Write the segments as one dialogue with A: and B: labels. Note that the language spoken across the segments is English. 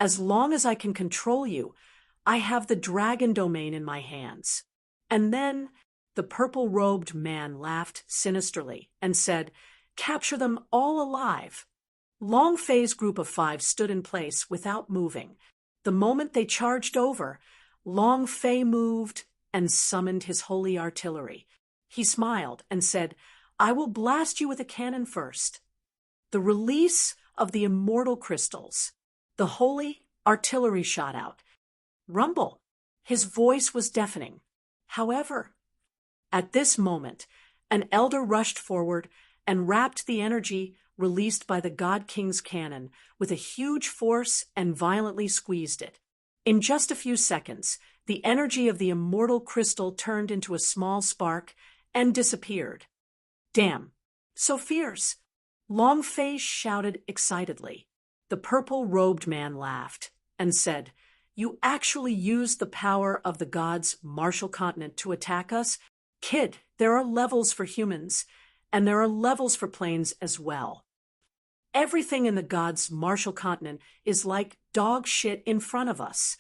A: As long as I can control you, I have the dragon domain in my hands. And then the purple-robed man laughed sinisterly and said, "Capture them all alive." Long Fei's group of 5 stood in place without moving. The moment they charged over, Long Fei moved and summoned his holy artillery. He smiled and said, "I will blast you with a cannon first." The release of the immortal crystals. The holy artillery shot out. Rumble. His voice was deafening. However, at this moment, an elder rushed forward and wrapped the energy released by the God King's cannon with a huge force and violently squeezed it. In just a few seconds, the energy of the immortal crystal turned into a small spark and disappeared. "Damn, so fierce!" Long Fei shouted excitedly. The purple-robed man laughed and said, "You actually used the power of the gods' martial continent to attack us? Kid, there are levels for humans, and there are levels for planes as well. Everything in the gods' martial continent is like dog shit in front of us.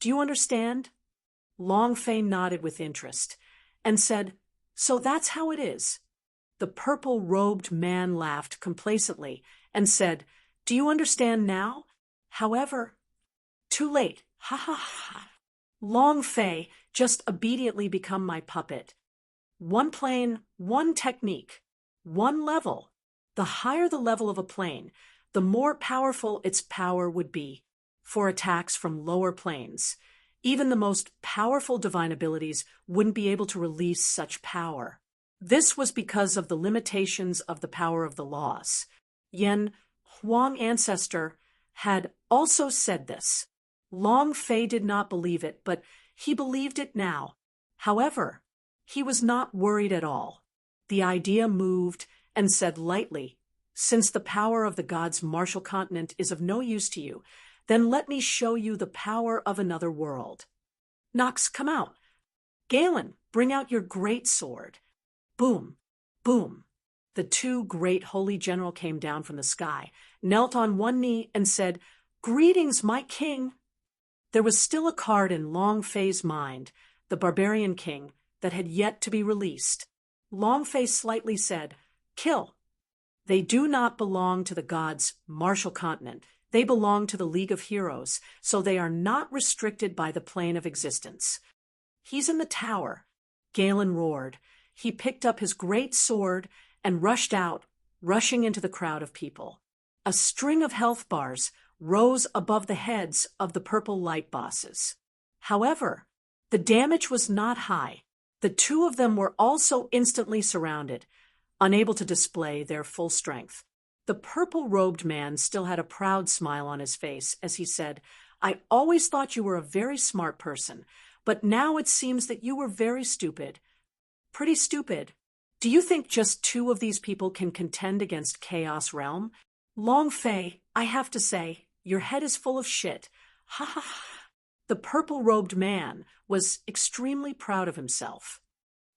A: Do you understand?" Long Fei nodded with interest and said, "So that's how it is." The purple-robed man laughed complacently and said, "Do you understand now? However, too late. Ha ha ha. Long Fei, just obediently become my puppet. One plane, one technique, one level. The higher the level of a plane, the more powerful its power would be for attacks from lower planes. Even the most powerful divine abilities wouldn't be able to release such power. This was because of the limitations of the power of the laws. Yen Huang ancestor had also said this. Long Fei did not believe it, but he believed it now. However, he was not worried at all. The idea moved and said lightly, "Since the power of the gods' martial continent is of no use to you, then let me show you the power of another world. Nox, come out. Galen, bring out your great sword." Boom, boom. The 2 great holy general came down from the sky, knelt on one knee, and said, "Greetings, my king." There was still a card in Long Fei's mind, the barbarian king, that had yet to be released. Long Fei slightly said, "Kill." They do not belong to the gods' martial continent. They belong to the League of Heroes, so they are not restricted by the plane of existence. "He's in the tower," Galen roared. He picked up his great sword and rushed out, rushing into the crowd of people. A string of health bars rose above the heads of the purple light bosses. However, the damage was not high. The 2 of them were also instantly surrounded, unable to display their full strength. The purple-robed man still had a proud smile on his face as he said, "I always thought you were a very smart person, but now it seems that you were very stupid. Pretty stupid. Do you think just 2 of these people can contend against Chaos Realm? Long Fei, I have to say, your head is full of shit. Ha ha ha." The purple-robed man was extremely proud of himself.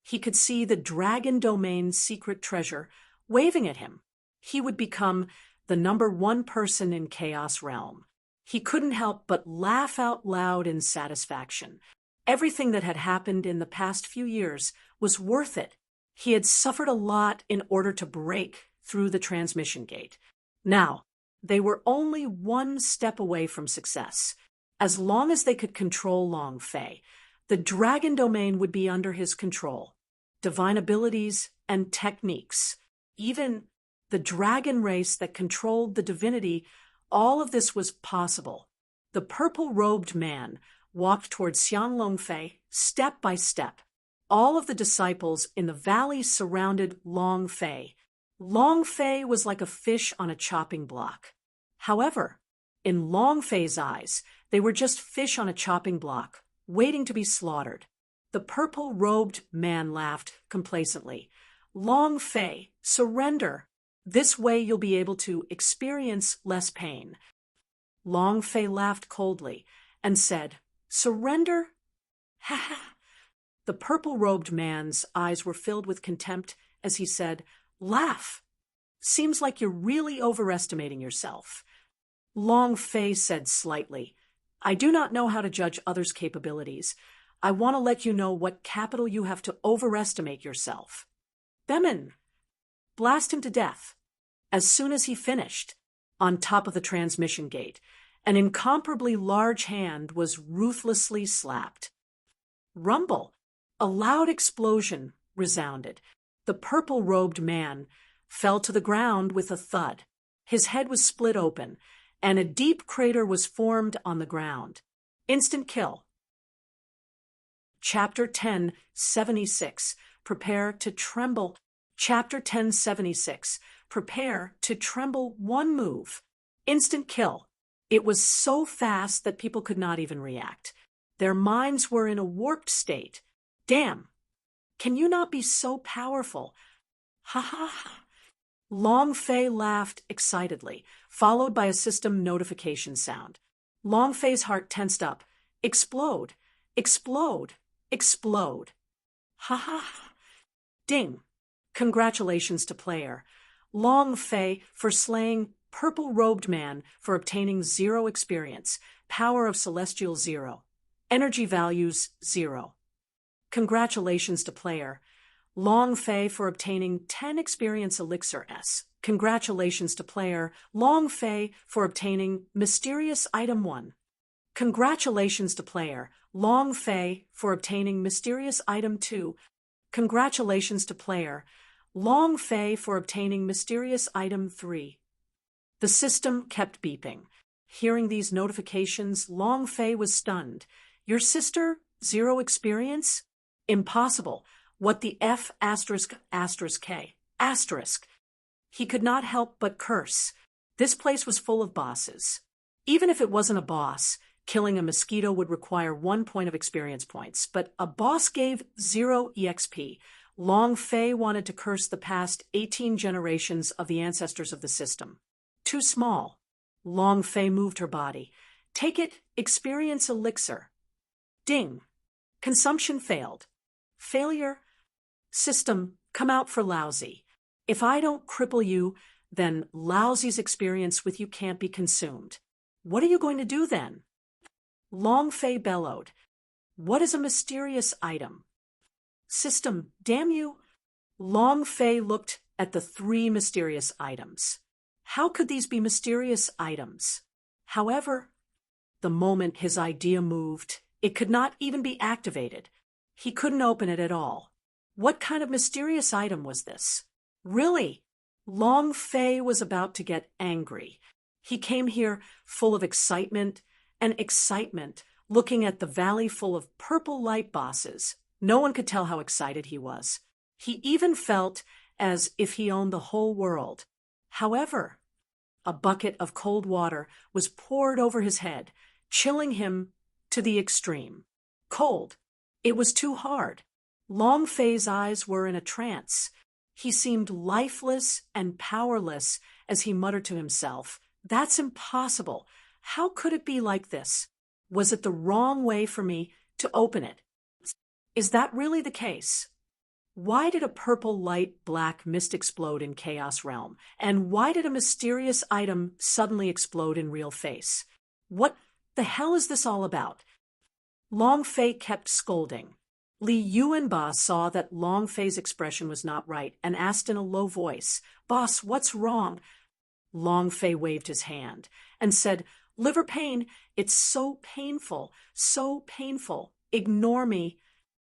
A: He could see the Dragon Domain's secret treasure waving at him. He would become the #1 person in Chaos Realm. He couldn't help but laugh out loud in satisfaction. Everything that had happened in the past few years was worth it. He had suffered a lot in order to break through the transmission gate. Now, they were only one step away from success. As long as they could control Long Fei, the Dragon Domain would be under his control. Divine abilities and techniques, even the dragon race that controlled the divinity, all of this was possible. The purple-robed man walked toward Xian Longfei step by step. All of the disciples in the valley surrounded Long Fei. Long Fei was like a fish on a chopping block. However, in Long Fei's eyes, they were just fish on a chopping block, waiting to be slaughtered. The purple-robed man laughed complacently. "Long Fei, surrender. This way you'll be able to experience less pain." Long Fei laughed coldly and said, "Surrender? Ha ha." The purple-robed man's eyes were filled with contempt as he said, "Laugh. Seems like you're really overestimating yourself." Long Fei said slightly, I do not know how to judge others' capabilities. I want to let you know what capital you have to overestimate yourself. Bemin, blast him to death. As soon as he finished, on top of the transmission gate, an incomparably large hand was ruthlessly slapped. Rumble! A loud explosion resounded. The purple-robed man fell to the ground with a thud. His head was split open, and a deep crater was formed on the ground. Instant kill. Chapter 1076. Prepare to tremble. Chapter 1076. Prepare to tremble. One move. Instant kill. It was so fast that people could not even react. Their minds were in a warped state. Damn! Can you not be so powerful? Ha ha ha! Long Fei laughed excitedly, followed by a system notification sound. Long Fei's heart tensed up. Explode! Explode! Explode! Ha ha ha! Ding! Congratulations to player Long Fei for slaying Purple-Robed Man for obtaining 0 experience, power of celestial 0, energy values 0. Congratulations to player Long Fei for obtaining 10 experience elixir S. Congratulations to player Long Fei for obtaining mysterious item 1. Congratulations to player Long Fei for obtaining mysterious item 2. Congratulations to player Long Fei for obtaining mysterious item 3. The system kept beeping. Hearing these notifications, Long Fei was stunned. Your sister? 0 experience? Impossible. What the F asterisk asterisk K? Asterisk. He could not help but curse. This place was full of bosses. Even if it wasn't a boss, killing a mosquito would require 1 point of experience points, but a boss gave 0 EXP. Long Fei wanted to curse the past 18 generations of the ancestors of the system. Too small. Long Fei moved her body. Take it, experience elixir. Ding. Consumption failed. Failure. System, come out for lousy. If I don't cripple you, then lousy's experience with you can't be consumed. What are you going to do then? Long Fei bellowed. What is a mysterious item? System, damn you. Long Fei looked at the 3 mysterious items. How could these be mysterious items? However, the moment his idea moved, it could not even be activated. He couldn't open it at all. What kind of mysterious item was this? Really? Long Fei was about to get angry. He came here full of excitement, looking at the valley full of purple light bosses. No one could tell how excited he was. He even felt as if he owned the whole world. However, a bucket of cold water was poured over his head, chilling him to the extreme. Cold. It was too hard. Long Fei's eyes were in a trance. He seemed lifeless and powerless as he muttered to himself, That's impossible. How could it be like this? Was it the wrong way for me to open it? Is that really the case? Why did a purple light black mist explode in Chaos Realm? And why did a mysterious item suddenly explode in real face? What the hell is this all about? Long Fei kept scolding. Li Yuanba saw that Long Fei's expression was not right and asked in a low voice, Boss, what's wrong? Long Fei waved his hand and said, Liver pain, it's so painful, so painful. Ignore me.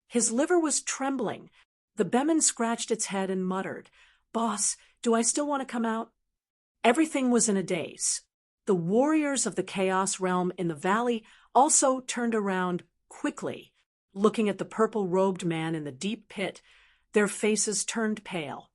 A: His liver was trembling. The Bemin scratched its head and muttered, Boss, do I still want to come out? Everything was in a daze. The warriors of the Chaos Realm in the valley also turned around quickly, looking at the purple-robed man in the deep pit. Their faces turned pale.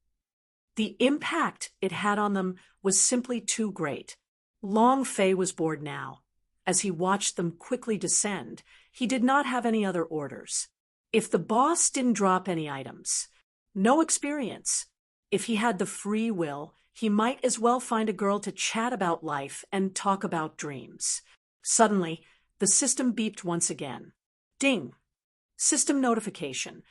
A: The impact it had on them was simply too great. Long Fei was bored now. As he watched them quickly descend, he did not have any other orders. If the boss didn't drop any items, no experience. If he had the free will, he might as well find a girl to chat about life and talk about dreams. Suddenly, the system beeped once again. Ding! System notification.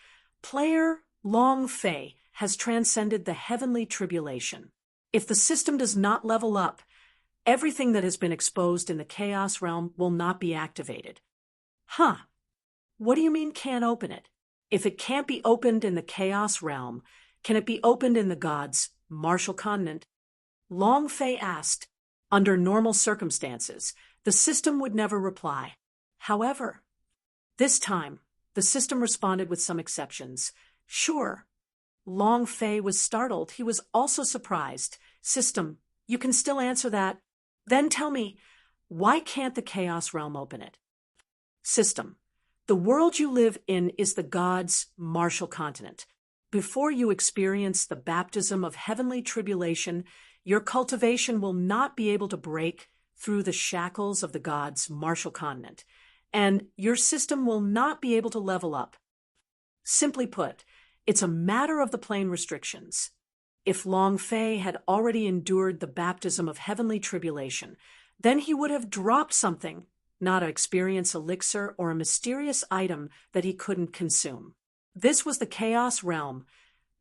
A: Player Long Fei has transcended the heavenly tribulation. If the system does not level up, Everything that has been exposed in the Chaos Realm will not be activated. Huh. What do you mean can't open it? If it can't be opened in the Chaos Realm, can it be opened in the gods' martial continent? Long Fei asked. Under normal circumstances, the system would never reply. However, this time, the system responded with some exceptions. Sure. Long Fei was startled. He was also surprised. System, you can still answer that. Then tell me, why can't the Chaos Realm open it? System, the world you live in is the gods' martial continent. Before you experience the baptism of heavenly tribulation, your cultivation will not be able to break through the shackles of the gods' martial continent, and your system will not be able to level up. Simply put, it's a matter of the plane restrictions. If Long Fei had already endured the baptism of heavenly tribulation, then he would have dropped something, not an experience elixir or a mysterious item that he couldn't consume. This was the Chaos Realm,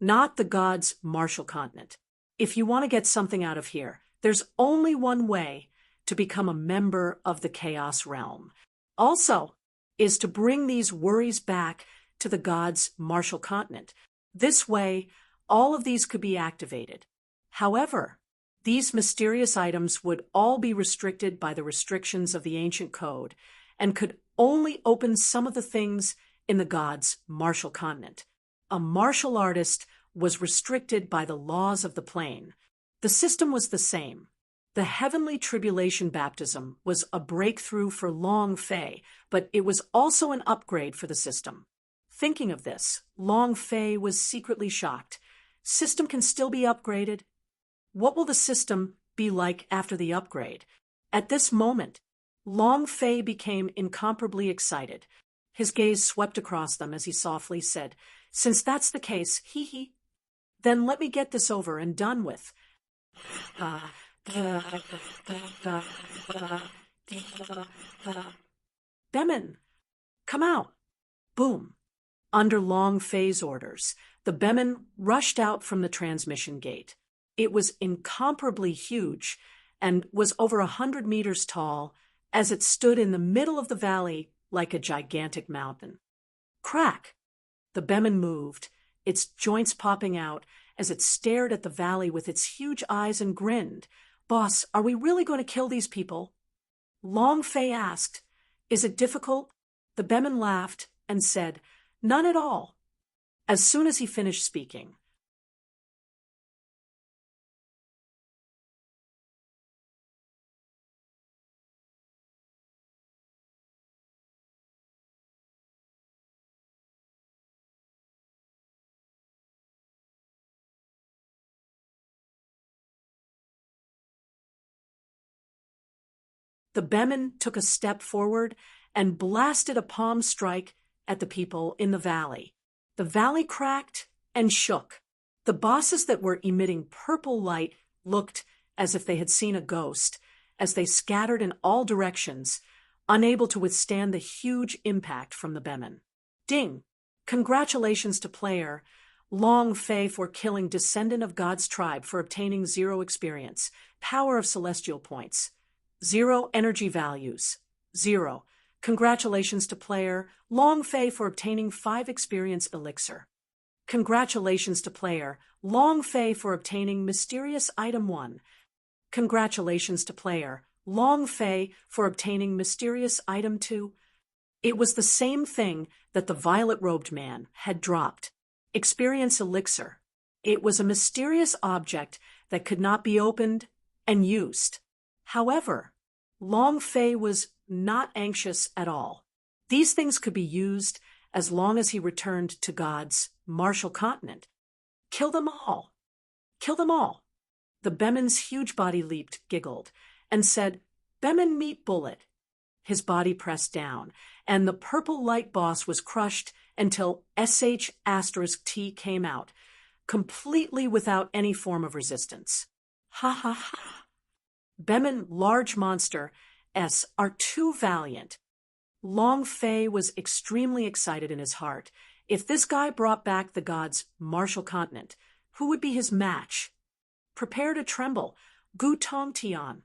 A: not the gods' martial continent. If you want to get something out of here, there's only one way to become a member of the Chaos Realm. Also, is to bring these worries back to the gods' martial continent. This way, all of these could be activated. However, these mysterious items would all be restricted by the restrictions of the ancient code and could only open some of the things in the gods' martial continent. A martial artist was restricted by the laws of the plane. The system was the same. The heavenly tribulation baptism was a breakthrough for Long Fei, but it was also an upgrade for the system. Thinking of this, Long Fei was secretly shocked. System can still be upgraded? What will the system be like after the upgrade? At this moment, Long Fei became incomparably excited. His gaze swept across them as he softly said, "Since that's the case, hee, then let me get this over and done with." Bemin, come out. Boom. Under Long Fei's orders, the Bemin rushed out from the transmission gate. It was incomparably huge and was over 100 meters tall as it stood in the middle of the valley like a gigantic mountain. Crack! The Bemin moved, its joints popping out as it stared at the valley with its huge eyes and grinned. "Boss, are we really going to kill these people?" Long Fei asked. "Is it difficult?" The Bemin laughed and said, "None at all." As soon as he finished speaking, the Bemin took a step forward and blasted a palm strike at the people in the valley. The valley cracked and shook. The bosses that were emitting purple light looked as if they had seen a ghost, as they scattered in all directions, unable to withstand the huge impact from the Bemin. Ding! Congratulations to player Long Fei for killing Descendant of God's Tribe for obtaining 0 experience, Power of Celestial Points, 0 energy values, 0. Congratulations to player Long Fei for obtaining 5 experience elixir. Congratulations to player Long Fei for obtaining mysterious item 1. Congratulations to player Long Fei for obtaining mysterious item 2. It was the same thing that the violet-robed man had dropped. Experience elixir. It was a mysterious object that could not be opened and used. However, Long Fei was not anxious at all. These things could be used as long as he returned to God's martial continent. Kill them all. Kill them all. The Bemin's huge body leaped, giggled, and said, "Bemin meat bullet." His body pressed down, and the purple light boss was crushed until SH*T came out, completely without any form of resistance. Ha ha ha. Bemin large monster S are too valiant. Long Fei was extremely excited in his heart. If this guy brought back the gods' martial continent, who would be his match? Prepare to tremble. Gu Tong Tian.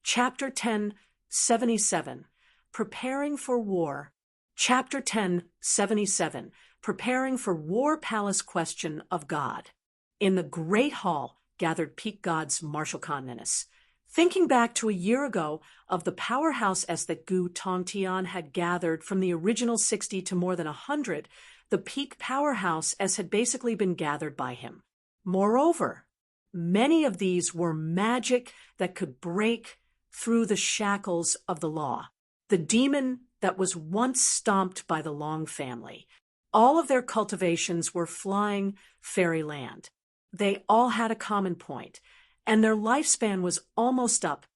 A: Chapter 10, 77. Preparing for War. Chapter 10, 77. Preparing for War Palace Question of God. In the great hall gathered peak gods martial continents. Thinking back to a year ago of the powerhouse S that Gu Tongtian had gathered from the original 60 to more than 100, the peak powerhouse S had basically been gathered by him. Moreover, many of these were magic that could break through the shackles of the law. The demon that was once stomped by the Long family. All of their cultivations were flying fairyland. They all had a common point, and their lifespan was almost up.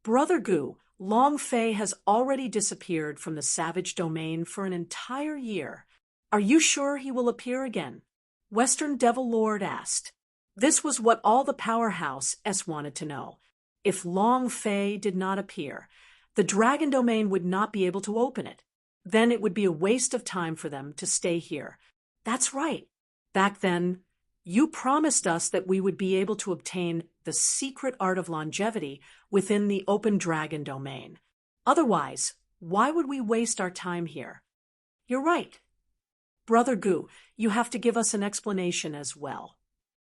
A: Brother Gu, Long Fei has already disappeared from the savage domain for an entire year. Are you sure he will appear again? Western Devil Lord asked. This was what all the powerhouse S wanted to know. If Long Fei did not appear, the dragon domain would not be able to open it. Then it would be a waste of time for them to stay here. That's right. Back then, you promised us that we would be able to obtain the secret art of longevity within the open dragon domain. Otherwise, why would we waste our time here? You're right. Brother Gu, you have to give us an explanation as well.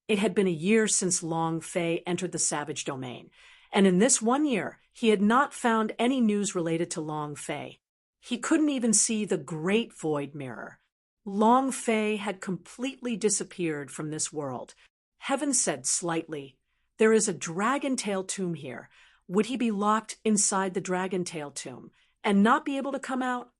A: It had been a year since Long Fei entered the savage domain, and in this 1 year, he had not found any news related to Long Fei. He couldn't even see the Great Void Mirror. Long Fei had completely disappeared from this world. Heaven said slightly, "There is a dragon tail tomb here. Would he be locked inside the dragon tail tomb and not be able to come out?"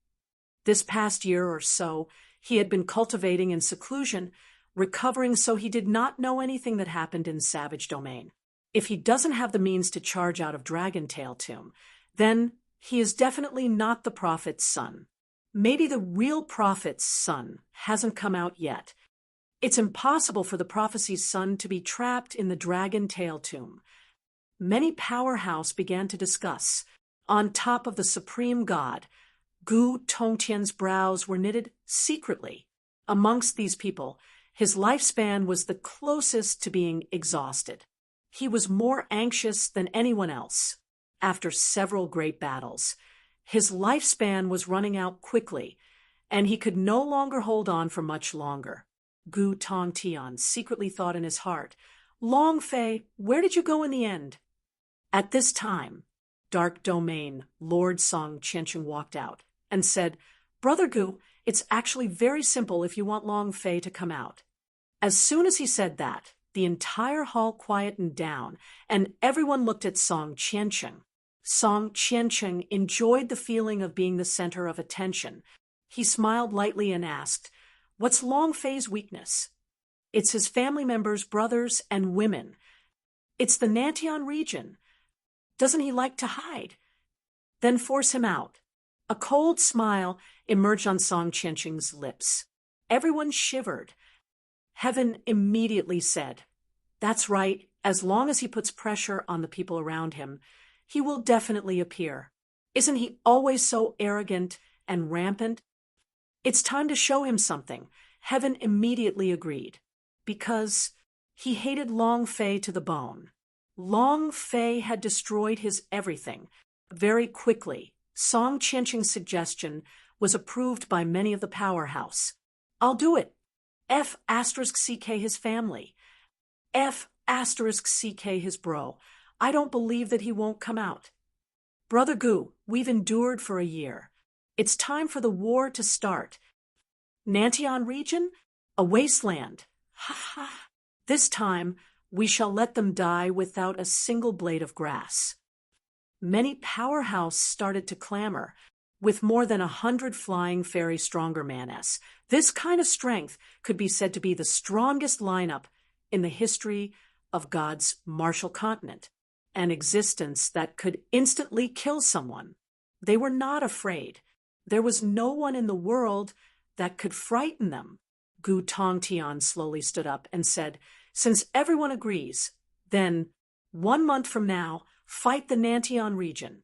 A: This past year or so, he had been cultivating in seclusion, recovering, so he did not know anything that happened in Savage Domain. If he doesn't have the means to charge out of Dragon Tail Tomb, then he is definitely not the prophet's son. Maybe the real prophet's son hasn't come out yet. It's impossible for the prophecy's son to be trapped in the Dragon Tail Tomb. Many powerhouse began to discuss. On top of the supreme god, Gu Tongtian's brows were knitted secretly. Amongst these people, his lifespan was the closest to being exhausted. He was more anxious than anyone else. After several great battles, his lifespan was running out quickly, and he could no longer hold on for much longer. Gu Tongtian secretly thought in his heart, "Long Fei, where did you go in the end?" At this time, Dark Domain Lord Song Qiancheng walked out and said, "Brother Gu, it's actually very simple if you want Long Fei to come out." As soon as he said that, the entire hall quietened down, and everyone looked at Song Qiancheng. Song Qiancheng enjoyed the feeling of being the center of attention. He smiled lightly and asked, "What's Long Fei's weakness?" "It's his family members, brothers, and women. It's the Nantian region. Doesn't he like to hide?" "Then force him out." A cold smile emerged on Song Qiancheng's lips. Everyone shivered. Heaven immediately said, "That's right, as long as he puts pressure on the people around him, he will definitely appear. Isn't he always so arrogant and rampant? It's time to show him something." Heaven immediately agreed, because he hated Long Fei to the bone. Long Fei had destroyed his everything. Very quickly, Song Qiancheng's suggestion was approved by many of the powerhouse. "I'll do it. F*CK his family. F*CK his bro. I don't believe that he won't come out. Brother Gu, we've endured for a year. It's time for the war to start. Nantian region? A wasteland. Ha ha. This time, we shall let them die without a single blade of grass." Many powerhouse started to clamor. With more than 100 flying fairy stronger manes, this kind of strength could be said to be the strongest lineup in the history of God's martial continent, an existence that could instantly kill someone. They were not afraid. There was no one in the world that could frighten them. Gu Tongtian slowly stood up and said, "Since everyone agrees, then 1 month from now, fight the Nantian region."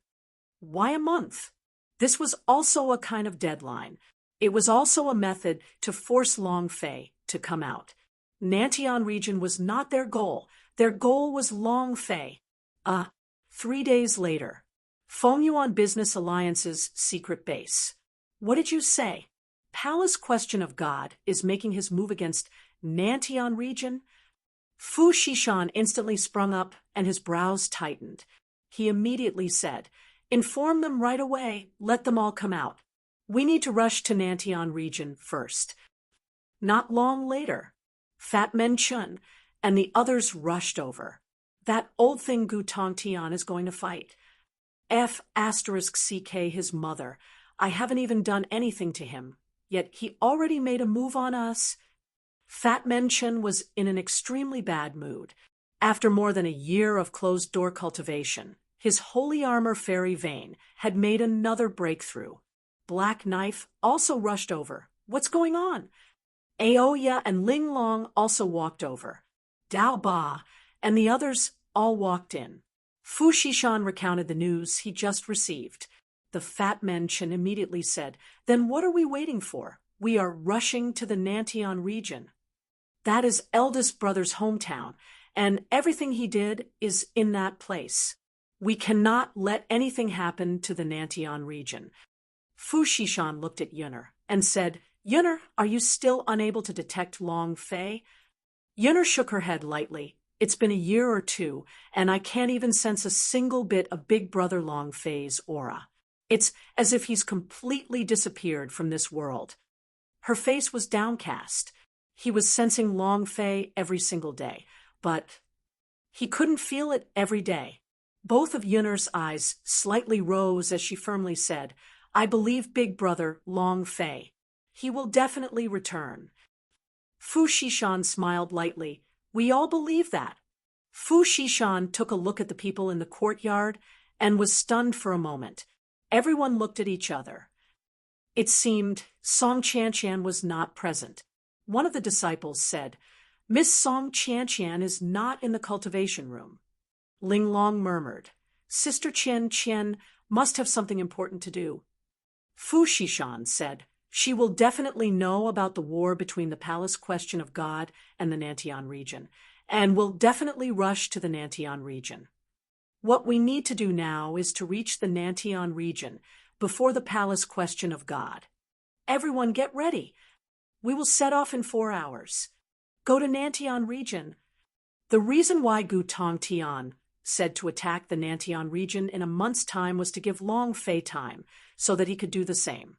A: Why a month? This was also a kind of deadline. It was also a method to force Long Fei to come out. Nantian region was not their goal. Their goal was Long Fei. 3 days later. Phone you on Business Alliance's secret base. What did you say? Palace Question of God is making his move against Nantian region? Fu Shishan instantly sprung up and his brows tightened. He immediately said, "Inform them right away. Let them all come out. We need to rush to Nantian region first." Not long later, Fat Men Chun and the others rushed over. That old thing Gu Tongtian is going to fight. F*CK his mother. I haven't even done anything to him, yet he already made a move on us. Fat Menchen was in an extremely bad mood. After more than a year of closed-door cultivation, his holy armor fairy Vane had made another breakthrough. Black Knife also rushed over. What's going on? Aoya and Ling Long also walked over. Dao Ba and the others all walked in. Fu Shishan recounted the news he just received. The Fat Menchen immediately said, "Then what are we waiting for? We are rushing to the Nantian region. That is eldest brother's hometown, and everything he did is in that place. We cannot let anything happen to the Nantian region." Fu Shishan looked at Yunner and said, "Yunner, are you still unable to detect Long Fei?" Yunner shook her head lightly. "It's been a year or two, and I can't even sense a single bit of Big Brother Long Fei's aura. It's as if he's completely disappeared from this world." Her face was downcast. He was sensing Long Fei every single day, but he couldn't feel it every day. Both of Yunner's eyes slightly rose as she firmly said, "I believe Big Brother Long Fei. He will definitely return." Fu Shishan smiled lightly. "We all believe that." Fu Shishan took a look at the people in the courtyard and was stunned for a moment. Everyone looked at each other. It seemed Song Qianqian was not present. One of the disciples said, "Miss Song Qianqian is not in the cultivation room." Ling Long murmured, "Sister Qian must have something important to do." Fu Shishan said, "She will definitely know about the war between the Palace Question of God and the Nantian region, and will definitely rush to the Nantian region. What we need to do now is to reach the Nantian region before the Palace Question of God. Everyone get ready. We will set off in 4 hours. Go to Nantian region." The reason why Gu Tongtian said to attack the Nantian region in a month's time was to give Long Fei time so that he could do the same.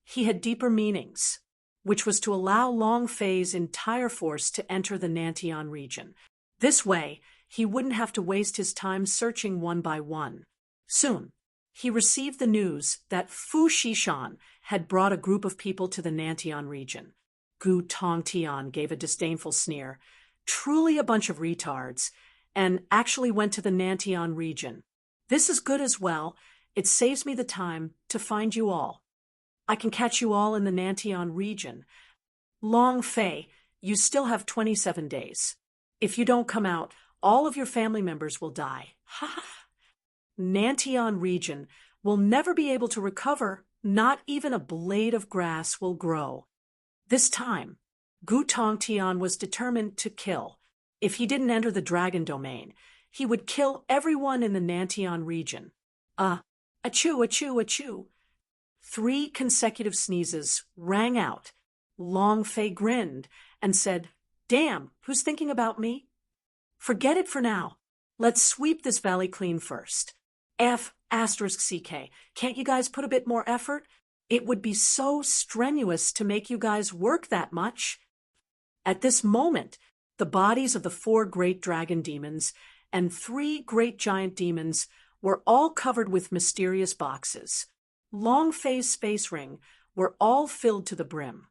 A: He had deeper meanings, which was to allow Long Fei's entire force to enter the Nantian region. This way, he wouldn't have to waste his time searching one by one. Soon, he received the news that Fu Shishan had brought a group of people to the Nantian region. Gu Tongtian gave a disdainful sneer. "Truly a bunch of retards," and actually went to the Nantian region. "This is good as well. It saves me the time to find you all. I can catch you all in the Nantian region. Long Fei, you still have 27 days. If you don't come out, all of your family members will die. Ha ha! Nantian region will never be able to recover. Not even a blade of grass will grow." This time, Gu Tongtian was determined to kill. If he didn't enter the dragon domain, he would kill everyone in the Nantian region. Achoo, achoo, achoo. 3 consecutive sneezes rang out. Long Fei grinned and said, "Damn, who's thinking about me? Forget it for now. Let's sweep this valley clean first. F*CK, can't you guys put a bit more effort? It would be so strenuous to make you guys work that much." At this moment, the bodies of the 4 great dragon demons and 3 great giant demons were all covered with mysterious boxes. Long Fei's space ring were all filled to the brim.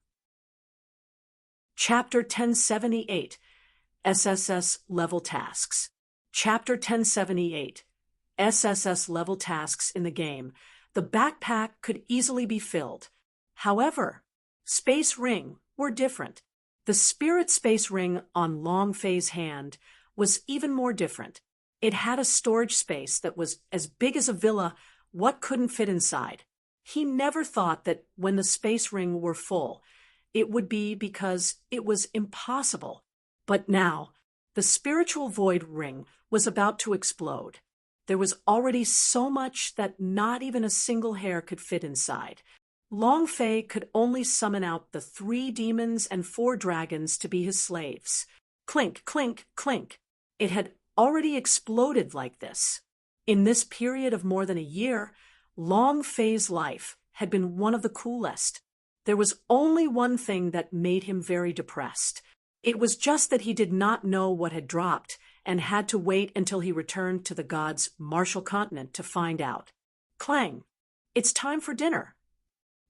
A: Chapter 1078, SSS Level Tasks. Chapter 1078, SSS Level Tasks in the game. The backpack could easily be filled. However, Space Ring were different. The spirit space ring on Long Fei's hand was even more different. It had a storage space that was as big as a villa. What couldn't fit inside? He never thought that when the space ring were full, it would be because it was impossible. But now, the spiritual void ring was about to explode. There was already so much that not even a single hair could fit inside. Long Fei could only summon out the 3 demons and 4 dragons to be his slaves. Clink, clink, clink. It had already exploded like this. In this period of more than a year, Long Fei's life had been one of the coolest. There was only one thing that made him very depressed. It was just that he did not know what had dropped and had to wait until he returned to the gods' martial continent to find out. Clang! It's time for dinner.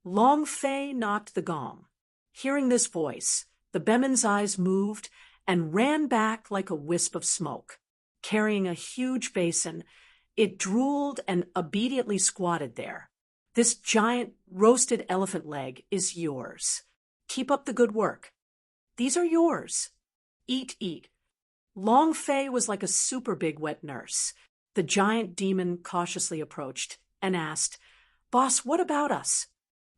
A: Long Fei knocked the gong. Hearing this voice, the Bemin's eyes moved and ran back like a wisp of smoke. Carrying a huge basin, it drooled and obediently squatted there. This giant roasted elephant leg is yours. Keep up the good work. These are yours. Eat, eat. Long Fei was like a super big wet nurse. The giant demon cautiously approached and asked, "Boss, what about us?"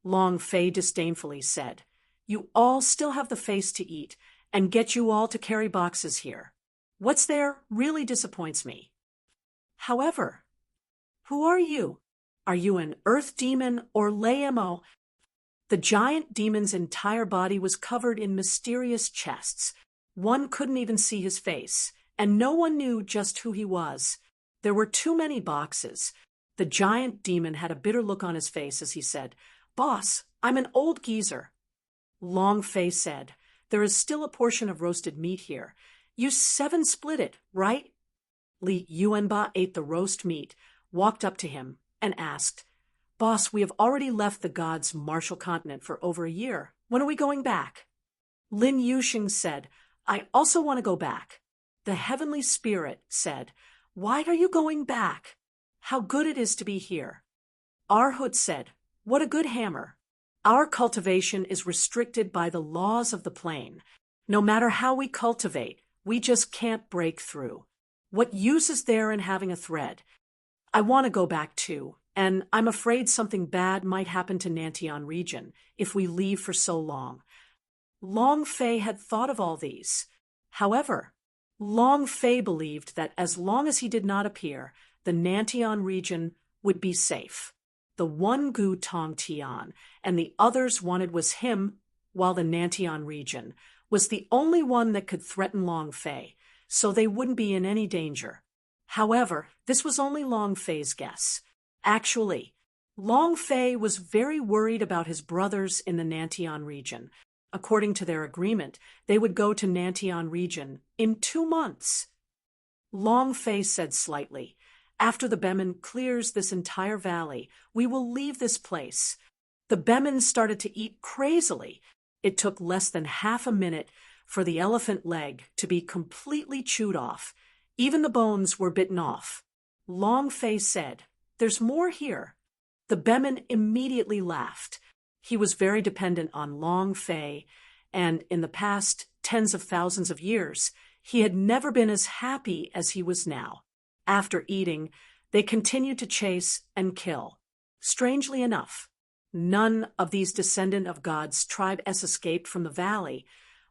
A: Long Fei disdainfully said, "You all still have the face to eat and get you all to carry boxes here. What's there really disappoints me. However, who are you? Are you an earth demon or Lamo?" The giant demon's entire body was covered in mysterious chests. One couldn't even see his face, and no one knew just who he was. There were too many boxes. The giant demon had a bitter look on his face as he said, "Boss, I'm an old geezer." Long Fei said, "There is still a portion of roasted meat here. You 7-split it, right?" Li Yuanba ate the roast meat, walked up to him, and asked, "Boss, we have already left the gods' martial continent for over a year. When are we going back?" Lin Yuxing said, "I also want to go back." The heavenly spirit said, "Why are you going back? How good it is to be here." Arhut said, "What a good hammer. Our cultivation is restricted by the laws of the plane. No matter how we cultivate, we just can't break through. What use is there in having a thread? I want to go back too, and I'm afraid something bad might happen to Nantian region if we leave for so long." Long Fei had thought of all these. However, Long Fei believed that as long as he did not appear, the Nantian region would be safe. The one Gu Tong Tian and the others wanted was him, while the Nantian region was the only one that could threaten Long Fei, so they wouldn't be in any danger. However, this was only Long Fei's guess. Actually, Long Fei was very worried about his brothers in the Nantian region. According to their agreement, they would go to Nantian region in 2 months. Long Fei said slightly, "After the Bemin clears this entire valley, we will leave this place." The Bemin started to eat crazily. It took less than half a minute for the elephant leg to be completely chewed off. Even the bones were bitten off. Long Fei said, "There's more here." The Bemin immediately laughed. He was very dependent on Long Fei, and in the past tens of thousands of years, he had never been as happy as he was now. After eating, they continued to chase and kill. Strangely enough, none of these descendant of gods tribe S escaped from the valley.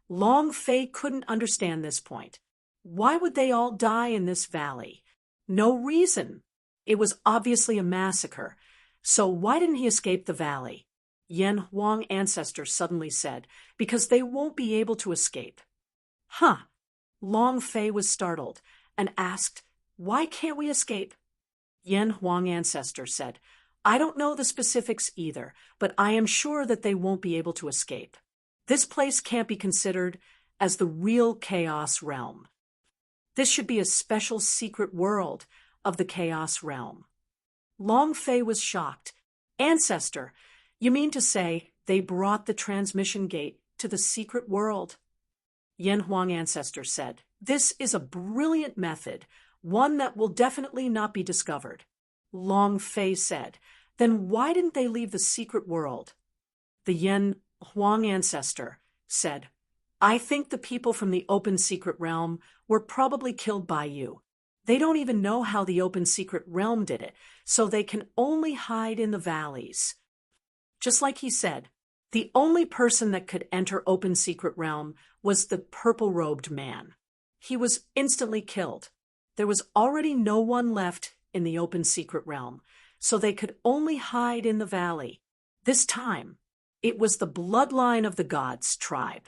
A: Long Fei couldn't understand this point. Why would they all die in this valley? No reason. It was obviously a massacre. So why didn't he escape the valley? Yan Huang ancestor suddenly said, "Because they won't be able to escape." Huh. Long Fei was startled and asked, "Why can't we escape?" Yan Huang ancestor said, "I don't know the specifics either, but I am sure that they won't be able to escape. This place can't be considered as the real chaos realm. This should be a special secret world of the chaos realm." Long Fei was shocked. "Ancestor, you mean to say they brought the transmission gate to the secret world?" Yan Huang ancestor said, "This is a brilliant method, one that will definitely not be discovered." Long Fei said, "Then why didn't they leave the secret world?" The Yan Huang ancestor said, "I think the people from the open secret realm were probably killed by you. They don't even know how the open secret realm did it, so they can only hide in the valleys." Just like he said, the only person that could enter open secret realm was the purple-robed man. He was instantly killed. There was already no one left in the open secret realm, so they could only hide in the valley. This time, it was the bloodline of the gods tribe.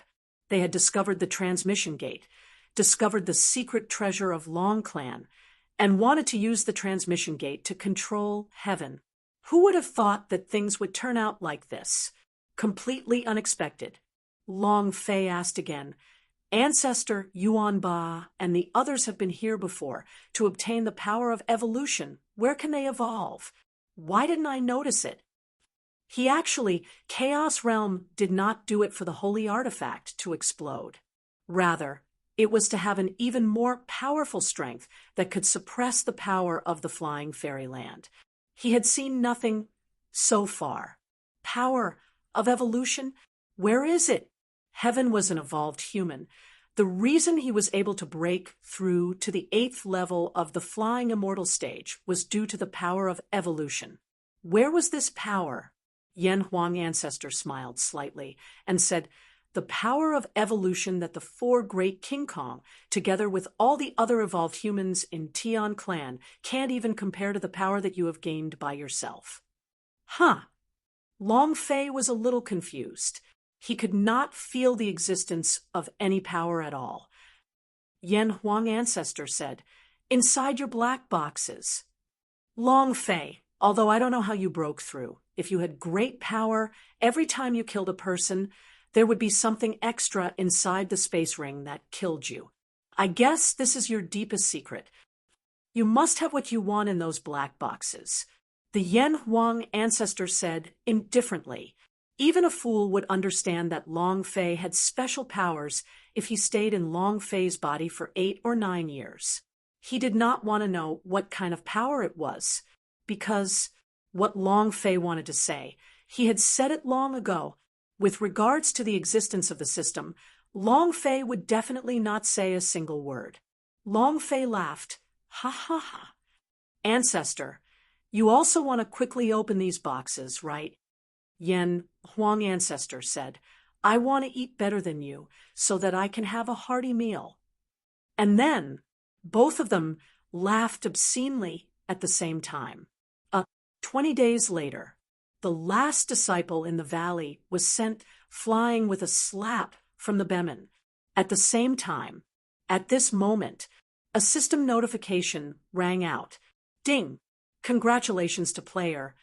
A: They had discovered the transmission gate, discovered the secret treasure of Long Clan, and wanted to use the transmission gate to control heaven. Who would have thought that things would turn out like this? Completely unexpected. Long Fei asked again. Ancestor Yuan Ba and the others have been here before to obtain the power of evolution. Where can they evolve? Why didn't I notice it? Chaos Realm did not do it for the holy artifact to explode. Rather, it was to have an even more powerful strength that could suppress the power of the flying fairyland. He had seen nothing so far. Power of evolution? Where is it? Heaven was an evolved human. The reason he was able to break through to the 8th level of the flying immortal stage was due to the power of evolution. Where was this power? Yan Huang Ancestor smiled slightly and said, the power of evolution that the 4 great King Kong, together with all the other evolved humans in Tian Clan, can't even compare to the power that you have gained by yourself. Huh. Long Fei was a little confused. He could not feel the existence of any power at all. Yan Huang Ancestor said, inside your black boxes. Long Fei, although I don't know how you broke through. If you had great power, every time you killed a person, there would be something extra inside the space ring that killed you. I guess this is your deepest secret. You must have what you want in those black boxes. The Yan Huang Ancestor said indifferently. Even a fool would understand that Long Fei had special powers if he stayed in Long Fei's body for 8 or 9 years. He did not want to know what kind of power it was, because what Long Fei wanted to say, he had said it long ago. With regards to the existence of the system, Long Fei would definitely not say a single word. Long Fei laughed. Ha ha ha. Ancestor, you also want to quickly open these boxes, right? Yan Huang Ancestor said, I want to eat better than you so that I can have a hearty meal. And then both of them laughed obscenely at the same time. 20 days later, the last disciple in the valley was sent flying with a slap from the Bemin. At the same time, at this moment, a system notification rang out. Ding! Congratulations to player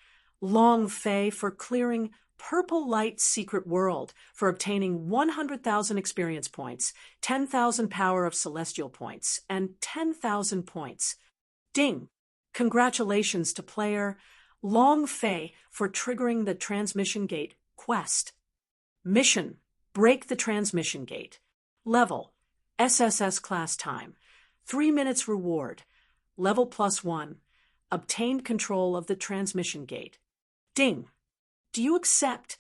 A: Long Fei for clearing Purple Light Secret World, for obtaining 100,000 experience points, 10,000 power of celestial points, and 10,000 points. Ding! Congratulations to player Long Fei for triggering the transmission gate quest. Mission: break the transmission gate. Level: SSS class time. 3 minutes reward. Level +1. Obtained control of the transmission gate. Ding! Do you accept?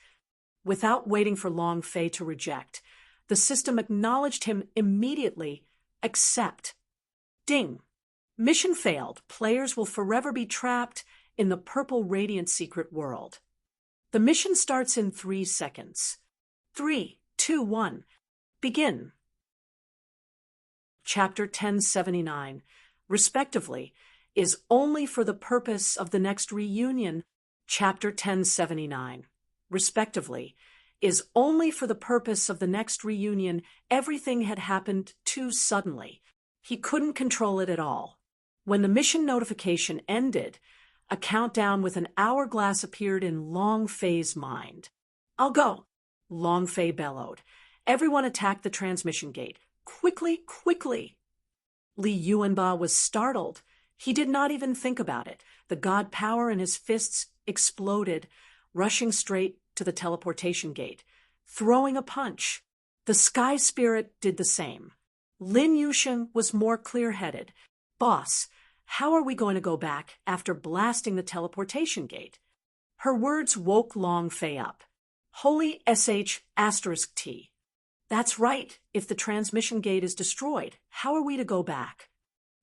A: Without waiting for Long Fei to reject, the system acknowledged him immediately. Accept. Ding! Mission failed. Players will forever be trapped in the Purple Radiant Secret World. The mission starts in 3 seconds. 3, 2, 1. Begin. Chapter 1079, respectively, is only for the purpose of the next reunion. Chapter 1079, respectively, is only for the purpose of the next reunion. Everything had happened too suddenly. He couldn't control it at all. When the mission notification ended, a countdown with an hourglass appeared in Long Fei's mind. I'll go, Long Fei bellowed. Everyone attacked the transmission gate. Quickly, quickly! Li Yuanba was startled. He did not even think about it. The god power in his fists exploded, rushing straight to the teleportation gate, throwing a punch. The sky spirit did the same. Lin Yusheng was more clear-headed. Boss, how are we going to go back after blasting the teleportation gate? Her words woke Long Fei up. Holy **T. That's right. If the transmission gate is destroyed, how are we to go back?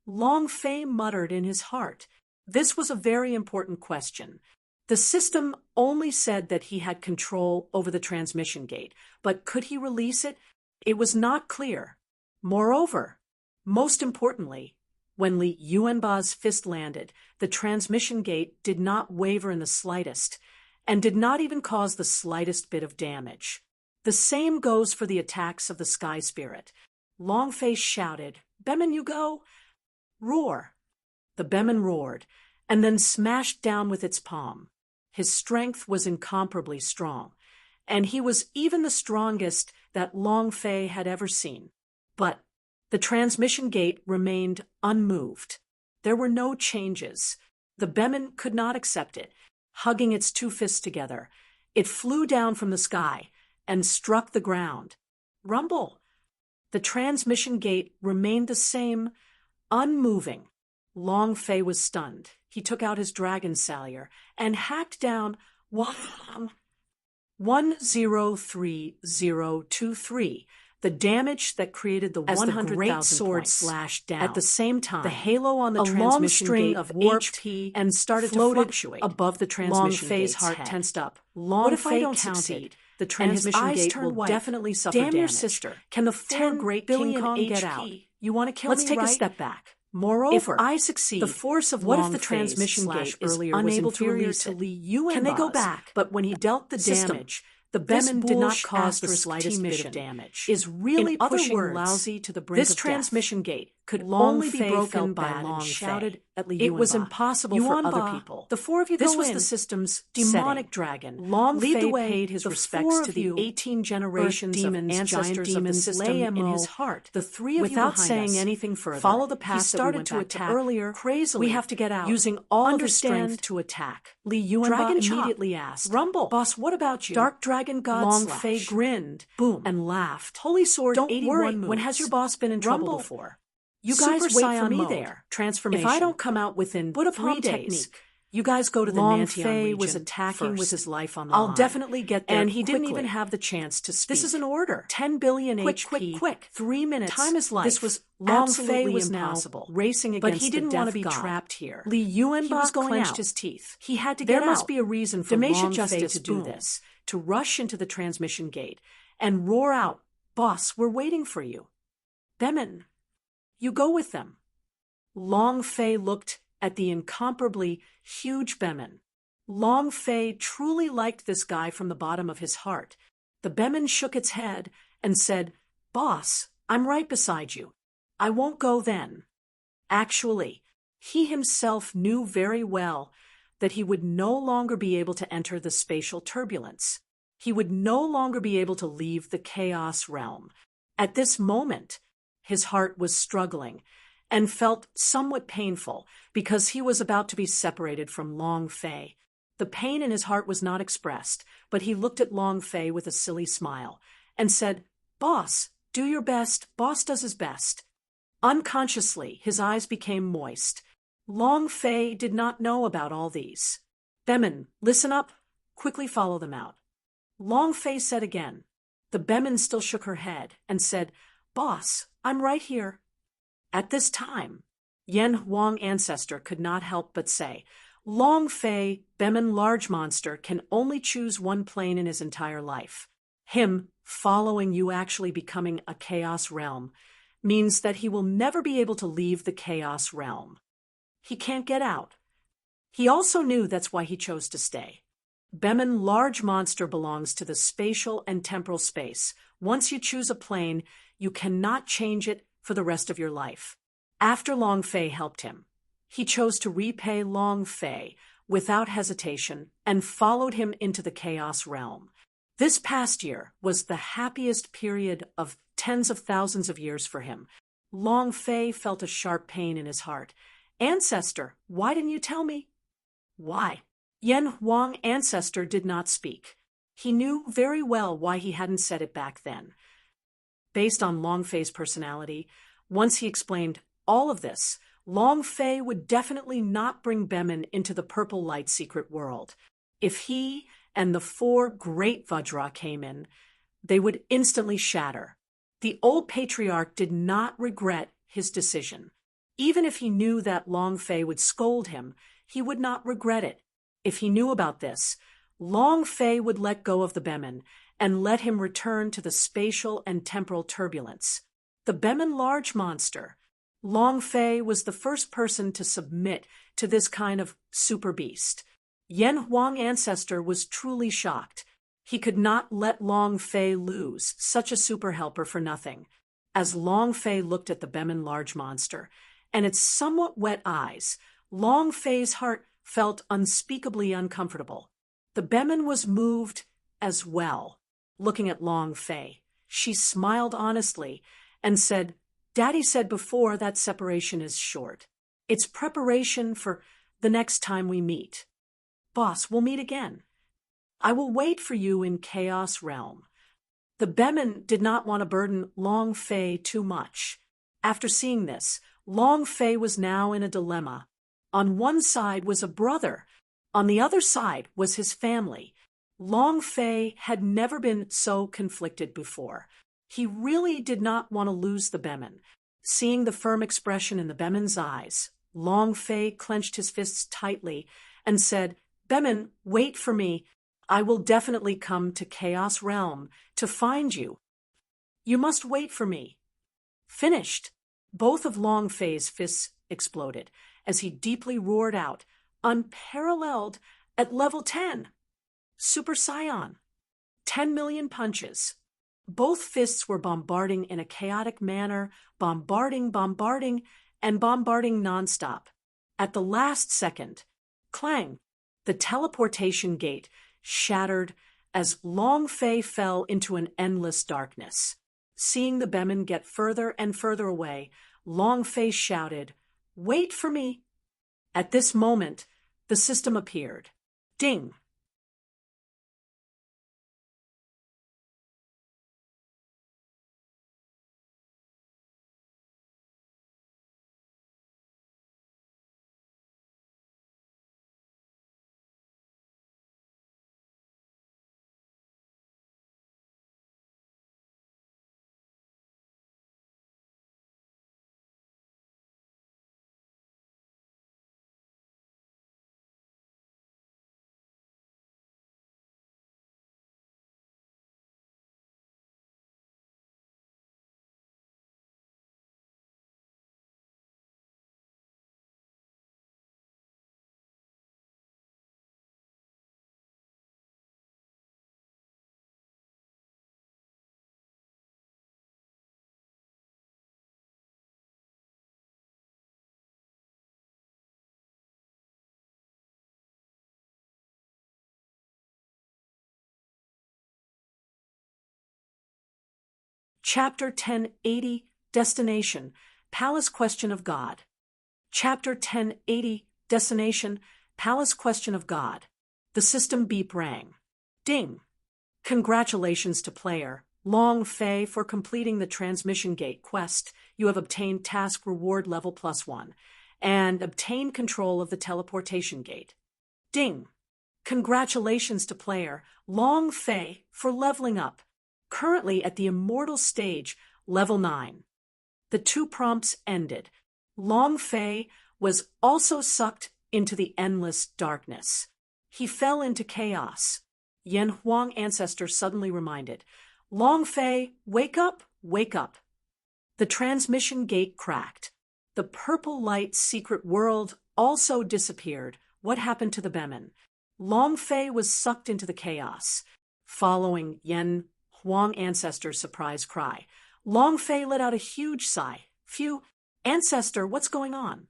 A: Long Fei muttered in his heart. This was a very important question. The system only said that he had control over the transmission gate, but could he release it? It was not clear. Moreover, most importantly, When Li Yuanba's fist landed, the transmission gate did not waver in the slightest, and did not even cause the slightest bit of damage. The same goes for the attacks of the Sky Spirit. Long Fei shouted, "Bemin, you go!" Roar! The Bemin roared, and then smashed down with its palm. His strength was incomparably strong, and he was even the strongest that Long Fei had ever seen. But the transmission gate remained unmoved. There were no changes. The Bemin could not accept it. Hugging its two fists together, it flew down from the sky and struck the ground. Rumble! The transmission gate remained the same, unmoving. Long Fei was stunned. He took out his dragon sallier and hacked down 103023, the damage that created the 100,000 sword slashed down. At the same time, the halo on the transmission gate of HP and started to fluctuate above the transmission gate's heart head. Tensed up. Long Fei counted. The transmission gate will definitely suffer damage. Damn your sister. Can the 10 great King Kong get out? You want to kill me, right? Let's take a step back. Moreover, if I succeed, the force of what if the transmission gate is unable to release to Li Yuanba's? Can they go back? But when he dealt the damage, the Bemin did not cause the slightest bit of damage. Is really pushing lousy to the brink of death. This transmission gate could only be broken by Long Fei. It was impossible for other people. The four of you go in. This was the system's demonic dragon. Long Fei paid his respects to the 18 generations of ancestors of the system in his heart. The three of you without saying anything further, follow the path that we went to attack earlier. Crazily, we have to get out, using all of his strength to attack. Li Yuanba immediately asked, "Rumble, boss, what about you?" Dark Dragon God Long Fei grinned, boom, and laughed. Holy Sword, don't 81 worry. Moves. When has your boss been in trouble before? You guys wait for me there. Transformation. If I don't come out within 3 days, you guys go to the Long Fei was attacking first. With his life on the line. I'll definitely get there. And he didn't even have the chance to speak. This is an order. 10 billion HP. Quick. 3 minutes. Time is life. This was Long Fei was impossible. Now racing against but he didn't want to be trapped here. Li Yuanba clenched his teeth. He had to get out. There must be a reason for Long Fei to do this. To rush into the transmission gate and roar out, "Boss, we're waiting for you." Bemin, you go with them. Long Fei looked at the incomparably huge Bemin. Long Fei truly liked this guy from the bottom of his heart. The Bemin shook its head and said, "Boss, I'm right beside you. I won't go then." Actually, he himself knew very well that he would no longer be able to enter the spatial turbulence. He would no longer be able to leave the chaos realm. At this moment, his heart was struggling and felt somewhat painful because he was about to be separated from Long Fei. The pain in his heart was not expressed, but he looked at Long Fei with a silly smile and said, "Boss, do your best. Boss does his best." Unconsciously, his eyes became moist. Long Fei did not know about all these. "Bemin, listen up. Quickly follow them out." Long Fei said again. The Bemin still shook her head and said, "Boss, I'm right here." At this time, Yan Huang Ancestor could not help but say, "Long Fei, Bemin Large Monster, can only choose one plane in his entire life. Him following you actually becoming a chaos realm means that he will never be able to leave the chaos realm. He can't get out." He also knew that's why he chose to stay. Bemin Large Monster belongs to the spatial and temporal space. Once you choose a plane, you cannot change it for the rest of your life. After Long Fei helped him, he chose to repay Long Fei without hesitation and followed him into the chaos realm. This past year was the happiest period of tens of thousands of years for him. Long Fei felt a sharp pain in his heart. "Ancestor, why didn't you tell me?" "Why?" Yan Huang Ancestor did not speak. He knew very well why he hadn't said it back then. Based on Long Fei's personality, once he explained all of this, Long Fei would definitely not bring Bemin into the Purple Light secret world. If he and the 4 great Vajra came in, they would instantly shatter. The old patriarch did not regret his decision. Even if he knew that Long Fei would scold him, he would not regret it. If he knew about this, Long Fei would let go of the Bemin and let him return to the spatial and temporal turbulence. The Bemin Large Monster Long Fei was the first person to submit to this kind of super beast. Yan Huang ancestor was truly shocked. He could not let Long Fei lose such a super helper for nothing. As Long Fei looked at the Bemin large monster and its somewhat wet eyes, Long Fei's heart felt unspeakably uncomfortable. The Bemin was moved as well. Looking at Long Fei, she smiled honestly and said, "Daddy said before that separation is short. It's preparation for the next time we meet. Boss, we'll meet again. I will wait for you in Chaos Realm." The Bemin did not want to burden Long Fei too much. After seeing this, Long Fei was now in a dilemma. On one side was a brother. On the other side was his family. Long Fei had never been so conflicted before. He really did not want to lose the Bemin. Seeing the firm expression in the Bemin's eyes, Long Fei clenched his fists tightly and said, "Bemin, wait for me. I will definitely come to Chaos Realm to find you. You must wait for me." Finished. Both of Long Fei's fists exploded as he deeply roared out, "Unparalleled at level 10. Super Scion. 10 million punches." Both fists were bombarding in a chaotic manner, bombarding nonstop. At the last second, clang, the teleportation gate shattered as Long Fei fell into an endless darkness. Seeing the Bemin get further and further away, Long Fei shouted, "Wait for me." At this moment, the system appeared. Ding! Chapter 1080, Destination, Palace Question of God. Chapter 1080, Destination, Palace Question of God. The system beep rang. Ding! Congratulations to player Long Fei for completing the Transmission Gate quest. You have obtained task reward level +1 and obtained control of the teleportation gate. Ding! Congratulations to player Long Fei for leveling up. Currently at the immortal stage, level 9. The two prompts ended. Long Fei was also sucked into the endless darkness. He fell into chaos. Yan Huang ancestor suddenly reminded, "Long Fei, wake up, wake up." The transmission gate cracked. The purple light secret world also disappeared. What happened to the Bemin? Long Fei was sucked into the chaos. Following Yan Huang ancestor's surprised cry, Long Fei let out a huge sigh. "Phew, ancestor, what's going on?"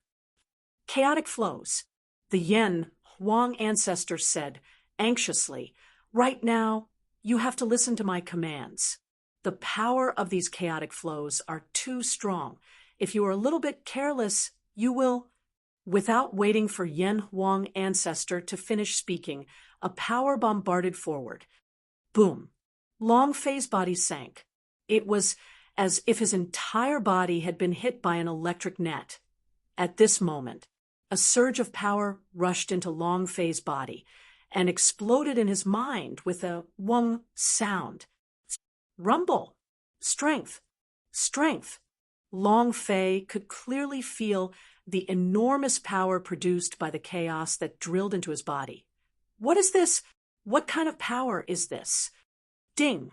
A: "Chaotic flows," the Yan Huang ancestor said anxiously. "Right now, you have to listen to my commands. The power of these chaotic flows are too strong. If you are a little bit careless, you will—" Without waiting for Yan Huang ancestor to finish speaking, a power bombarded forward. Boom! Long Fei's body sank. It was as if his entire body had been hit by an electric net. At this moment, a surge of power rushed into Long Fei's body and exploded in his mind with a wung sound. Rumble! Strength! Strength! Long Fei could clearly feel the enormous power produced by the chaos that drilled into his body. What is this? What kind of power is this? Ding!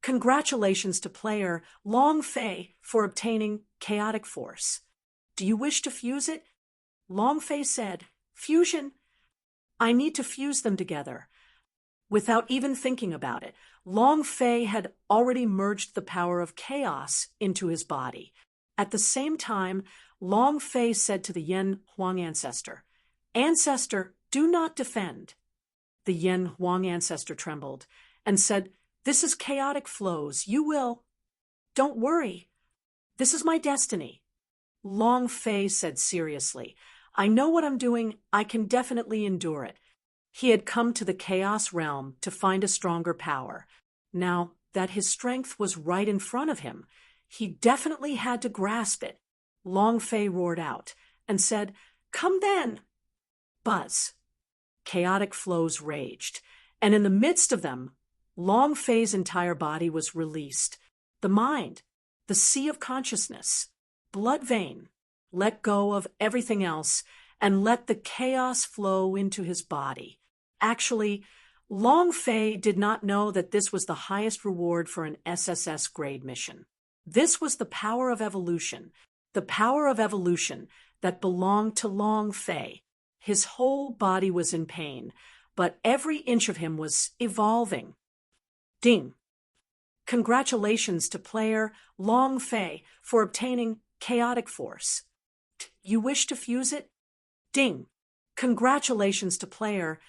A: Congratulations to player Long Fei for obtaining chaotic force. Do you wish to fuse it? Long Fei said, Fusion? I need to fuse them together. Without even thinking about it, Long Fei had already merged the power of chaos into his body. At the same time, Long Fei said to the Yen Huang ancestor, Ancestor, do not defend. The Yen Huang ancestor trembled and said, This is chaotic flows. You will. Don't worry. This is my destiny. Long Fei said seriously, I know what I'm doing. I can definitely endure it. He had come to the chaos realm to find a stronger power. Now that his strength was right in front of him, he definitely had to grasp it. Long Fei roared out and said, Come then. Buzz. Chaotic flows raged, and in the midst of them, Long Fei's entire body was released. The mind, the sea of consciousness, blood vein, let go of everything else and let the chaos flow into his body. Actually, Long Fei did not know that this was the highest reward for an SSS grade mission. This was the power of evolution that belonged to Long Fei. His whole body was in pain, but every inch of him was evolving. Ding! Congratulations to player Long Fei for obtaining chaotic force. You wish to fuse it? Ding! Congratulations to player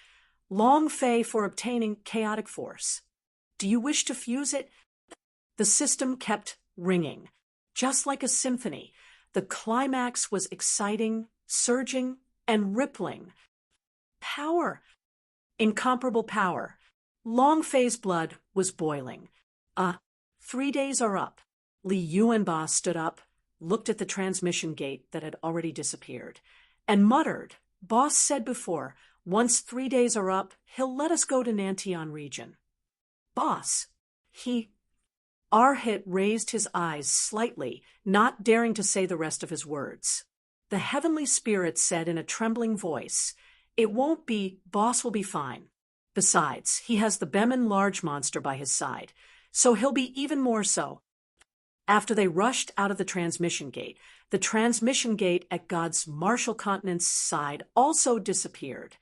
A: Long Fei for obtaining chaotic force. Do you wish to fuse it? The system kept ringing, just like a symphony. The climax was exciting, surging, and rippling. Power. Incomparable power. Long Fei's blood was boiling. 3 days are up. Li Yuanba stood up, looked at the transmission gate that had already disappeared, and muttered, Boss said before, once 3 days are up, he'll let us go to Nantian region. Boss. Arhit raised his eyes slightly, not daring to say the rest of his words. The heavenly spirit said in a trembling voice, It won't be, Boss will be fine. Besides, he has the Bemin large monster by his side, so he'll be even more so. After they rushed out of the transmission gate at God's Marshall Continent's side also disappeared.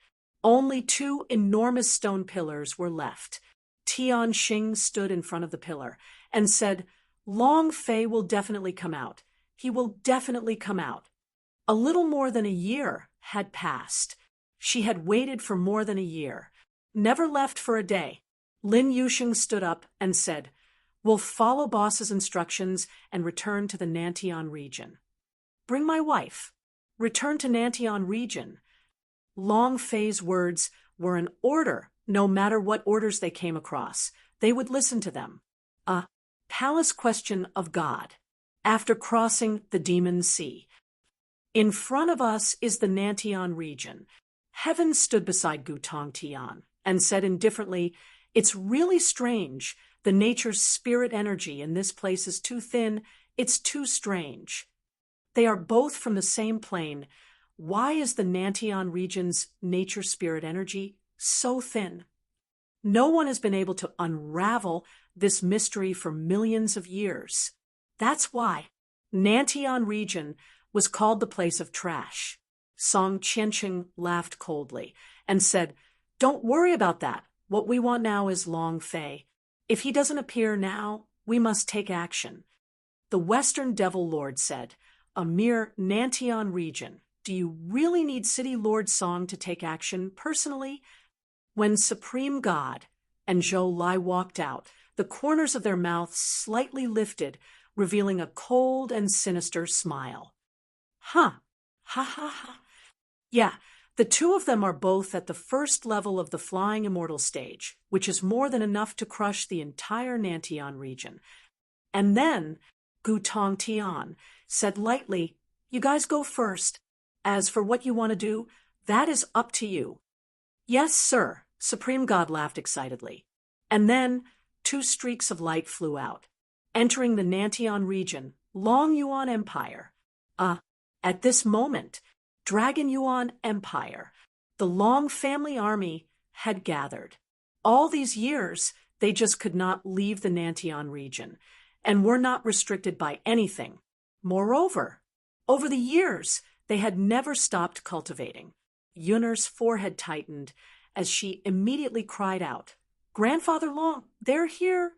A: Only 2 enormous stone pillars were left. Tian Xing stood in front of the pillar and said, Long Fei will definitely come out. He will definitely come out. A little more than a year had passed. She had waited for more than a year, never left for a day. Lin Yusheng stood up and said, We'll follow boss's instructions and return to the Nantian region. Bring my wife. Return to Nantian region. Long Fei's words were an order. No matter what orders they came across, they would listen to them. A palace question of God. After crossing the Demon Sea. In front of us is the Nantian region. Heaven stood beside Gutong Tian and said indifferently, It's really strange. The nature's spirit energy in this place is too thin. It's too strange. They are both from the same plane. Why is the Nantian region's nature spirit energy so thin? No one has been able to unravel this mystery for millions of years. That's why Nantian region was called the place of trash. Song Qianqing laughed coldly and said, Don't worry about that. What we want now is Long Fei. If he doesn't appear now, we must take action. The Western Devil Lord said, A mere Nantian region. Do you really need City Lord Song to take action personally? When Supreme God and Zhou Lai walked out, the corners of their mouths slightly lifted, revealing a cold and sinister smile. Huh. Ha ha ha. Yeah, the 2 of them are both at the first level of the Flying Immortal stage, which is more than enough to crush the entire Nantian region. And then Gutong Tian said lightly, You guys go first. As for what you want to do, that is up to you. Yes, sir, Supreme God laughed excitedly. And then 2 streaks of light flew out, entering the Nantian region, Long Yuan Empire. At this moment, Dragon Yuan Empire, the Long family army, had gathered. All these years, they just could not leave the Nantian region, and were not restricted by anything. Moreover, Over the years, they had never stopped cultivating. Yunner's forehead tightened as she immediately cried out, "Grandfather Long, they're here!"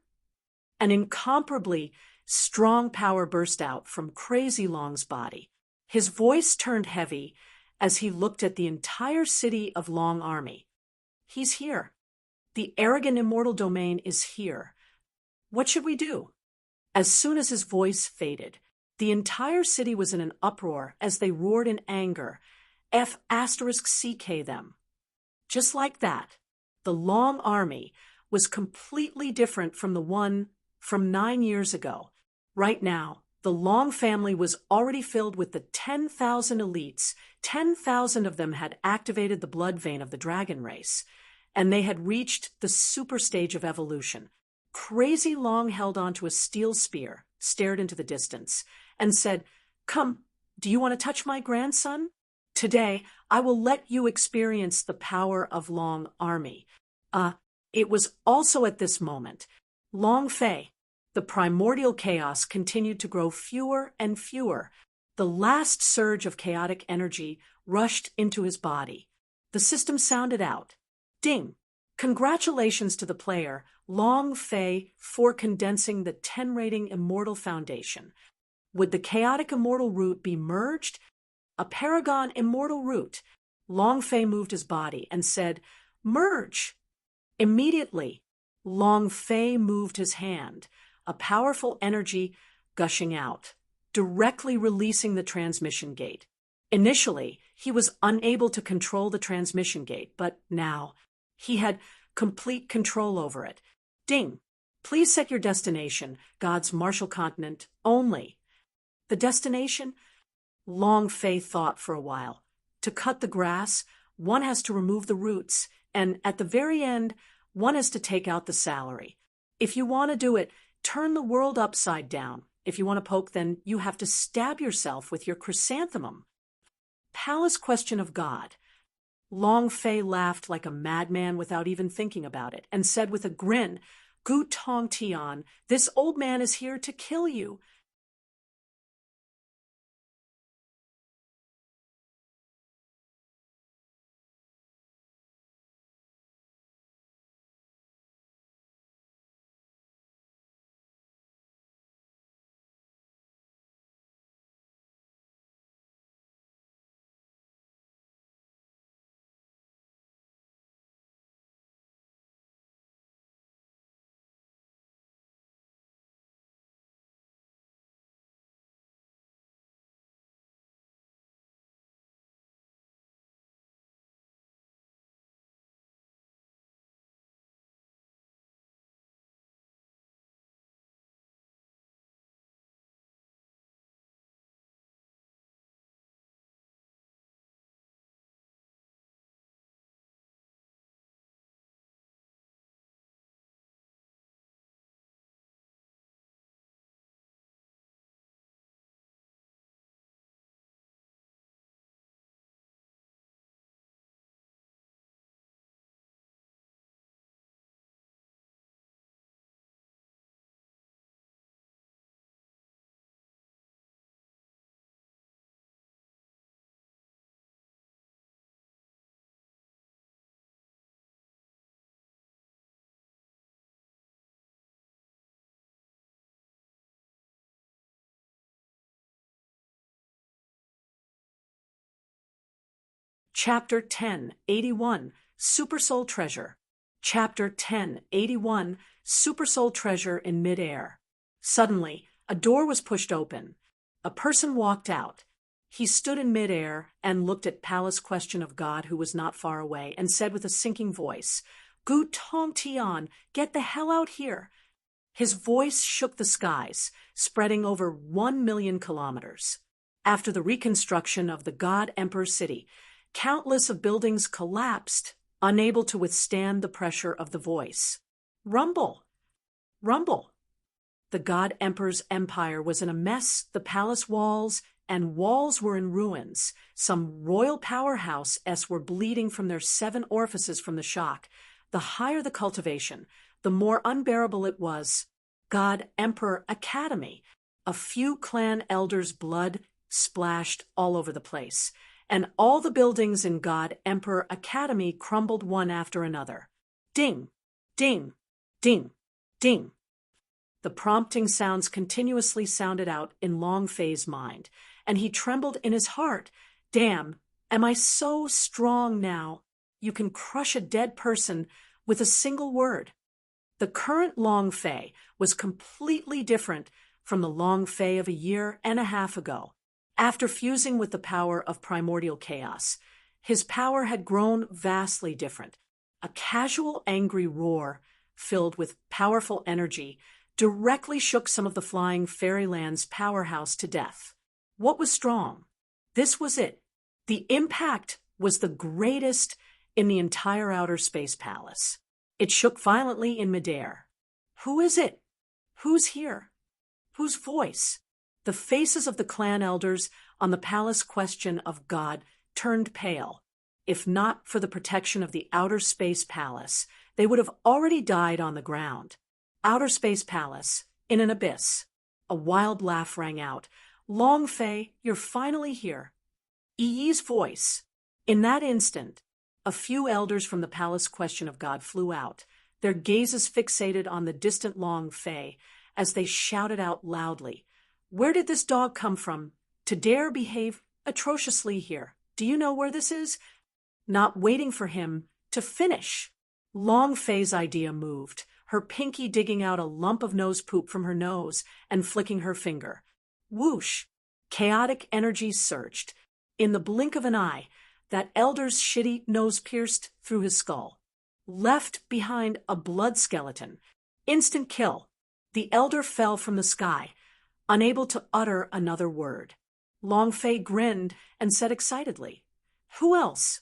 A: An incomparably strong power burst out from Crazy Long's body. His voice turned heavy as he looked at the entire city of Long Army. "He's here. The arrogant immortal domain is here. What should we do?" As soon as his voice faded, the entire city was in an uproar as they roared in anger, F***CK them. Just like that, the Long Army was completely different from the one from 9 years ago. Right now, the Long family was already filled with the 10,000 elites. 10,000 of them had activated the blood vein of the dragon race, and they had reached the super stage of evolution. Crazy Long held onto a steel spear, stared into the distance, and said, "Come, do you want to touch my grandson? Today, I will let you experience the power of Long Army." It was also at this moment, Long Fei, the primordial chaos continued to grow fewer and fewer. The last surge of chaotic energy rushed into his body. The system sounded out. Ding! Congratulations to the player, Long Fei, for condensing the 10-rating Immortal Foundation. Would the chaotic immortal root be merged? A paragon immortal root. Long Fei moved his body and said, "Merge!" Immediately, Long Fei moved his hand, a powerful energy gushing out, directly releasing the transmission gate. Initially, he was unable to control the transmission gate, but now he had complete control over it. Ding! Please set your destination, God's Marshall Continent, only. The destination? Long Fei thought for a while. To cut the grass, one has to remove the roots, and at the very end, one has to take out the salary. If you want to do it, turn the world upside down. If you want to poke, then you have to stab yourself with your chrysanthemum. Palace question of God. Long Fei laughed like a madman without even thinking about it, and said with a grin, "Gu Tong Tian, this old man is here to kill you." Chapter 1081, Super Soul Treasure. Chapter 1081, Super Soul Treasure in Midair. Suddenly, a door was pushed open. A person walked out. He stood in midair and looked at Palace Question of God, who was not far away, and said with a sinking voice, "Gu Tong Tian, get the hell out here." His voice shook the skies, spreading over 1,000,000 kilometers. After the reconstruction of the God Emperor city, countless of buildings collapsed, unable to withstand the pressure of the voice. Rumble! Rumble! The God Emperor's empire was in a mess. The palace walls were in ruins. Some royal powerhouse-s were bleeding from their 7 orifices from the shock. The higher the cultivation, the more unbearable it was. God Emperor Academy. A few clan elders' blood splashed all over the place, and all the buildings in God Emperor Academy crumbled one after another. Ding, ding, ding, ding. The prompting sounds continuously sounded out in Long Fei's mind, and he trembled in his heart. Damn, am I so strong now? You can crush a dead person with a single word. The current Long Fei was completely different from the Long Fei of a year and a half ago. After fusing with the power of primordial chaos, his power had grown vastly different. A casual, angry roar, filled with powerful energy, directly shook some of the flying fairyland's powerhouse to death. What was strong? This was it. The impact was the greatest in the entire outer space palace. It shook violently in midair. Who is it? Who's here? Whose voice? The faces of the clan elders on the palace question of God turned pale. If not for the protection of the outer space palace, they would have already died on the ground. Outer space palace, in an abyss. A wild laugh rang out. Long Fei, you're finally here. Yi's voice. In that instant, a few elders from the palace question of God flew out, their gazes fixated on the distant Long Fei as they shouted out loudly, "Where did this dog come from to dare behave atrociously here? Do you know where this is?" Not waiting for him to finish, Long Fei's idea moved, her pinky digging out a lump of nose poop from her nose and flicking her finger. Whoosh! Chaotic energy surged. In the blink of an eye, that elder's shitty nose pierced through his skull. Left behind a blood skeleton. Instant kill. The elder fell from the sky, unable to utter another word. Long Fei grinned and said excitedly, "Who else?"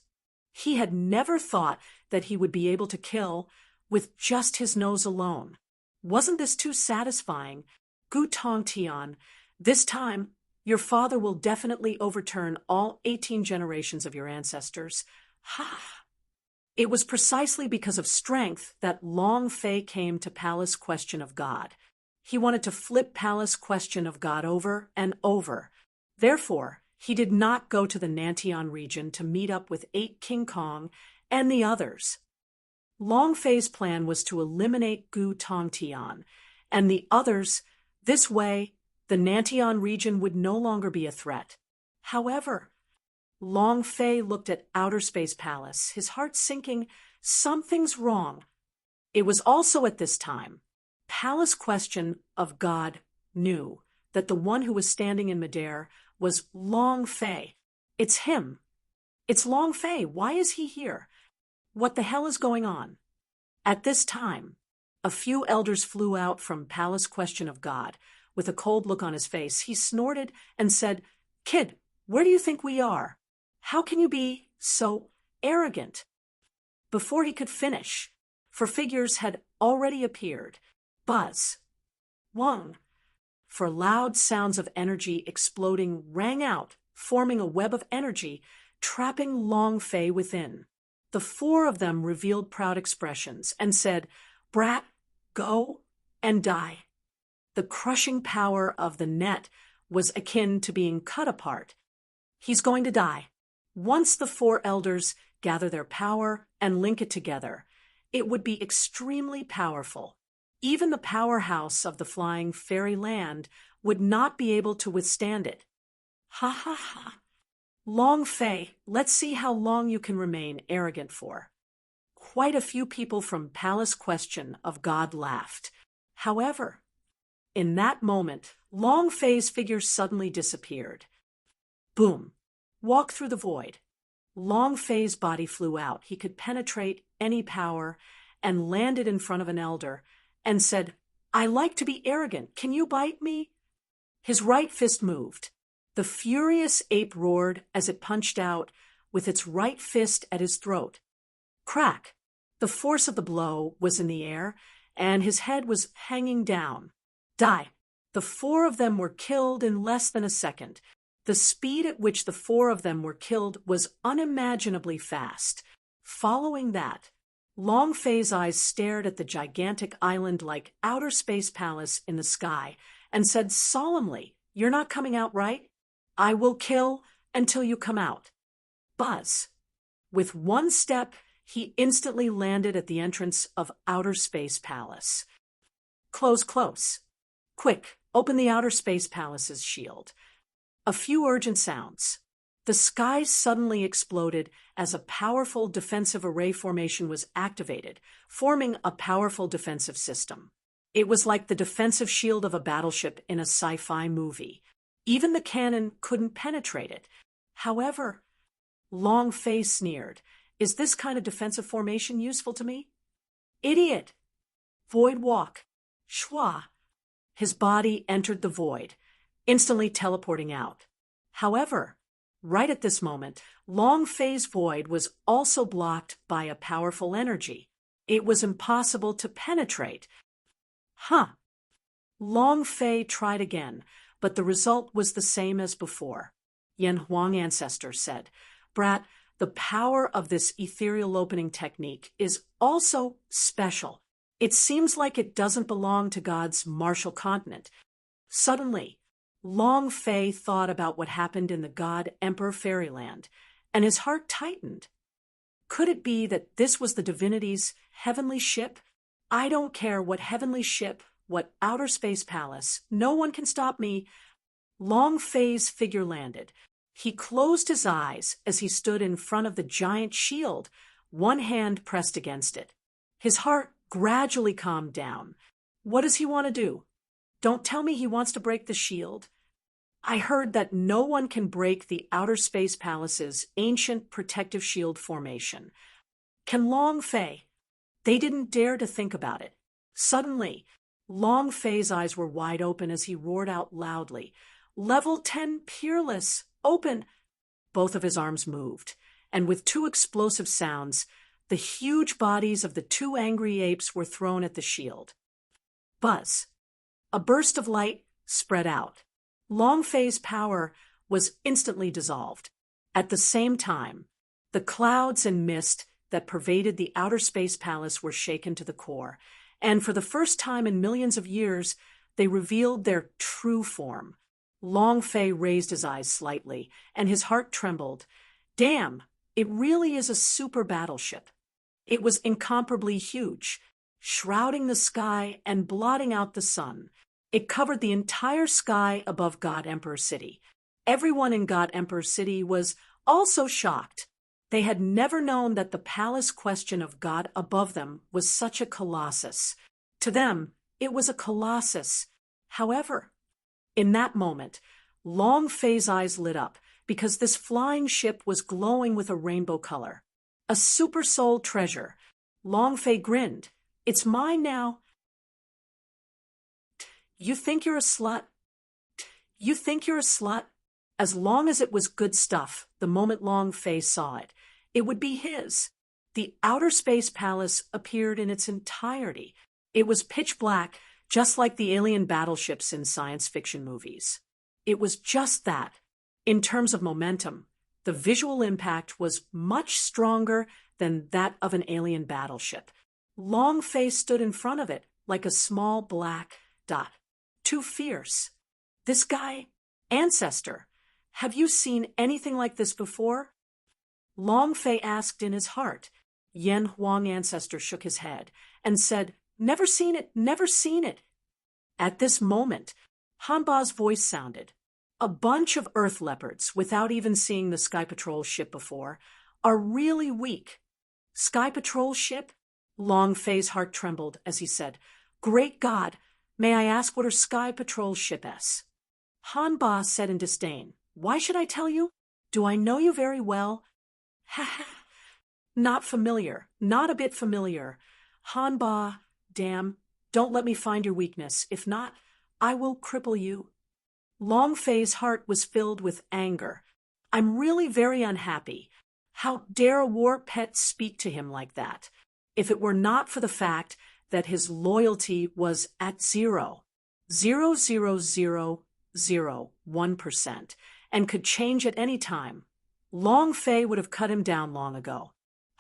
A: He had never thought that he would be able to kill with just his nose alone. Wasn't this too satisfying? Gu Tongtian, this time your father will definitely overturn all 18 generations of your ancestors. Ha! It was precisely because of strength that Long Fei came to Palace Question of God. He wanted to flip Palace Question of God over and over. Therefore, he did not go to the Nantian region to meet up with 8 King Kong and the others. Long Fei's plan was to eliminate Gu Tongtian and the others. This way, the Nantian region would no longer be a threat. However, Long Fei looked at Outer Space Palace, his heart sinking. Something's wrong. It was also at this time Palace Question of God knew that the one who was standing in midair was Long Fei. It's him. It's Long Fei. Why is he here? What the hell is going on? At this time, a few elders flew out from Palace Question of God. With a cold look on his face, he snorted and said, "Kid, where do you think we are? How can you be so arrogant?" Before he could finish, for figures had already appeared. Buzz. Wong. For loud sounds of energy exploding rang out, forming a web of energy, trapping Long Fei within. The 4 of them revealed proud expressions and said, "Brat, go and die." The crushing power of the net was akin to being cut apart. He's going to die. Once the 4 elders gather their power and link it together, it would be extremely powerful. Even the powerhouse of the flying fairy land would not be able to withstand it. Ha ha ha. Long Fei, let's see how long you can remain arrogant for. Quite a few people from Palace Question of God laughed. However, in that moment, Long Fei's figure suddenly disappeared. Boom. Walk through the void. Long Fei's body flew out. He could penetrate any power and landed in front of an elder and said, "I like to be arrogant. Can you bite me?" His right fist moved. The furious ape roared as it punched out with its right fist at his throat. Crack! The force of the blow was in the air, and his head was hanging down. Die! The 4 of them were killed in less than a second. The speed at which the 4 of them were killed was unimaginably fast. Following that, Long Fei's eyes stared at the gigantic island-like outer space palace in the sky and said solemnly, "You're not coming out, right? I will kill until you come out. Buzz. With one step, he instantly landed at the entrance of Outer Space Palace. Close, close. Quick, open the Outer Space Palace's shield. A few urgent sounds. The sky suddenly exploded as a powerful defensive array formation was activated, forming a powerful defensive system. It was like the defensive shield of a battleship in a sci-fi movie. Even the cannon couldn't penetrate it. However, Long Fei sneered, "Is this kind of defensive formation useful to me?" "Idiot!" Void walk. Schwa. His body entered the void, instantly teleporting out. However, right at this moment, Long Fei's void was also blocked by a powerful energy. It was impossible to penetrate. Long Fei tried again, but the result was the same as before. Yan Huang Ancestor said, "Brat, the power of this ethereal opening technique is also special. It seems like it doesn't belong to God's martial continent." Suddenly, Long Fei thought about what happened in the God-Emperor fairyland, and his heart tightened. Could it be that this was the divinity's heavenly ship? I don't care what heavenly ship, what outer space palace, no one can stop me. Long Fei's figure landed. He closed his eyes as he stood in front of the giant shield, one hand pressed against it. His heart gradually calmed down. What does he want to do? Don't tell me he wants to break the shield. I heard that no one can break the Outer Space Palace's ancient protective shield formation. Can Long Fei? They didn't dare to think about it. Suddenly, Long Fei's eyes were wide open as he roared out loudly, "Level 10 Peerless, open!" Both of his arms moved, and with two explosive sounds, the huge bodies of the two angry apes were thrown at the shield. Buzz. A burst of light spread out. Long Fei's power was instantly dissolved. At the same time, the clouds and mist that pervaded the Outer Space Palace were shaken to the core, and for the first time in millions of years, they revealed their true form. Long Fei raised his eyes slightly, and his heart trembled. Damn, it really is a super battleship. It was incomparably huge, shrouding the sky and blotting out the sun. It covered the entire sky above God Emperor City. Everyone in God Emperor City was also shocked. They had never known that the palace question of God above them was such a colossus. To them, it was a colossus. However, in that moment, Long Fei's eyes lit up because this flying ship was glowing with a rainbow color. A super soul treasure. Long Fei grinned. "It's mine now." You think you're a slut? You think you're a slut? As long as it was good stuff, the moment Long Fei saw it, it would be his. The Outer Space Palace appeared in its entirety. It was pitch black, just like the alien battleships in science fiction movies. It was just that. In terms of momentum, the visual impact was much stronger than that of an alien battleship. Long Fei stood in front of it like a small black dot. Too fierce. This guy, Ancestor, have you seen anything like this before? Long Fei asked in his heart. Yan Huang Ancestor shook his head and said, "Never seen it, never seen it." At this moment, Hanba's voice sounded. "A bunch of Earth leopards, without even seeing the Sky Patrol ship before, are really weak." Sky Patrol ship? Long Fei's heart trembled as he said, "Great God, may I ask what are Sky Patrol ship is?" Hanba said in disdain, "Why should I tell you? Do I know you very well?" "Ha ha. Not familiar, not a bit familiar." Hanba, damn, don't let me find your weakness. If not, I will cripple you. Long Fei's heart was filled with anger. I'm really very unhappy. How dare a war pet speak to him like that? If it were not for the fact that his loyalty was at 0.00001%, and could change at any time, Long Fei would have cut him down long ago.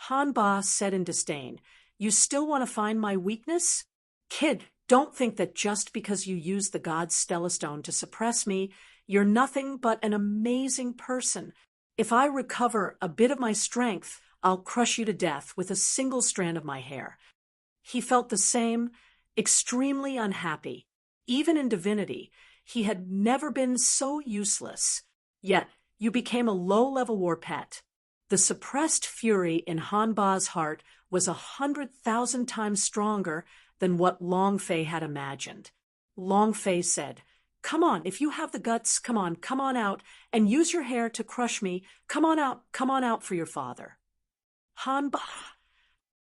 A: Hanba said in disdain, "You still want to find my weakness? Kid, don't think that just because you used the god's Stellar Stone to suppress me, You're nothing but an amazing person. If I recover a bit of my strength, I'll crush you to death with a single strand of my hair." He felt the same, extremely unhappy. Even in divinity, he had never been so useless. Yet, you became a low-level war pet. The suppressed fury in Hanba's heart was 100,000 times stronger than what Long Fei had imagined. Long Fei said, "Come on, if you have the guts, come on out, and use your hair to crush me. Come on out for your father." Hanba,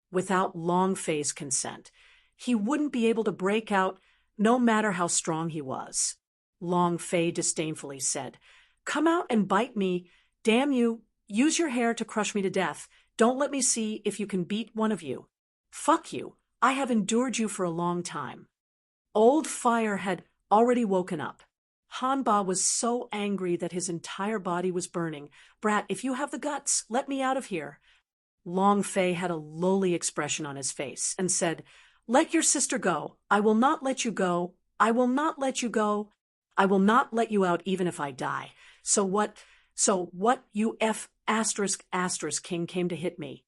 A: without Long Fei's consent, he wouldn't be able to break out no matter how strong he was. Long Fei disdainfully said, "Come out and bite me. Damn you. Use your hair to crush me to death. Don't let me see if you can beat one of you. Fuck you. I have endured you for a long time." Old Fire had already woken up. Hanba was so angry that his entire body was burning. "Brat, if you have the guts, let me out of here." Long Fei had a lowly expression on his face and said, "Let your sister go. I will not let you go. I will not let you go. I will not let you out even if I die. So what you **** king came to hit me."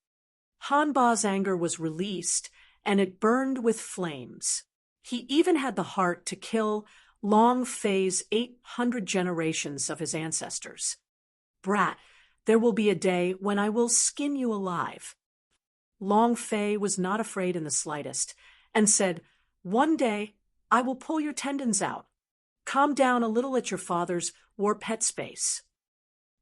A: Hanba's anger was released, and it burned with flames. He even had the heart to kill Long Fei's 800 generations of his ancestors. "Brat, there will be a day when I will skin you alive." Long Fei was not afraid in the slightest, and said, "One day I will pull your tendons out. Calm down a little at your father's war pet space."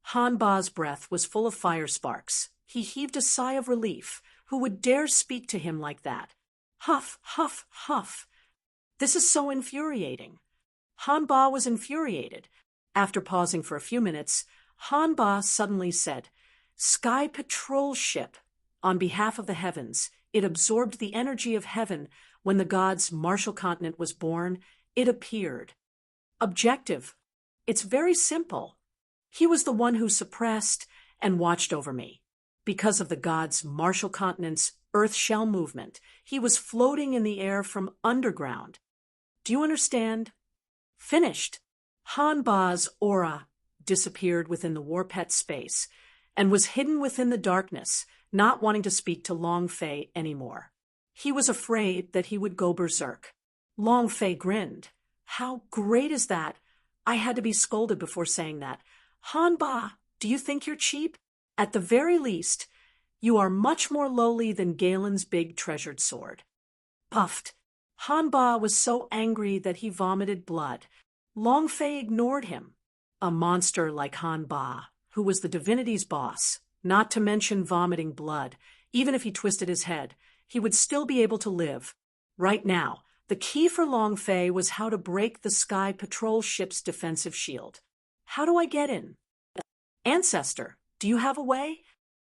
A: Hanba's breath was full of fire sparks. He heaved a sigh of relief. Who would dare speak to him like that? Huff, huff, huff. This is so infuriating. Hanba was infuriated. After pausing for a few minutes, Hanba suddenly said, "Sky Patrol ship. On behalf of the heavens, it absorbed the energy of heaven when the god's Martial continent was born. It appeared. Objective. It's very simple. He was the one who suppressed and watched over me. Because of the god's Martial continent's earth shell movement, he was floating in the air from underground. Do you understand?" Finished. Hanba's aura disappeared within the war pet space and was hidden within the darkness, not wanting to speak to Long Fei anymore. He was afraid that he would go berserk. Long Fei grinned. "How great is that?" I had to be scolded before saying that. "Hanba, do you think you're cheap? At the very least, you are much more lowly than Galen's big treasured sword." Puffed. Hanba was so angry that he vomited blood. Long Fei ignored him. A monster like Hanba, who was the divinity's boss, not to mention vomiting blood, even if he twisted his head, he would still be able to live. Right now, the key for Long Fei was how to break the Sky Patrol ship's defensive shield. "How do I get in?" "Ancestor, do you have a way?"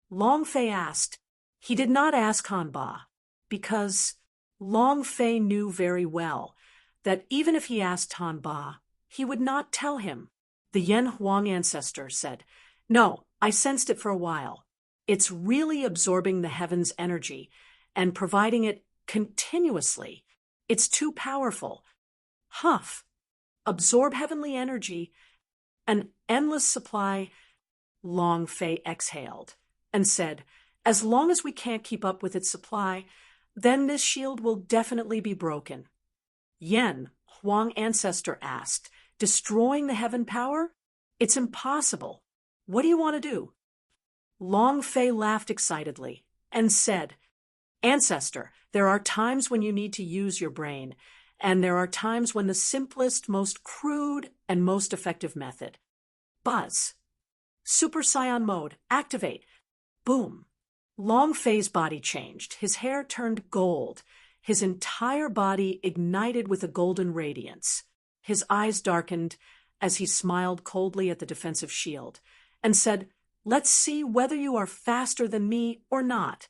A: Long Fei asked. He did not ask Hanba, because Long Fei knew very well that even if he asked Hanba, he would not tell him. The Yen Huang ancestor said, "No, I sensed it for a while. It's really absorbing the heavens' energy and providing it continuously. It's too powerful. Huff. Absorb heavenly energy, an endless supply." Long Fei exhaled and said, "As long as we can't keep up with its supply, then this shield will definitely be broken." Yen Huang ancestor asked, "Destroying the heaven power? It's impossible. What do you want to do?" Long Fei laughed excitedly and said, "Ancestor, there are times when you need to use your brain, and there are times when the simplest, most crude, and most effective method. Buzz. Super Saiyan mode, activate. Boom." Long Fei's body changed. His hair turned gold. His entire body ignited with a golden radiance. His eyes darkened as he smiled coldly at the defensive shield and said, "Let's see whether you are faster than me or not."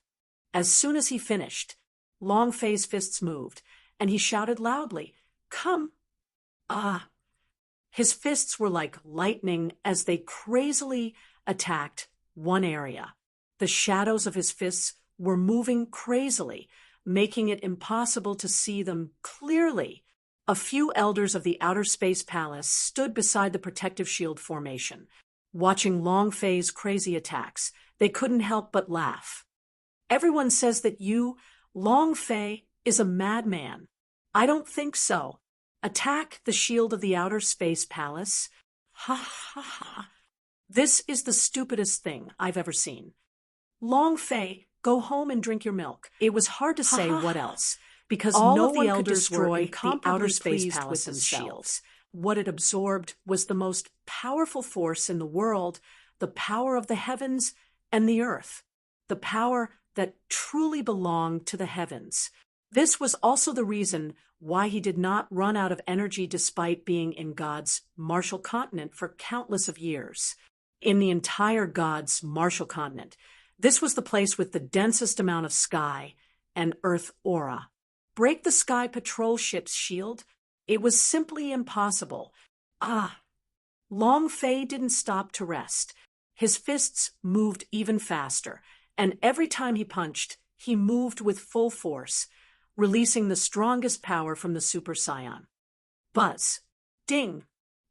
A: As soon as he finished, Long Fei's fists moved, and he shouted loudly, "Come!" His fists were like lightning as they crazily attacked one area. The shadows of his fists were moving crazily, making it impossible to see them clearly. A few elders of the outer space palace stood beside the protective shield formation. Watching Long Fei's crazy attacks, they couldn't help but laugh. Everyone says that Long Fei, is a madman. I don't think so. Attack the shield of the outer space palace? Ha ha ha. This is the stupidest thing I've ever seen. Long Fei, go home and drink your milk. It was hard to say what else, because
B: All
A: no
B: of the
A: one could
B: elders
A: destroy
B: were
A: the outer
B: incomparably
A: space
B: pleased with
A: palace's shield.
B: themselves.
A: What it absorbed was the most powerful force in the world, the power of the heavens and the earth, the power that truly belonged to the heavens. This was also the reason why he did not run out of energy despite being in God's martial continent for countless of years. In the entire God's martial continent, this was the place with the densest amount of sky and earth aura. Break the sky patrol ship's shield? It was simply impossible. Long Fei didn't stop to rest. His fists moved even faster, and every time he punched, he moved with full force, releasing the strongest power from the Super Saiyan. Buzz. Ding.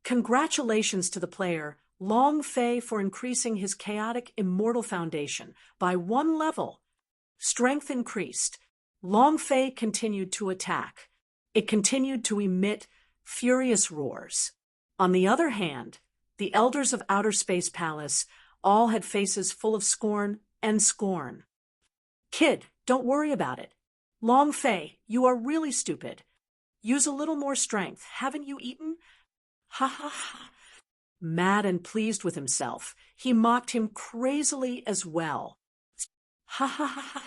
A: Congratulations to the player, Long Fei, for increasing his chaotic immortal foundation by 1 level. Strength increased. Long Fei continued to attack. It continued to emit furious roars. On the other hand, the elders of Outer Space Palace all had faces full of scorn and scorn. Kid, don't worry about it. Long Fei, you are really stupid. Use a little more strength. Haven't you eaten? Ha ha ha. Mad and pleased with himself, he mocked him crazily as well. Ha ha ha ha.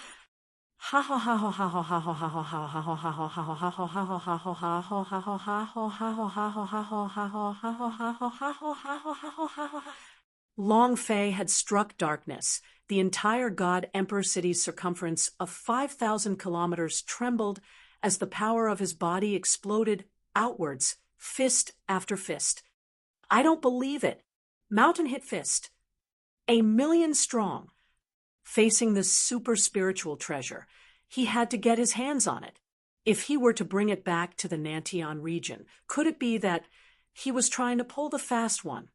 A: Long Fei had struck darkness. The entire God Emperor city's circumference of 5,000 kilometers trembled as the power of his body exploded outwards, fist after fist. I don't believe it. Mountain hit fist. 1,000,000 strong. Facing this super spiritual treasure, he had to get his hands on it. If he were to bring it back to the Nantian region, could it be that he was trying to pull the fast one?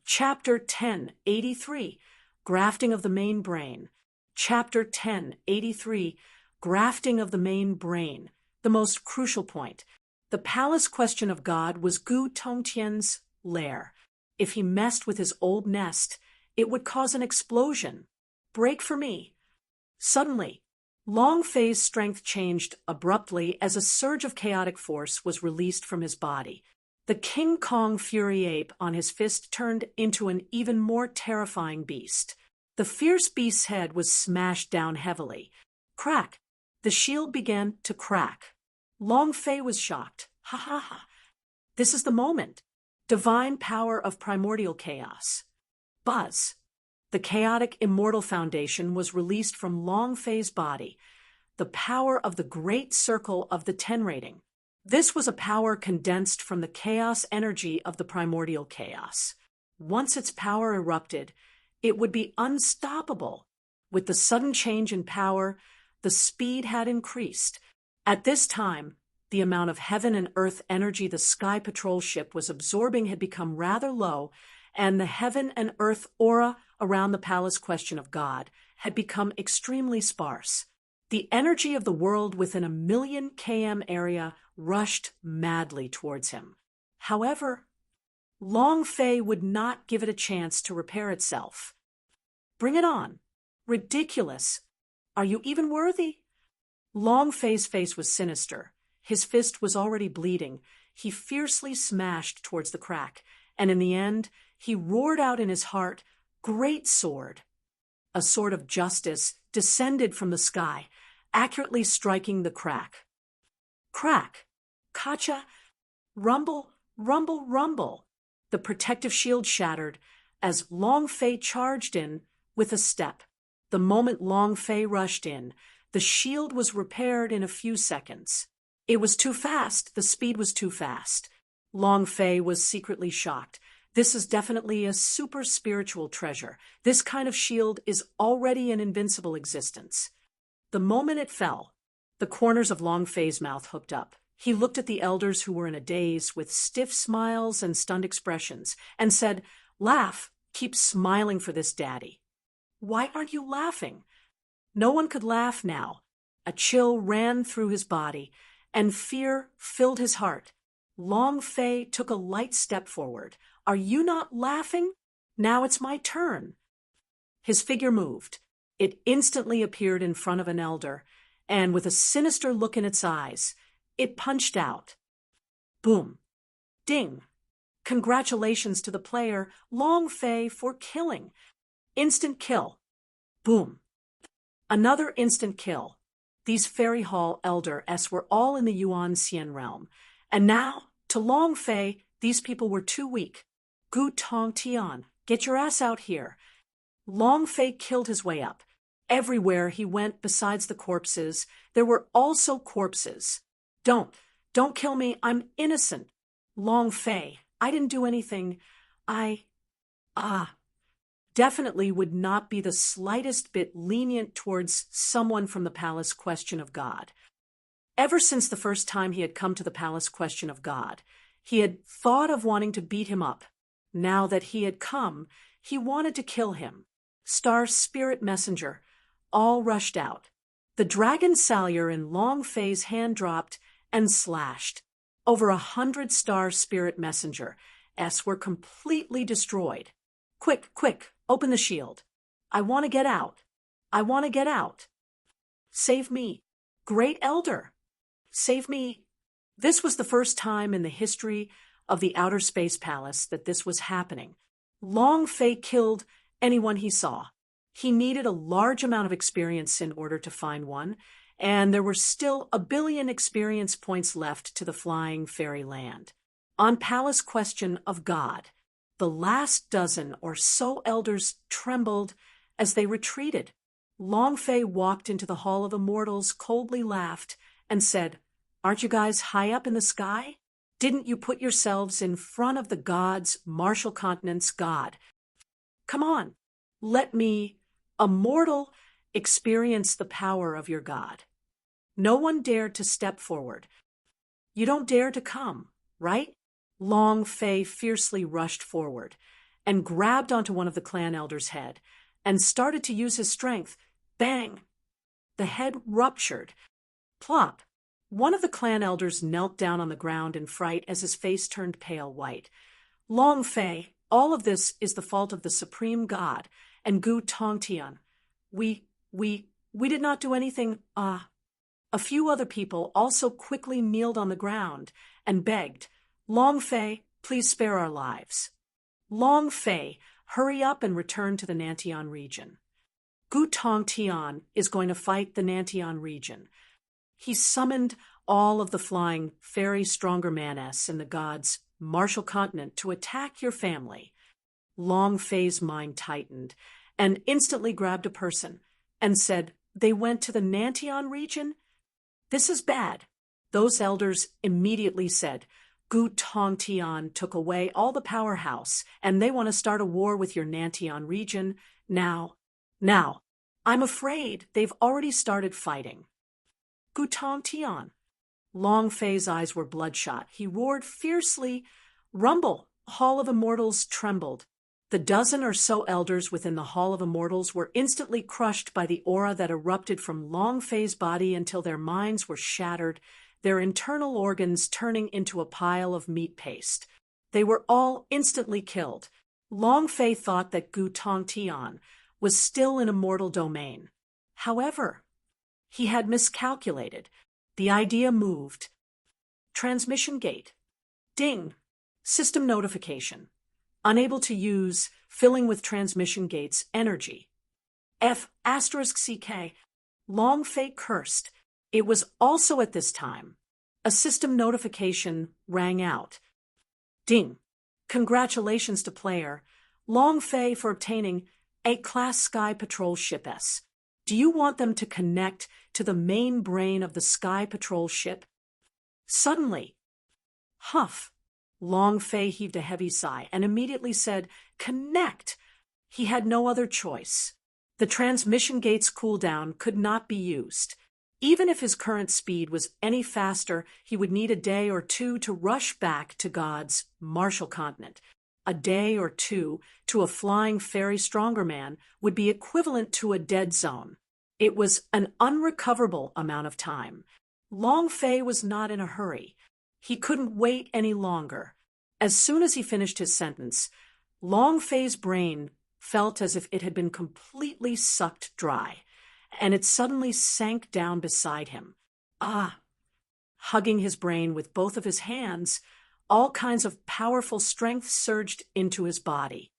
A: Chapter 1083, Grafting of the Main Brain. Chapter 1083, Grafting of the Main Brain. The most crucial point. The palace question of God was Gu Tongtian's lair. If he messed with his old nest, it would cause an explosion. Break for me. Suddenly, Long Fei's strength changed abruptly as a surge of chaotic force was released from his body. The King Kong Fury Ape on his fist turned into an even more terrifying beast. The fierce beast's head was smashed down heavily. Crack! The shield began to crack. Long Fei was shocked. Ha ha ha! This is the moment. Divine power of primordial chaos. Buzz! The chaotic immortal foundation was released from Long Fei's body. the power of the Great Circle of the 10 rating. This was a power condensed from the chaos energy of the primordial chaos. Once its power erupted, it would be unstoppable. With the sudden change in power, the speed had increased. At this time, the amount of heaven and earth energy the Sky Patrol ship was absorbing had become rather low, and the heaven and earth aura around the palace question of God had become extremely sparse. The energy of the world within a 1,000,000 km area rushed madly towards him. However, Long Fei would not give it a chance to repair itself. Bring it on. Ridiculous. Are you even worthy? Long Fei's face was sinister. His fist was already bleeding. He fiercely smashed towards the crack, and in the end, he roared out in his heart, "Great sword!" A sword of justice descended from the sky, accurately striking the crack. Crack! Kacha! Rumble! Rumble! Rumble! The protective shield shattered as Long Fei charged in with a step. The moment Long Fei rushed in, the shield was repaired in a few seconds. It was too fast. The speed was too fast. Long Fei was secretly shocked. This is definitely a super spiritual treasure. This kind of shield is already an invincible existence. The moment it fell, the corners of Long Fei's mouth hooked up. He looked at the elders who were in a daze with stiff smiles and stunned expressions and said, "Laugh, keep smiling for this, Daddy." "Why aren't you laughing?" No one could laugh now. A chill ran through his body, and fear filled his heart. Long Fei took a light step forward. "Are you not laughing? Now it's my turn." His figure moved. It instantly appeared in front of an elder, and with a sinister look in its eyes, it punched out. Boom. Ding. Congratulations to the player, Long Fei, for killing. Instant kill. Boom. Another instant kill. These Fairy Hall Elder-s were all in the Yuan Xian realm. And now, to Long Fei, these people were too weak. Gu Tong Tian, get your ass out here. Long Fei killed his way up. Everywhere he went besides the corpses, there were also corpses. Don't kill me, I'm innocent. Long Fei, I didn't do anything. Definitely would not be the slightest bit lenient towards someone from the palace question of God. Ever since the first time he had come to the palace question of God, he had thought of wanting to beat him up. Now that he had come, he wanted to kill him. Star Spirit Messenger, all rushed out. The dragon salyer in Long Fei's hand dropped and slashed. Over 100 Star Spirit Messenger-s were completely destroyed. Quick, open the shield. I want to get out. I want to get out. Save me. Great Elder. Save me. This was the first time in the history of the Outer Space Palace that this was happening. Long Fei killed anyone he saw. He needed a large amount of experience in order to find one, and there were still 1 billion experience points left to the flying fairy land. On Palace Question of God, the last dozen or so elders trembled as they retreated. Long Fei walked into the Hall of Immortals, coldly laughed, and said, "Aren't you guys high up in the sky? Didn't you put yourselves in front of the gods, Martial Continent's God? Come on, let me, a mortal, experience the power of your God." No one dared to step forward. "You don't dare to come, right?" Long Fei fiercely rushed forward and grabbed onto one of the clan elders' head and started to use his strength. Bang! The head ruptured. Plop! One of the clan elders knelt down on the ground in fright as his face turned pale white. "Long Fei, all of this is the fault of the Supreme God and Gu Tongtian. We did not do anything." A few other people also quickly kneeled on the ground and begged, "Long Fei, please spare our lives. Long Fei, hurry up and return to the Nantian region. Gu Tongtian is going to fight the Nantian region." He summoned all of the flying fairy stronger man-s in the gods' Martial Continent to attack your family. Long Fei's mind tightened and instantly grabbed a person and said, they went to the Nantian region? This is bad. Those elders immediately said, Gu Tong Tian took away all the powerhouse, and they want to start a war with your Nantian region. Now, I'm afraid they've already started fighting. Gu Tong Tian. Long Fei's eyes were bloodshot. He roared fiercely. Rumble! Hall of Immortals trembled. The dozen or so elders within the Hall of Immortals were instantly crushed by the aura that erupted from Long Fei's body until their minds were shattered, their internal organs turning into a pile of meat paste. They were all instantly killed. Long Fei thought that Gu Tong Tian was still in immortal domain. However, he had miscalculated. The idea moved. Transmission gate. Ding. System notification. Unable to use, filling with transmission gate's energy. F*CK. Long Fei cursed. It was also at this time. A system notification rang out. Ding. Congratulations to player Long Fei for obtaining A-Class Sky Patrol Ship S. Do you want them to connect to the main brain of the Sky Patrol ship? Suddenly, huff. Long Fei heaved a heavy sigh and immediately said, Connect! He had no other choice. The transmission gate's cooldown could not be used. Even if his current speed was any faster, he would need a day or two to rush back to God's Martial Continent. A day or two to a flying fairy stronger man would be equivalent to a dead zone. It was an unrecoverable amount of time. Long Fei was not in a hurry. He couldn't wait any longer. As soon as he finished his sentence, Long Fei's brain felt as if it had been completely sucked dry, and it suddenly sank down beside him. Hugging his brain with both of his hands, all kinds of powerful strength surged into his body.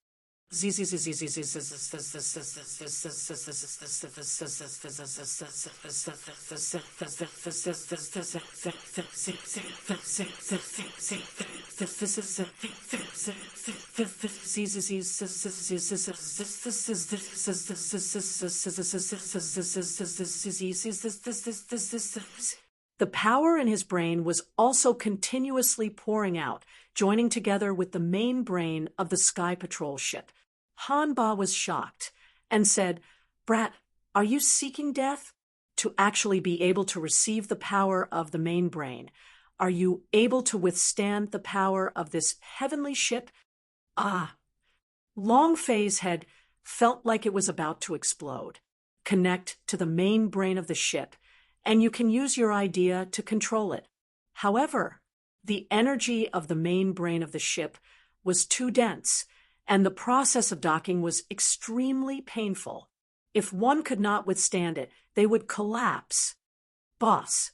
A: The power in his brain was also continuously pouring out, joining together with the main brain of the Sky Patrol ship. Hanba was shocked and said, Brat, are you seeking death? To actually be able to receive the power of the main brain. Are you able to withstand the power of this heavenly ship? Long Fei's head felt like it was about to explode. Connect to the main brain of the ship, and you can use your idea to control it. However, the energy of the main brain of the ship was too dense, and the process of docking was extremely painful. If one could not withstand it, they would collapse. Boss.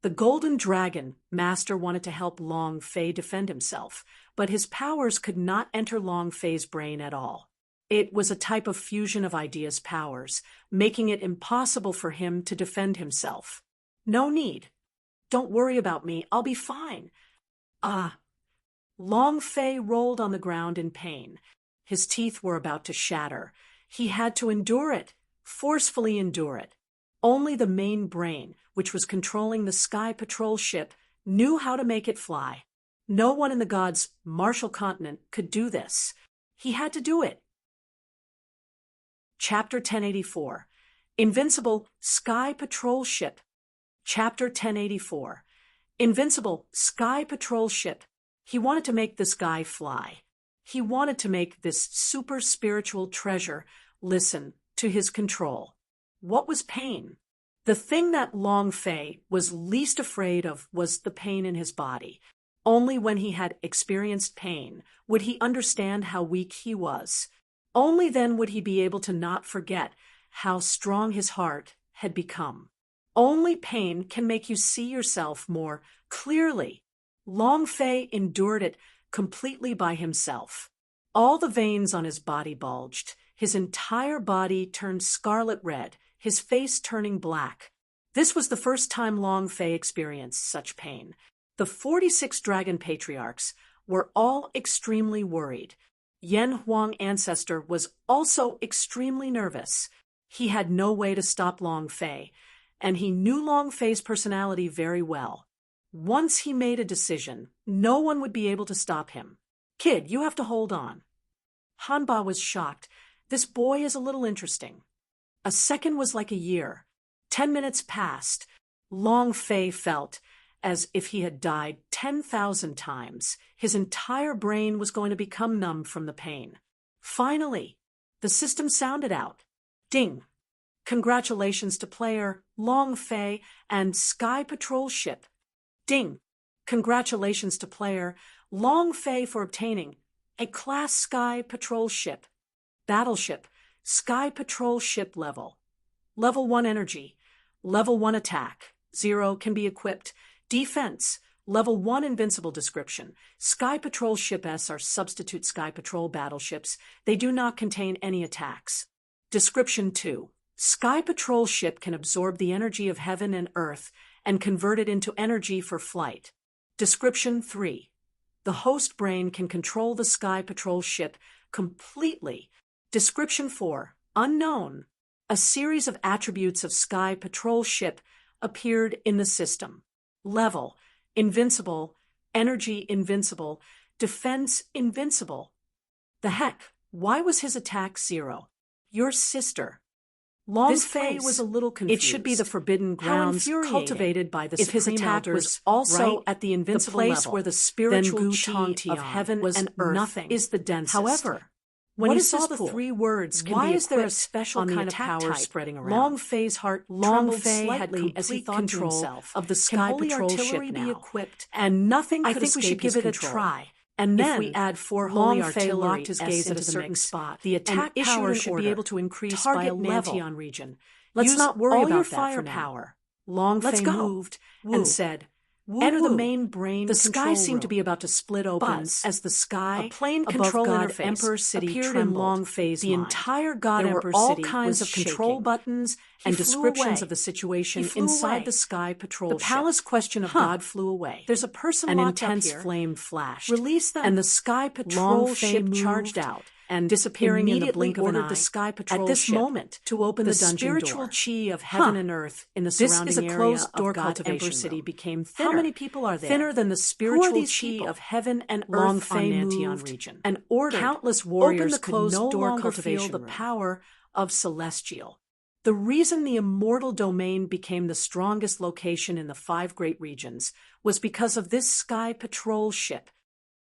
A: The Golden Dragon Master wanted to help Long Fei defend himself, but his powers could not enter Long Fei's brain at all. It was a type of fusion of ideas' powers, making it impossible for him to defend himself. No need. Don't worry about me, I'll be fine. Long Fei rolled on the ground in pain. His teeth were about to shatter. He had to endure it, forcefully endure it. Only the main brain, which was controlling the Sky Patrol ship, knew how to make it fly. No one in the gods' Martial Continent could do this. He had to do it. Chapter 1084. Invincible Sky Patrol Ship. Chapter 1084. Invincible Sky Patrol Ship. He wanted to make this guy fly. He wanted to make this super spiritual treasure listen to his control. What was pain? The thing that Long Fei was least afraid of was the pain in his body. Only when he had experienced pain would he understand how weak he was. Only then would he be able to not forget how strong his heart had become. Only pain can make you see yourself more clearly. Long Fei endured it completely by himself. All the veins on his body bulged. His entire body turned scarlet red, his face turning black. This was the first time Long Fei experienced such pain. The 46 dragon patriarchs were all extremely worried. Yen Huang Ancestor was also extremely nervous. He had no way to stop Long Fei, and he knew Long Fei's personality very well. Once he made a decision, no one would be able to stop him. Kid, you have to hold on. Hanba was shocked. This boy is a little interesting. A second was like a year. 10 minutes passed. Long Fei felt as if he had died 10,000 times. His entire brain was going to become numb from the pain. Finally, the system sounded out. Ding! Congratulations to player Long Fei and Sky Patrol ship. Ding! Congratulations to player Long Fei for obtaining a Class Sky Patrol ship. Battleship, Sky Patrol ship level. Level 1 energy. Level 1 attack. 0 can be equipped. Defense. Level 1 Invincible description. Sky Patrol Ship S are substitute Sky Patrol battleships. They do not contain any attacks. Description 2. Sky Patrol ship can absorb the energy of heaven and earth and convert it into energy for flight. Description 3. The host brain can control the Sky Patrol ship completely. Description 4. Unknown. A series of attributes of Sky Patrol ship appeared in the system. Level, Invincible, Energy Invincible, Defense Invincible. The heck, why was his attack 0? Your sister. Long Fei was a little confused. It should be the forbidden grounds cultivated by the Supreme Elders. If his attack was also at the Invincible level, the place where the spiritual chi of heaven and earth nothing is the densest. However, when he saw the 3 words, why is there a special kind of power spreading around? Long Fei's heart trembled slightly as he thought to himself of the Sky Patrol ship now, equipped, and nothing could escape his control. I think we should give it a try. And then, if we add 4 holy artillery locked his gaze at a certain spot, the attack power should be able to increase by a level. Region. Let's not worry about your firepower. Long Fei moved and said, enter the main brain. The sky seemed to be about to split open as the sky, a plane control interface, Emperor City appeared in Long Fei's mind. The entire God Emperor City was all kinds of control buttons and descriptions of the situation inside the Sky Patrol ship. The palace question of God flew away. There's a person locked up here. An intense flame flashed. Release them. And the Sky Patrol ship charged out and disappearing in the blink of an eye. The Sky Patrol at this moment to open the dungeon door. The spiritual chi of heaven and earth in the surrounding area closed door cultivation City became thinner. How many people are there? Thinner than the spiritual chi of heaven and earth on Nantian region. And ordered countless warriors could no longer feel the power of celestial. The reason the immortal domain became the strongest location in the 5 great regions was because of this Sky Patrol ship.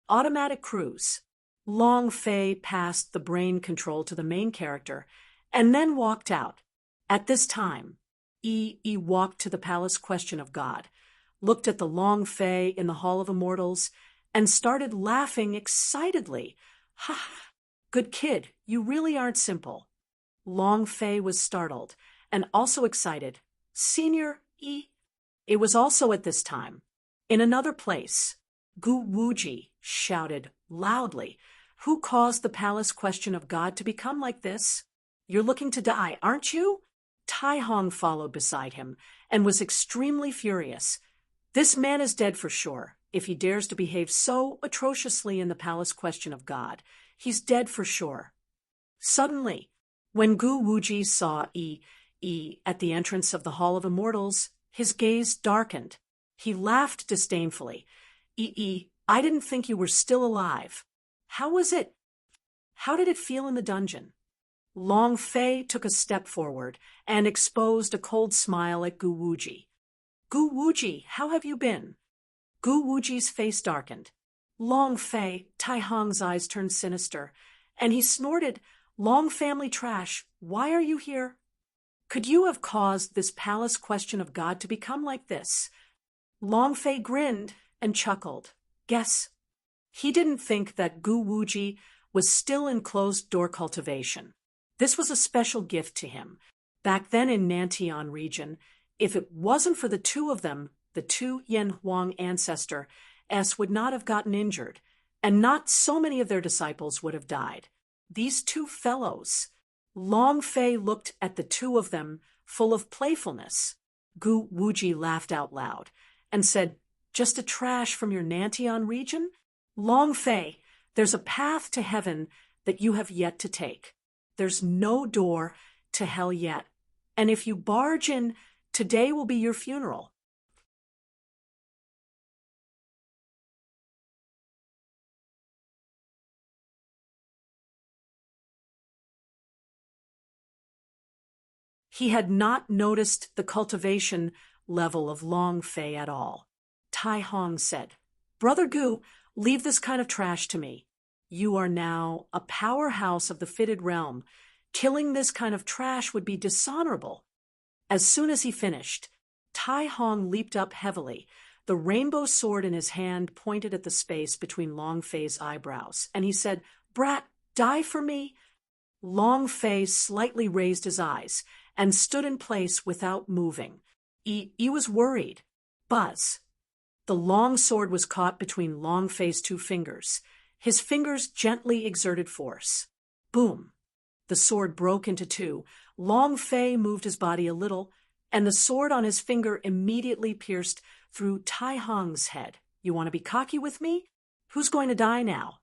A: Automatic cruise. Long Fei passed the brain control to the main character and then walked out. At this time, Yi walked to the palace question of God, looked at the Long Fei in the Hall of Immortals, and started laughing excitedly. Ha! Good kid, you really aren't simple. Long Fei was startled and also excited. Senior Yi. It was also at this time, in another place, Gu Wuji shouted loudly, who caused the palace question of God to become like this? You're looking to die, aren't you? Tai Hong followed beside him and was extremely furious. This man is dead for sure. If he dares to behave so atrociously in the palace question of God, he's dead for sure. Suddenly, when Gu Wuji saw Yi at the entrance of the Hall of Immortals, his gaze darkened. He laughed disdainfully. Yi, I didn't think you were still alive. How was it? How did it feel in the dungeon? Long Fei took a step forward and exposed a cold smile at Gu Wuji. Gu Wuji, how have you been? Gu Wuji's face darkened. Long Fei, Tai Hong's eyes turned sinister, and he snorted, Long family trash, why are you here? Could you have caused this palace question of God to become like this? Long Fei grinned and chuckled. Guess. He didn't think that Gu Wuji was still in closed-door cultivation. This was a special gift to him. Back then in Nantian region, if it wasn't for the 2 of them, the 2 Yen Huang ancestor S would not have gotten injured, and not so many of their disciples would have died. These 2 fellows. Long Fei looked at the 2 of them, full of playfulness. Gu Wuji laughed out loud and said, just a trash from your Nantian region? Long Fei, there's a path to heaven that you have yet to take. There's no door to hell yet. And if you barge in, today will be your funeral. He had not noticed the cultivation level of Long Fei at all. Tai Hong said, "Brother Gu, leave this kind of trash to me. You are now a powerhouse of the fitted realm. Killing this kind of trash would be dishonorable." As soon as he finished, Tai Hong leaped up heavily. The rainbow sword in his hand pointed at the space between Long Fei's eyebrows, and he said, "Brat, die for me?" Long Fei slightly raised his eyes and stood in place without moving. He was worried. Buzz. The long sword was caught between Long Fei's two fingers. His fingers gently exerted force. Boom. The sword broke into two. Long Fei moved his body a little, and the sword on his finger immediately pierced through Tai Hong's head. "You want to be cocky with me? Who's going to die now?"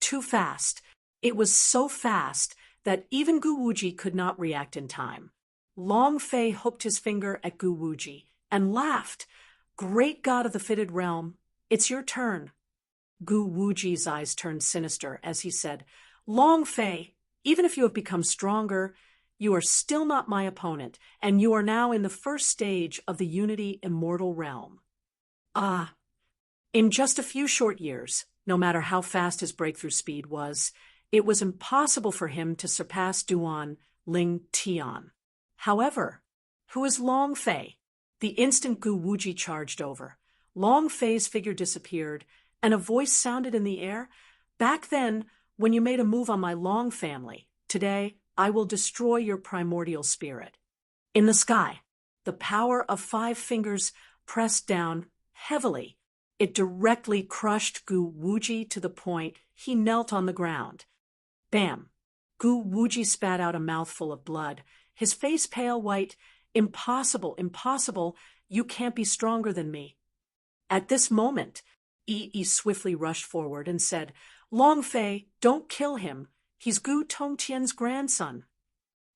A: Too fast. It was so fast that even Gu Wuji could not react in time. Long Fei hooked his finger at Gu Wuji and laughed. "Great god of the fitted realm, it's your turn." Gu Wuji's eyes turned sinister as he said, "Long Fei, even if you have become stronger, you are still not my opponent, and you are now in the first stage of the Unity Immortal Realm." In just a few short years, no matter how fast his breakthrough speed was, it was impossible for him to surpass Duan Ling Tian. However, who is Long Fei? The instant Gu Wuji charged over, Long Fei's figure disappeared, and a voice sounded in the air. "Back then, when you made a move on my Long family, today I will destroy your primordial spirit." In the sky, the power of 5 fingers pressed down heavily. It directly crushed Gu Wuji to the point he knelt on the ground. Bam! Gu Wuji spat out a mouthful of blood, his face pale white. "Impossible, impossible, you can't be stronger than me." At this moment, Yi swiftly rushed forward and said, "Long Fei, don't kill him. He's Gu Tongtian's grandson."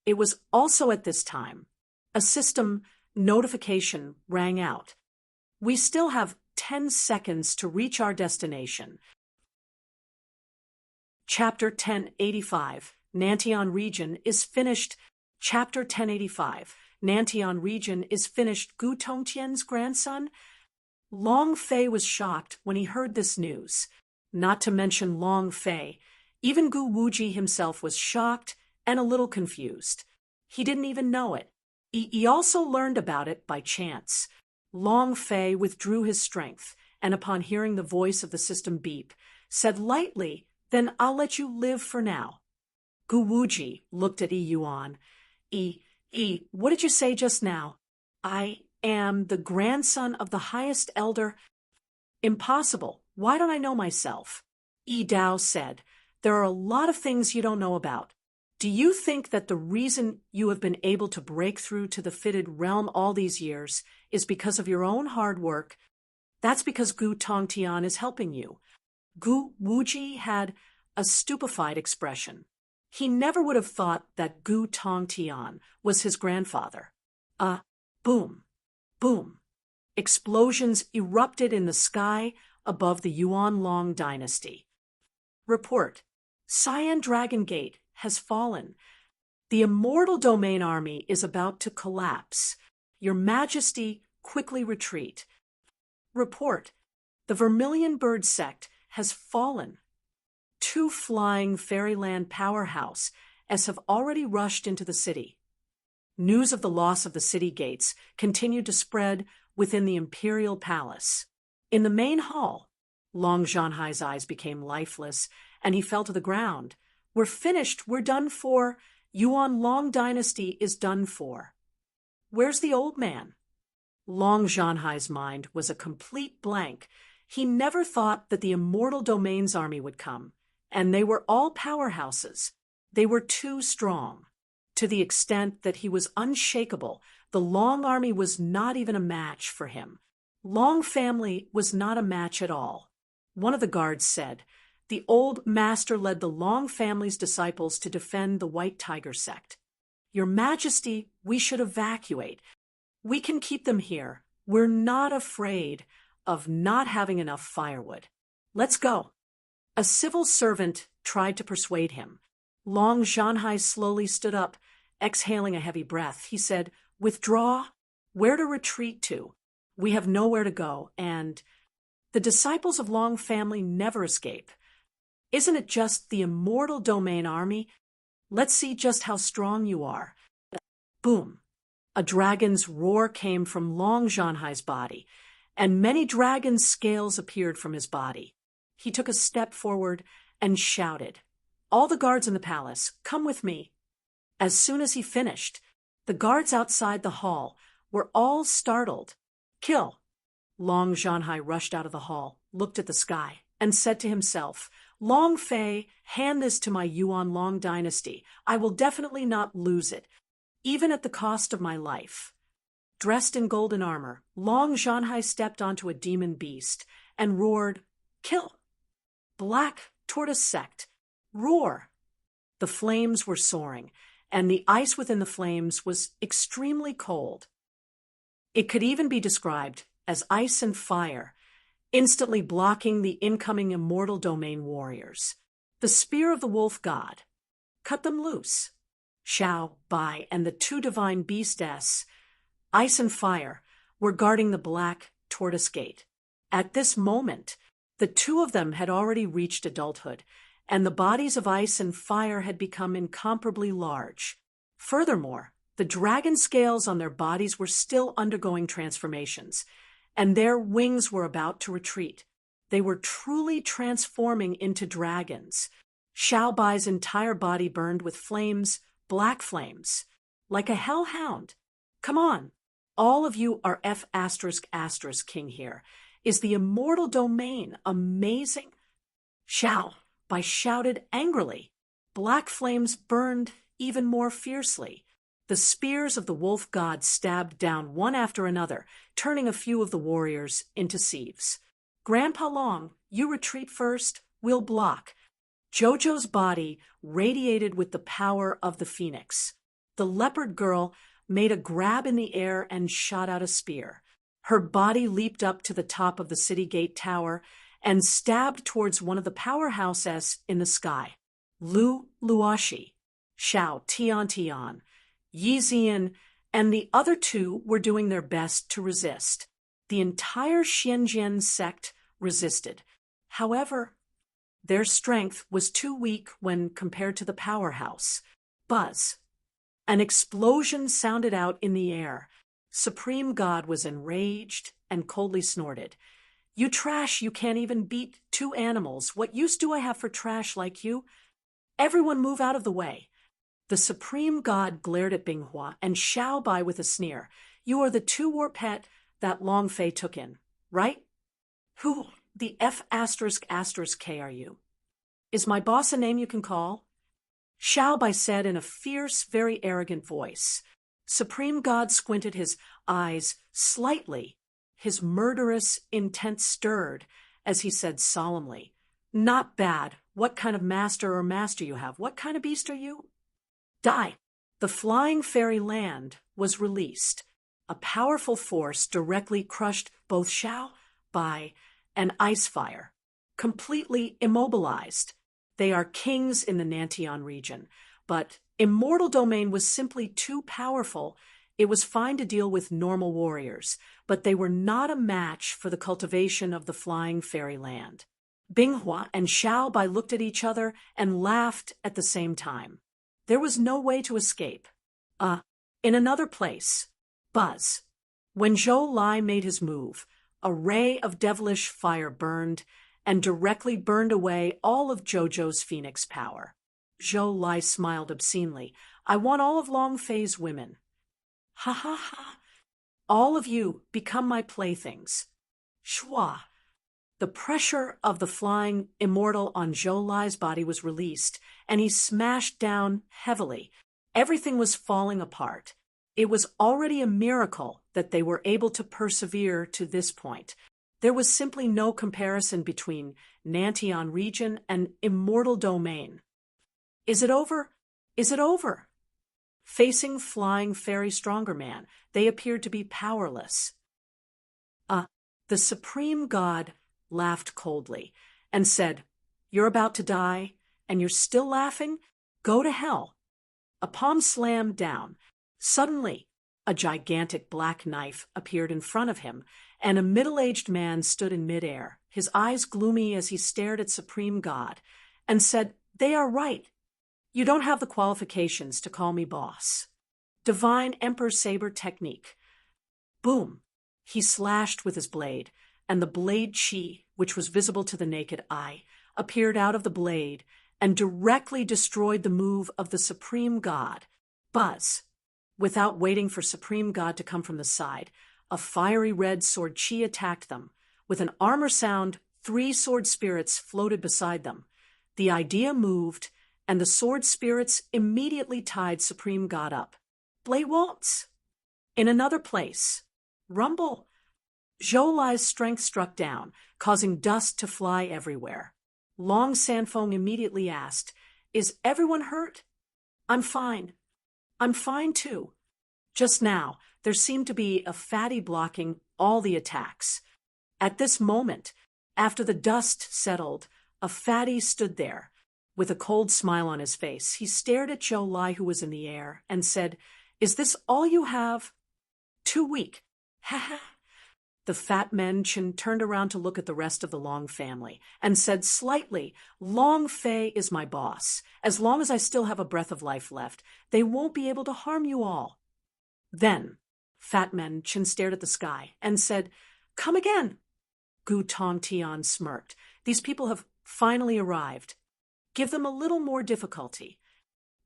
A: It was also at this time a system notification rang out. "We still have 10 seconds to reach our destination." Chapter 1085, Nantian Region is finished. Chapter 1085, Nantian Region is finished. Gu Tongtian's grandson? Long Fei was shocked when he heard this news. Not to mention Long Fei, even Gu Wuji himself was shocked and a little confused. He didn't even know it. He also learned about it by chance. Long Fei withdrew his strength, and upon hearing the voice of the system beep, said lightly, "Then I'll let you live for now." Gu Wuji looked at Yi Yuan. What did you say just now?" "I am the grandson of the highest elder." "Impossible. Why don't I know myself?" Yi Dao said, "There are a lot of things you don't know about. Do you think that the reason you have been able to break through to the fitted realm all these years is because of your own hard work? That's because Gu Tongtian is helping you." Gu Wuji had a stupefied expression. He never would have thought that Gu Tongtian was his grandfather. Boom, boom. Explosions erupted in the sky above the Yuan Long dynasty. Report: Cyan Dragon Gate has fallen. The Immortal Domain Army is about to collapse. Your Majesty, quickly retreat. Report: the Vermilion Bird Sect has fallen. 2 flying fairyland powerhouse have already rushed into the city. News of the loss of the city gates continued to spread within the imperial palace. In the main hall, Long Zhanhai's eyes became lifeless, and he fell to the ground. "We're finished. We're done for. Yuan Long dynasty is done for." "Where's the old man?" Long Zhanhai's mind was a complete blank. He never thought that the Immortal Domains Army would come, and they were all powerhouses. They were too strong. To the extent that he was unshakable, the Long Army was not even a match for him. Long family was not a match at all. One of the guards said, "The old master led the Long family's disciples to defend the White Tiger sect. Your Majesty, we should evacuate. We can keep them here. We're not afraid of not having enough firewood. Let's go. A civil servant tried to persuade him. Long Zhanhai slowly stood up, exhaling a heavy breath. He said, "Withdraw? Where to retreat to? We have nowhere to go, and the disciples of Long family never escape. Isn't it just the immortal domain army? Let's see just how strong you are." Boom! A dragon's roar came from Long Zhanhai's body, and many dragon's scales appeared from his body. He took a step forward and shouted, "All the guards in the palace, come with me." As soon as he finished, the guards outside the hall were all startled. "Kill!" Long Zhanhai rushed out of the hall, looked at the sky, and said to himself, "Long Fei, hand this to my Yuan Long dynasty. I will definitely not lose it, even at the cost of my life." Dressed in golden armor, Long Zhanhai stepped onto a demon beast and roared, "Kill! Black Tortoise Sect, roar!" The flames were soaring, and the ice within the flames was extremely cold. It could even be described as ice and fire, instantly blocking the incoming immortal domain warriors. The spear of the wolf god. Cut them loose. Xiao, Bai, and the two divine beastess, Ice and Fire, were guarding the Black Tortoise Gate. At this moment, the two of them had already reached adulthood, and the bodies of Ice and Fire had become incomparably large. Furthermore, the dragon scales on their bodies were still undergoing transformations, and their wings were about to retreat. They were truly transforming into dragons. Xiao Bai's entire body burned with flames, black flames, like a hellhound. "Come on, all of you are F*** king here. Is the immortal domain amazing?" Xiao Bai shouted angrily. Black flames burned even more fiercely. The spears of the wolf god stabbed down one after another, turning a few of the warriors into sieves. "Grandpa Long, you retreat first, we'll block." Jojo's body radiated with the power of the phoenix. The leopard girl made a grab in the air and shot out a spear. Her body leaped up to the top of the city gate tower and stabbed towards one of the powerhouses in the sky. Lu Luoshi, Xiao Tian, Yi Zian, and the other two were doing their best to resist. The entire Xianjian sect resisted. However, their strength was too weak when compared to the powerhouse. Buzz. An explosion sounded out in the air. Supreme God was enraged and coldly snorted. "You trash, you can't even beat two animals. What use do I have for trash like you? Everyone move out of the way." The Supreme God glared at Binghua and Xiao Bai with a sneer. "You are the two-war pet that Long Fei took in, right? Who the F*** are you? Is my boss a name you can call?" Xiao Bai said in a fierce, very arrogant voice. Supreme God squinted his eyes slightly. His murderous intent stirred as he said solemnly, "Not bad. What kind of master you have? What kind of beast are you?" Die. The flying fairy land was released. A powerful force directly crushed both Xiao Bai and Icefire, completely immobilized. They are kings in the Nantian region, but Immortal Domain was simply too powerful. It was fine to deal with normal warriors, but they were not a match for the cultivation of the flying fairyland. Binghua and Xiao Bai looked at each other and laughed at the same time. There was no way to escape. In another place. Buzz. When Zhou Lai made his move, a ray of devilish fire burned and directly burned away all of Jojo's phoenix power. Zhou Lai smiled obscenely. "I want all of Long Fei's women." "Ha ha ha. All of you become my playthings." Shua. The pressure of the flying immortal on Zhou Lai's body was released, and he smashed down heavily. Everything was falling apart. It was already a miracle that they were able to persevere to this point. There was simply no comparison between Nantian region and Immortal Domain. "Is it over? Is it over?" facing flying fairy stronger man. They appeared to be powerless. The supreme god laughed coldly and said, "You're about to die, and you're still laughing? Go to hell." A palm slammed down. Suddenly, a gigantic black knife appeared in front of him, and a middle-aged man stood in midair, his eyes gloomy as he stared at Supreme God, and said, "They are right. You don't have the qualifications to call me boss." Divine Emperor Saber technique. Boom! He slashed with his blade, and the blade chi, which was visible to the naked eye, appeared out of the blade and directly destroyed the move of the Supreme God. Buzz! Without waiting for Supreme God to come from the side, a fiery red sword chi attacked them. With an armor sound, 3 sword spirits floated beside them. The idea moved, and the sword spirits immediately tied Supreme God up. Blade waltz! In another place. Rumble! Zhou Lai's strength struck down, causing dust to fly everywhere. Long Sanfeng immediately asked, "Is everyone hurt?" "I'm fine. I'm fine too." Just now, there seemed to be a fatty blocking all the attacks. At this moment, after the dust settled, a fatty stood there. With a cold smile on his face, he stared at Zhou Lai, who was in the air, and said, "Is this all you have?" "Too weak." "Ha ha." The fat men turned around to look at the rest of the Long family and said slightly, "Long Fei is my boss. As long as I still have a breath of life left, they won't be able to harm you all." Then, Fat Men stared at the sky and said, "Come again." Gu Tong Tian smirked. "These people have finally arrived. Give them a little more difficulty."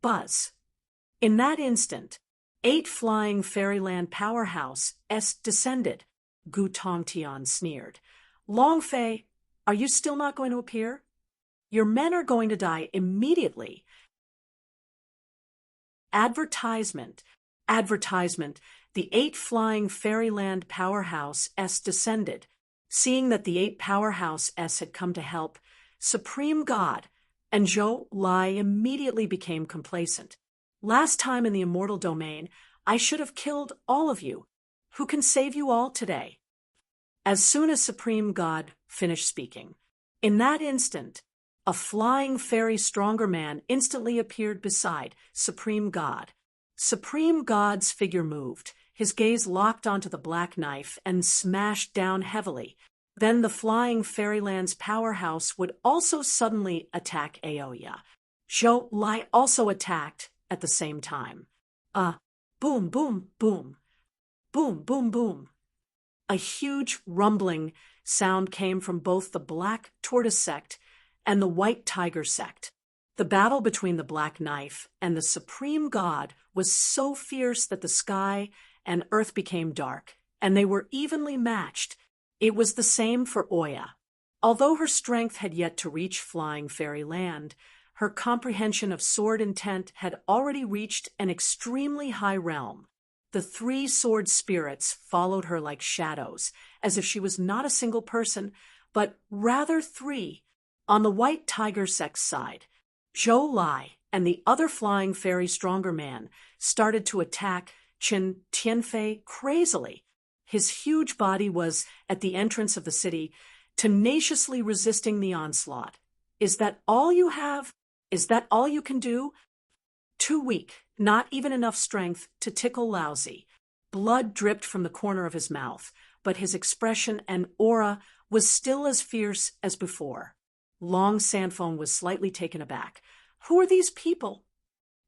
A: Buzz. In that instant, 8 flying fairyland powerhouses descended. Gu Tong Tian sneered. "Long Fei, are you still not going to appear? Your men are going to die immediately." Advertisement. The 8 flying fairyland powerhouses descended. Seeing that the 8 powerhouses had come to help, Supreme God and Zhou Lai immediately became complacent. "Last time in the immortal domain, I should have killed all of you. Who can save you all today?" As soon as Supreme God finished speaking, in that instant, a flying fairy stronger man instantly appeared beside Supreme God. Supreme God's figure moved. His gaze locked onto the black knife and smashed down heavily. Then the flying fairyland's powerhouse would also suddenly attack Aoya. Zhou Lai also attacked at the same time. Boom, boom, boom. Boom, boom, boom. A huge rumbling sound came from both the Black Tortoise sect and the White Tiger sect. The battle between the Black Knife and the Supreme God was so fierce that the sky and earth became dark, and they were evenly matched. It was the same for Oya. Although her strength had yet to reach flying fairyland, her comprehension of sword intent had already reached an extremely high realm. The 3 sword spirits followed her like shadows, as if she was not a single person, but rather 3. On the White Tiger sect side, Zhou Lai and the other flying fairy stronger man started to attack Qin Tianfei crazily. His huge body was at the entrance of the city, tenaciously resisting the onslaught. "Is that all you have? Is that all you can do?" Too weak, not even enough strength to tickle Lousy. Blood dripped from the corner of his mouth, but his expression and aura was still as fierce as before. Long Sanfeng was slightly taken aback. "Who are these people?"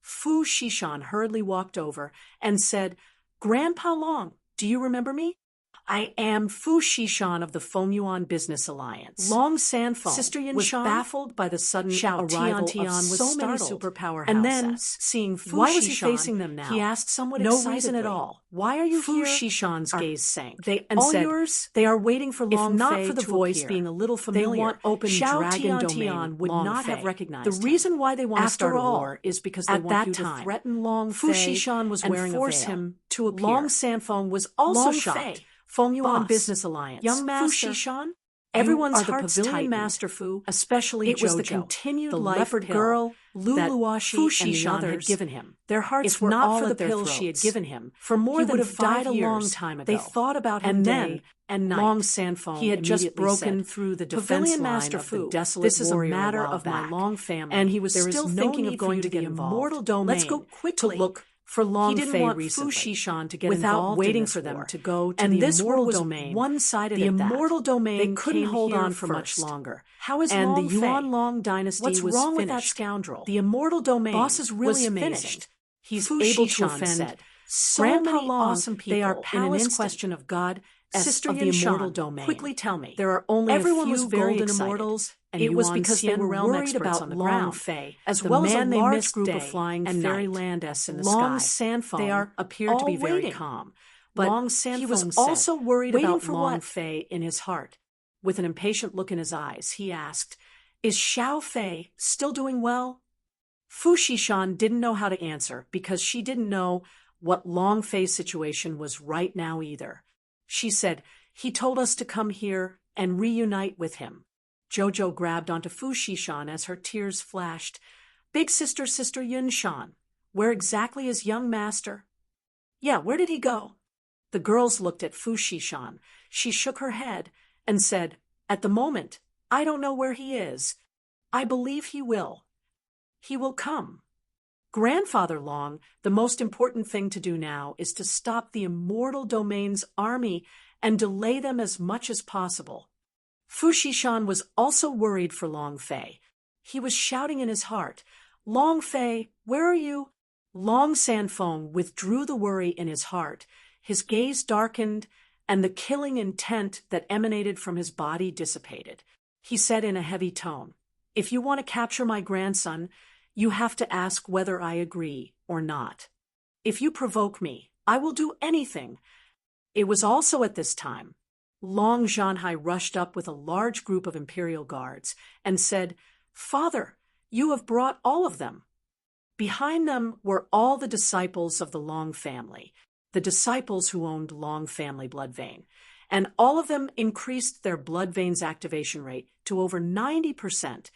A: Fu Shishan hurriedly walked over and said, "Grandpa Long, do you remember me? I am Fu Shishan of the Fengyuan Business Alliance." Long Sanfeng
B: Sister Yin
A: was
B: Shan?
A: baffled by the sudden
B: Xiao
A: arrival
B: Tian
A: of
B: was
A: so many
B: startled.
A: superpower
B: And
A: houses.
B: then,
A: Seeing Fu
B: why was he
A: Shishan,
B: facing them now?
A: he asked somewhat
B: No
A: excitedly,
B: reason at all. Why are you
A: Fu
B: here?
A: Shishan's
B: Are
A: gaze sank
B: they
A: and
B: all
A: said,
B: yours?
A: "They are waiting for
B: If
A: Long
B: not
A: Fei
B: for the
A: to
B: voice
A: appear.
B: being a little
A: They
B: familiar,
A: want open
B: Xiao
A: dragon
B: Tian
A: domain
B: would
A: Long
B: not have
A: Fei.
B: recognized
A: The
B: him.
A: reason why they want to
B: After
A: start a
B: all,
A: war is because they
B: at
A: want
B: that
A: you to
B: time,
A: threaten Long
B: Fu
A: Fei
B: Shishan was
A: and
B: wearing a
A: force
B: veil.
A: him to appear.
B: Long Sanfeng was also
A: Long
B: shocked.
A: Fei, Fengyuan
B: Boss,
A: Business Alliance,
B: young master,
A: Fu Shishan,
B: everyone's
A: you are the
B: hearts
A: pavilion
B: tightened.
A: master, Fu.
B: Especially
A: It was the
B: Jojo,
A: continued
B: the
A: life
B: leopard
A: pill
B: girl,
A: Luluashi and the others had given him. Their hearts were all for the pills she had given him. For more than 5 years, a long time ago. They thought about him day and night. Long Sanfeng he had just broken through the defense line of the desolate this is a matter of my Long family, and he was still thinking of going to the immortal domain. Let's go quickly to look for Long Fei recently, Fu Shishan to get without waiting for them to go to the immortal domain. One-sided. The immortal domain they couldn't hold on for much longer. How is and Long the Yuan Long dynasty What's was wrong finished. With that scoundrel? The immortal domain boss is really amazing. Finished. He's Fu able Shishan to offend so many awesome people. They are in an question of God. Sister of the immortal domain. Quickly tell me. There are only everyone a few was very golden immortals, and it was because they were worried about Long Fei, as well as a large group of flying fairylandes in the Long sky. Sanfeng they appeared to be very calm, but Long he was also worried about Long Fei in his heart. With an impatient look in his eyes, he asked, "Is Xiao Fei still doing well?" Fu Shishan didn't know how to answer because she didn't know what Long Fei's situation was right now either. She said, "He told us to come here and reunite with him." Jojo grabbed onto Fu Shishan as her tears flashed. "Big sister, Sister Yunshan, where exactly is young master?" "Yeah, where did he go?" The girls looked at Fu Shishan. She shook her head and said, "At the moment, I don't know where he is. I believe he will. He will come. Grandfather Long, the most important thing to do now is to stop the immortal domain's army and delay them as much as possible." Fu Shishan was also worried for Long Fei. He was shouting in his heart, "Long Fei, where are you?" Long Sanfeng withdrew the worry in his heart. His gaze darkened, and the killing intent that emanated from his body dissipated. He said in a heavy tone, "If you want to capture my grandson, you have to ask whether I agree or not. If you provoke me, I will do anything." It was also at this time Long Zhanhai rushed up with a large group of imperial guards and said, "Father, you have brought all of them." Behind them were all the disciples of the Long family, the disciples who owned Long family blood vein, and all of them increased their blood vein's activation rate to over 90%,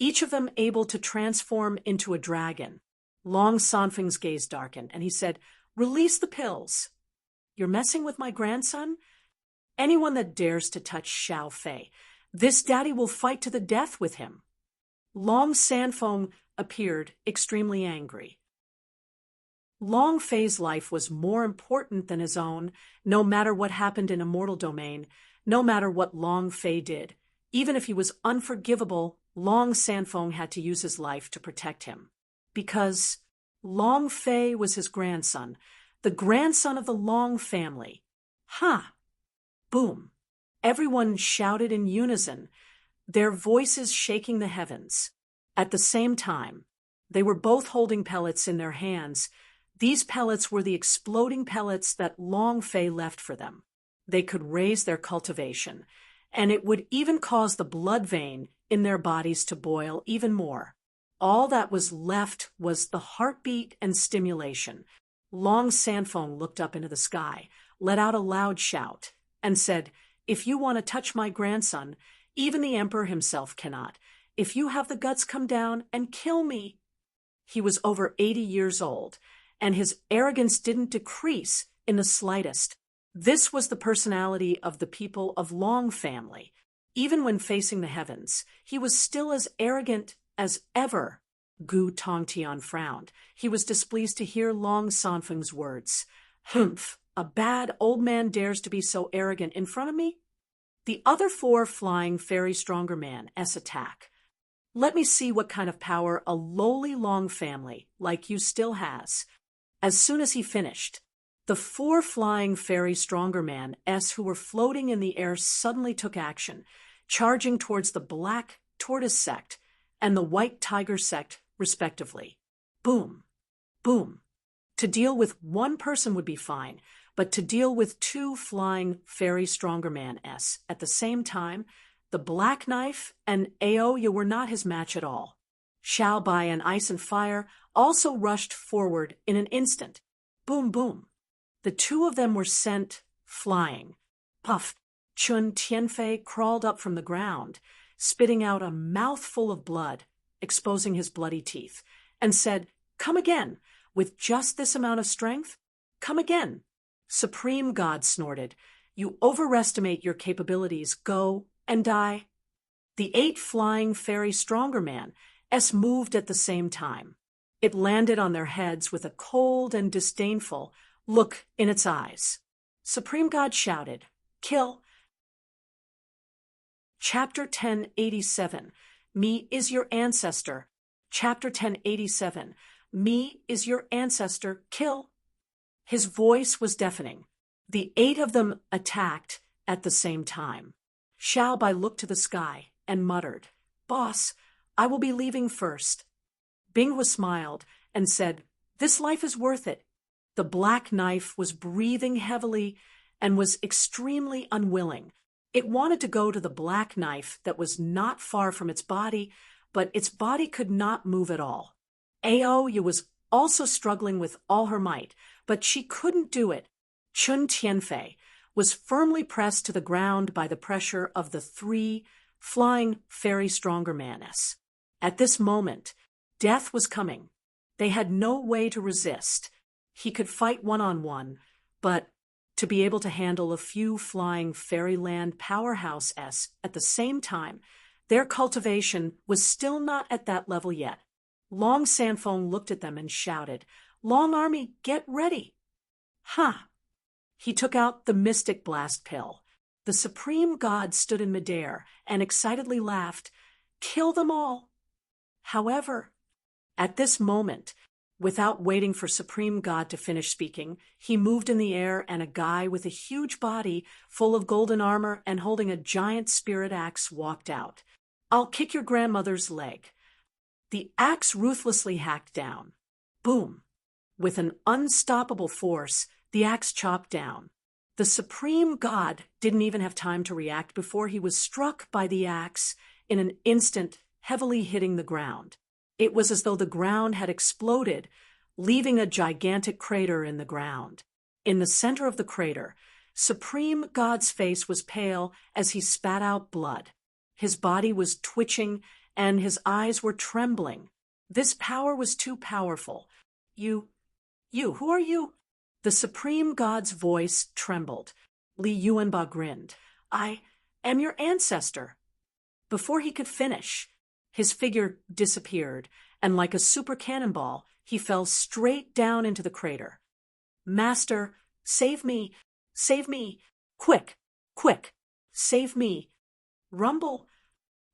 A: each of them able to transform into a dragon. Long Sanfeng's gaze darkened, and he said, "Release the pills." "You're messing with my grandson? Anyone that dares to touch Xiao Fei, this daddy will fight to the death with him." Long Sanfeng appeared extremely angry. Long Fei's life was more important than his own, no matter what happened in Immortal Domain, no matter what Long Fei did. Even if he was unforgivable, Long Sanfeng had to use his life to protect him. Because Long Fei was his grandson, the grandson of the Long family. Ha! Boom! Everyone shouted in unison, their voices shaking the heavens. At the same time, they were both holding pellets in their hands. These pellets were the exploding pellets that Long Fei left for them. They could raise their cultivation, and it would even cause the blood vein in their bodies to boil even more. All that was left was the heartbeat and stimulation. Long Sanfeng looked up into the sky, let out a loud shout, and said, "If you want to touch my grandson, even the emperor himself cannot. If you have the guts, come down and kill me." He was over 80 years old, and his arrogance didn't decrease in the slightest. This was the personality of the people of Long family. Even when facing the heavens, he was still as arrogant as ever. Gu Tongtian frowned. He was displeased to hear Long Sanfeng's words. "Humph, a bad old man dares to be so arrogant in front of me?" The other four flying fairy stronger man attack. "Let me see what kind of power a lowly Long family like you still has." As soon as he finished, the four flying fairy stronger man who were floating in the air suddenly took action, charging towards the black tortoise sect and the white tiger sect, respectively. Boom! Boom! To deal with one person would be fine, but to deal with two flying fairy stronger man at the same time, the Black Knife and Aoya were not his match at all. Xiao Bai and Ice and Fire also rushed forward in an instant. Boom, boom. The two of them were sent flying. Puff! Chun Tianfei crawled up from the ground, spitting out a mouthful of blood exposing his bloody teeth, and said, "Come again. With just this amount of strength? Come again." Supreme God snorted, "You overestimate your capabilities. Go and die." The 8 flying fairy stronger man moved at the same time. It landed on their heads with a cold and disdainful look in its eyes. Supreme God shouted, "Kill." Chapter 1087, Me is your ancestor. Chapter 1087, Me is your ancestor. Kill. His voice was deafening. The 8 of them attacked at the same time. Xiaobai looked to the sky and muttered, "Boss, I will be leaving first." Binghua smiled and said, "This life is worth it." The black knife was breathing heavily and was extremely unwilling. It wanted to go to the black knife that was not far from its body, but its body could not move at all. Aoyu was also struggling with all her might, but she couldn't do it. Chun Tianfei was firmly pressed to the ground by the pressure of the 3 flying fairy stronger manes. At this moment, death was coming. They had no way to resist. He could fight one-on-one, but to be able to handle a few flying fairyland powerhouses at the same time, their cultivation was still not at that level yet. Long Sanfeng looked at them and shouted, "Long Army, get ready!" "Ha!" He took out the Mystic Blast pill. The Supreme God stood in midair and excitedly laughed, "Kill them all!" However, at this moment, without waiting for Supreme God to finish speaking, he moved in the air and a guy with a huge body full of golden armor and holding a giant spirit axe walked out. "I'll kick your grandmother's leg." The axe ruthlessly hacked down. Boom! With an unstoppable force, the axe chopped down. The Supreme God didn't even have time to react before he was struck by the axe in an instant, heavily hitting the ground. It was as though the ground had exploded, leaving a gigantic crater in the ground. In the center of the crater, Supreme God's face was pale as he spat out blood. His body was twitching and his eyes were trembling. This power was too powerful. You, who are you?" The Supreme God's voice trembled. Li Yuanba grinned. "I am your ancestor." Before he could finish, his figure disappeared, and like a super cannonball, he fell straight down into the crater. "Master, save me! Save me! Quick! Quick! Save me!" Rumble!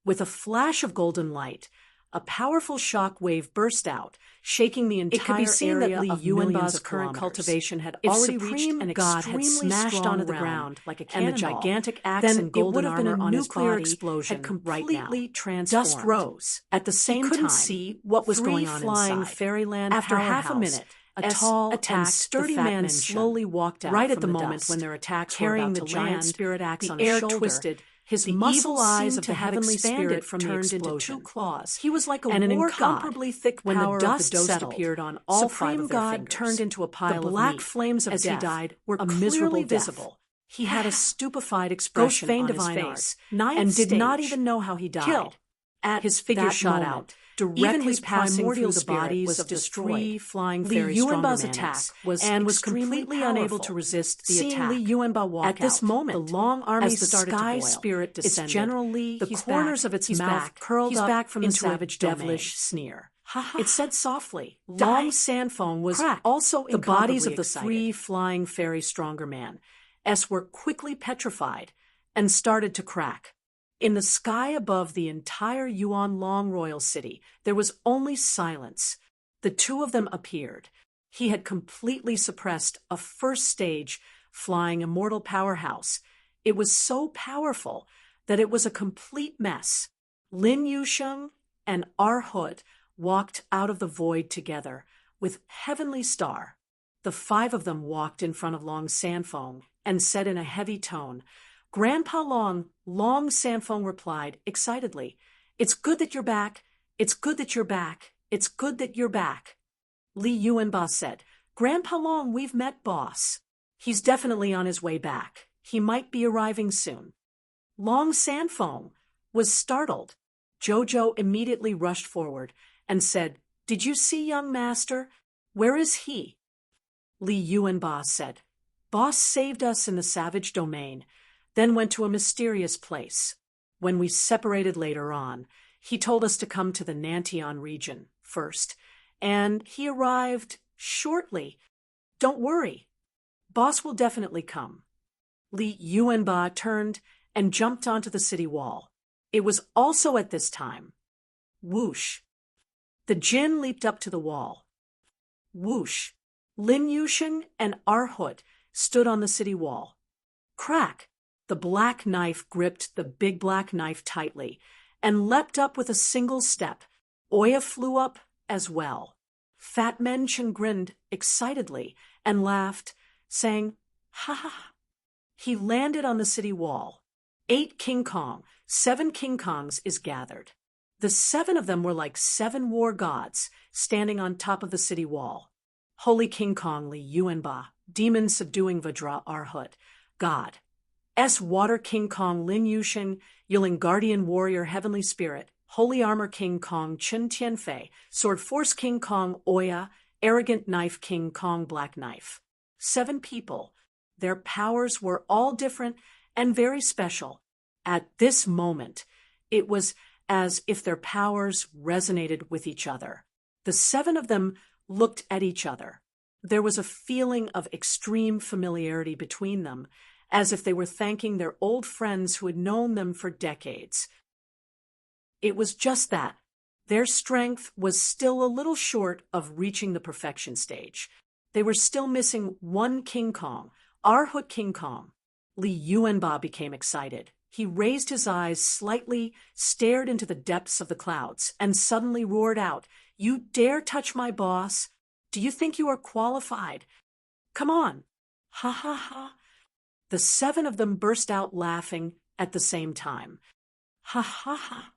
A: With a flash of golden light, a powerful shock wave burst out, shaking the entire area. It could be seen that Li Yuanba's current cultivation had already reached an extremely smashed onto the ground like a cannonball, and the gigantic axe and golden armor on his body explosion had completely transformed. Dust rose. At the same time, he couldn't see what was going on flying fairyland. After half a minute, a tall and sturdy man slowly walked out. Right at the moment when their attacks were about to land, spirit axe on his shoulder, twisted. His evil eyes of the heavenly spirit turned into 2 claws. He was like a war god. And an incomparably thick power of the dust appeared on all 5 of their fingers. Supreme God turned into a pile of meat. The black flames of death, as he died, were clearly visible. He had a stupefied expression on his face, and did not even know how he died. His figure shot out, directly passing through the bodies of the 3 flying fairy stronger manes, and was completely unable to resist the attack. Li Yuanba walk At this moment, the long army as the started sky to boil. Spirit descended. Its general Li, the corners back. Of its mouth curled up back from into the savage devilish sneer. It said softly. Long Sanfeng was also the bodies of the 3 flying fairy stronger man were quickly petrified and started to crack. In the sky above the entire Yuan Long royal city, there was only silence. The 2 of them appeared. He had completely suppressed a first-stage flying immortal powerhouse. It was so powerful that it was a complete mess. Lin Yusheng and Arhut walked out of the void together with Heavenly Star. The 5 of them walked in front of Long Sanfeng and said in a heavy tone, "Grandpa Long," Long Sanfeng replied excitedly, "It's good that you're back. It's good that you're back. It's good that you're back." Li Yuanba said, "Grandpa Long, we've met boss. He's definitely on his way back. He might be arriving soon." Long Sanfeng was startled. Jojo immediately rushed forward and said, "Did you see young master? Where is he?" Li Yuanba said, "Boss saved us in the savage domain, then went to a mysterious place. When we separated later on, he told us to come to the Nantian region first, and he arrived shortly. Don't worry. Boss will definitely come." Li Yuanba turned and jumped onto the city wall. It was also at this time. Whoosh. The Jinn leaped up to the wall. Whoosh. Lin Yusheng and Arhut stood on the city wall. Crack. The black knife gripped the big black knife tightly and leapt up with a single step. Oya flew up as well. Fat Menchen grinned excitedly and laughed, saying, "Ha ha." He landed on the city wall. 8 King Kong, 7 King Kongs is gathered. The 7 of them were like 7 war gods standing on top of the city wall. Holy King Kong Li Yuanba, demon subduing Vajra Arhut, God. Water King Kong Lin Yusheng, Yiling Guardian Warrior Heavenly Spirit, Holy Armor King Kong Chen Tianfei, Sword Force King Kong Oya, Arrogant Knife King Kong Black Knife. 7 people. Their powers were all different and very special. At this moment, it was as if their powers resonated with each other. The 7 of them looked at each other. There was a feeling of extreme familiarity between them, as if they were thanking their old friends who had known them for decades. It was just that. Their strength was still a little short of reaching the perfection stage. They were still missing 1 King Kong, Arhut King Kong. Li Yuanba became excited. He raised his eyes slightly, stared into the depths of the clouds, and suddenly roared out, "You dare touch my boss? Do you think you are qualified? Come on." Ha ha ha. The 7 of them burst out laughing at the same time. Ha ha ha.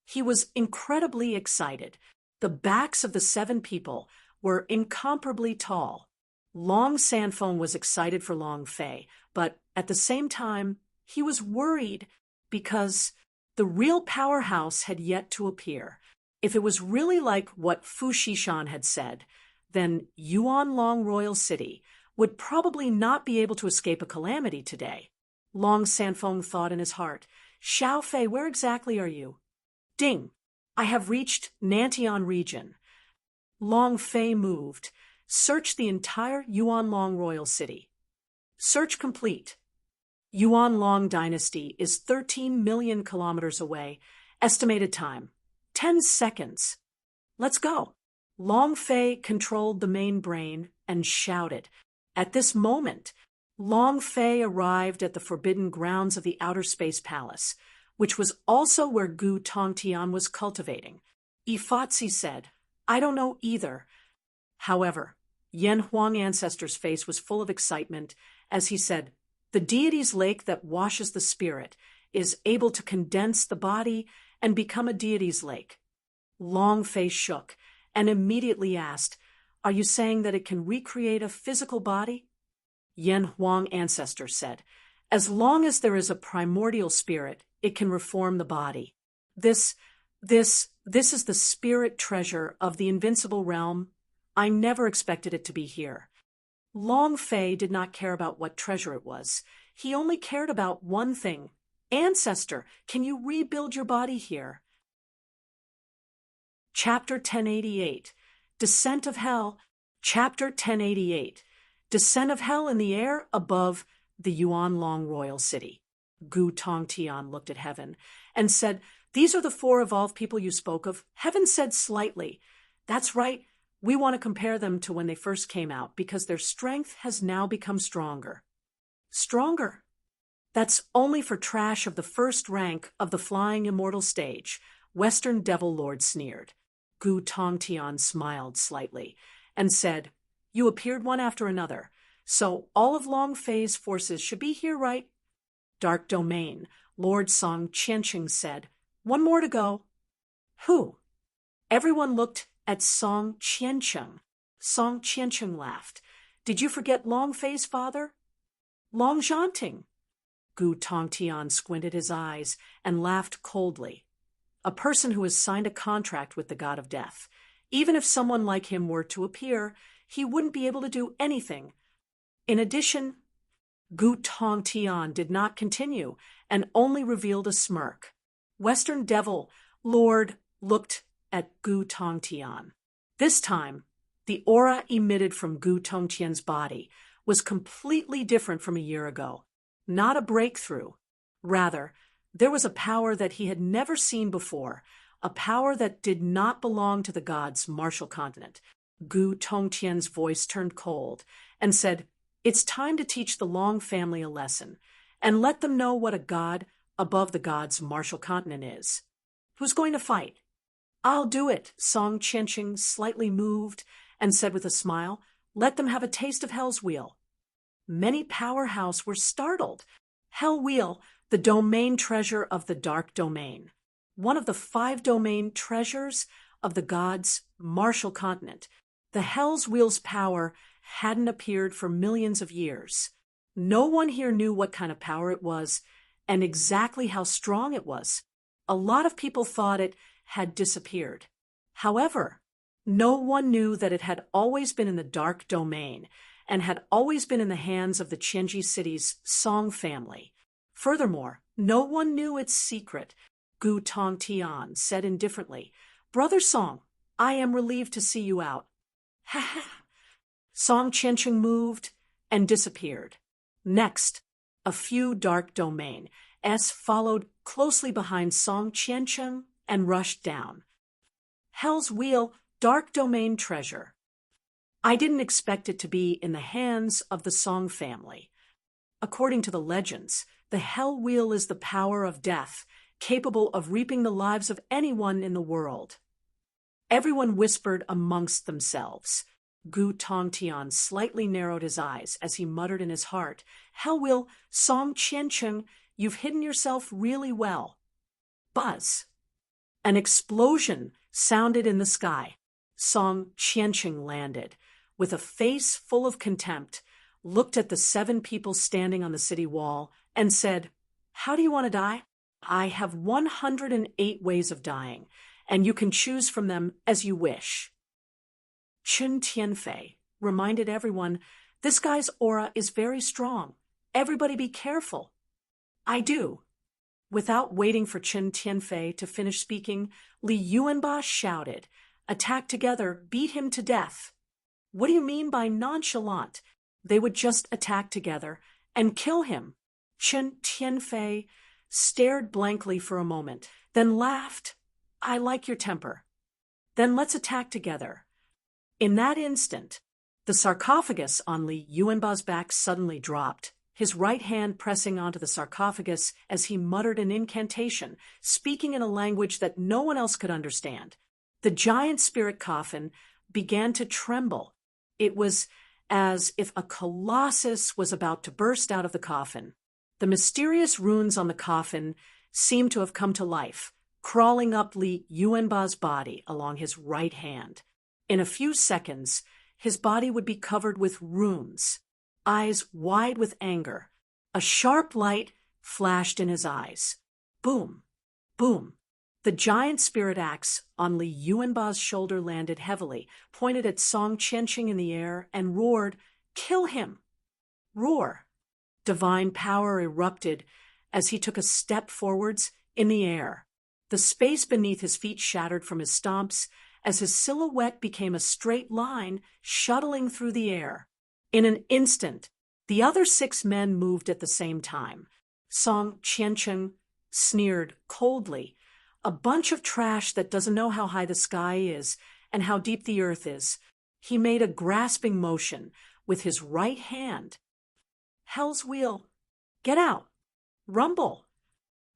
A: He was incredibly excited. The backs of the 7 people were incomparably tall. Long Sandphone was excited for Long Fei, but at the same time, he was worried because the real powerhouse had yet to appear. If it was really like what Fu Shishan had said, then Yuan Long Royal City would probably not be able to escape a calamity today. Long Sandphone thought in his heart, "Xiao Fei, where exactly are you?" Ding! I have reached Nantian region. Long Fei moved. Search the entire Yuan Long Royal City. Search complete. Yuan Long Dynasty is 13 million kilometers away. Estimated time, 10 seconds. Let's go. Long Fei controlled the main brain and shouted. At this moment, Long Fei arrived at the forbidden grounds of the Outer Space Palace, which was also where Gu Tongtian was cultivating. Ifatsi said, "I don't know either." However, Yen Huang Ancestor's face was full of excitement as he said, "The deity's lake that washes the spirit is able to condense the body and become a deity's lake." Long Fei shook and immediately asked, "Are you saying that it can recreate a physical body?" Yen Huang Ancestor said, "As long as there is a primordial spirit, it can reform the body. This is the spirit treasure of the Invincible realm. I never expected it to be here." Long Fei did not care about what treasure it was. He only cared about one thing. "Ancestor, can you rebuild your body here?" Chapter 1088, Descent of Hell. Chapter 1088, Descent of Hell in the air above the Yuan Long Royal City. Gu Tongtian looked at Heaven and said, "These are the 4 evolved people you spoke of." Heaven said slightly, "That's right. We want to compare them to when they first came out because their strength has now become stronger." Stronger? That's only for trash of the first rank of the flying immortal stage, Western Devil Lord sneered. Gu Tongtian smiled slightly and said, "You appeared one after another, so all of Long Fei's forces should be here, right?" Dark Domain, Lord Song Qianqing said, "One more to go." "Who?" Everyone looked at Song Qianqing. Song Qianqing laughed. "Did you forget Long Fei's father?" "Long Zhanting." Gu Tongtian squinted his eyes and laughed coldly. a person who has signed a contract with the god of death. Even if someone like him were to appear, he wouldn't be able to do anything. In addition, Gu Tong Tian did not continue and only revealed a smirk. Western Devil Lord looked at Gu Tong Tian. This time, the aura emitted from Gu Tong Tian's body was completely different from a year ago. Not a breakthrough. Rather, there was a power that he had never seen before, a power that did not belong to the god's martial continent. Gu Tongtian's voice turned cold and said, "It's time to teach the Long family a lesson and let them know what a god above the god's martial continent is. Who's going to fight?" "I'll do it," Song Qianqing slightly moved and said with a smile, "Let them have a taste of Hell's Wheel." Many powerhouse were startled. Hell Wheel, the domain treasure of the Dark Domain. One of the 5 domain treasures of the god's martial continent. The Hell's Wheel's power hadn't appeared for millions of years. No one here knew what kind of power it was and exactly how strong it was. A lot of people thought it had disappeared. However, no one knew that it had always been in the Dark Domain and had always been in the hands of the Qianji city's Song family. Furthermore, no one knew its secret. Gu Tong Tian said indifferently, "Brother Song, I am relieved to see you out." "Ha ha." Song Qianqing moved and disappeared. Next, a few Dark Domain S followed closely behind Song Qianqing and rushed down. Hell's Wheel, Dark Domain treasure. I didn't expect it to be in the hands of the Song family. According to the legends, the Hell Wheel is the power of death, capable of reaping the lives of anyone in the world. Everyone whispered amongst themselves. Gu Tongtian slightly narrowed his eyes as he muttered in his heart, "Hell Wheel, Song Qianqing, you've hidden yourself really well." Buzz. An explosion sounded in the sky. Song Qianqing landed, with a face full of contempt, looked at the 7 people standing on the city wall, and said, "How do you want to die?" "I have 108 ways of dying, and you can choose from them as you wish." Chun Tianfei reminded everyone, "This guy's aura is very strong. Everybody be careful." "I do." Without waiting for Chun Tianfei to finish speaking, Li Yuanba shouted, "Attack together, beat him to death." "What do you mean by nonchalant? They would just attack together and kill him." Chun Tianfei stared blankly for a moment, then laughed. "I like your temper. Then let's attack together." In that instant, the sarcophagus on Li Yuanba's back suddenly dropped, his right hand pressing onto the sarcophagus as he muttered an incantation, speaking in a language that no one else could understand. The giant spirit coffin began to tremble. It was as if a colossus was about to burst out of the coffin. The mysterious runes on the coffin seemed to have come to life, crawling up Li Yuanba's body along his right hand. In a few seconds, his body would be covered with runes, eyes wide with anger. A sharp light flashed in his eyes. Boom, boom. The giant spirit axe on Li Yuanba's shoulder landed heavily, pointed at Song Qianqing in the air, and roared, "Kill him!" Roar. Divine power erupted as he took a step forwards in the air. The space beneath his feet shattered from his stomps as his silhouette became a straight line shuttling through the air. In an instant, the other 6 men moved at the same time. Song Qianqing sneered coldly, "A bunch of trash that doesn't know how high the sky is and how deep the earth is." He made a grasping motion with his right hand. "Hell's Wheel, get out! Rumble!"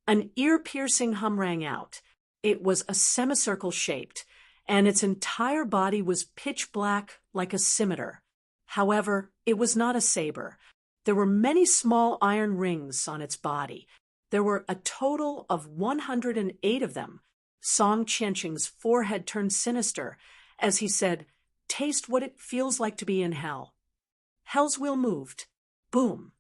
A: An ear-piercing hum rang out. It was a semicircle shaped, and its entire body was pitch black like a scimitar. However, it was not a saber. There were many small iron rings on its body. There were a total of 108 of them. Song Qianqing's forehead turned sinister as he said, "Taste what it feels like to be in hell." Hell's Wheel moved. Boom.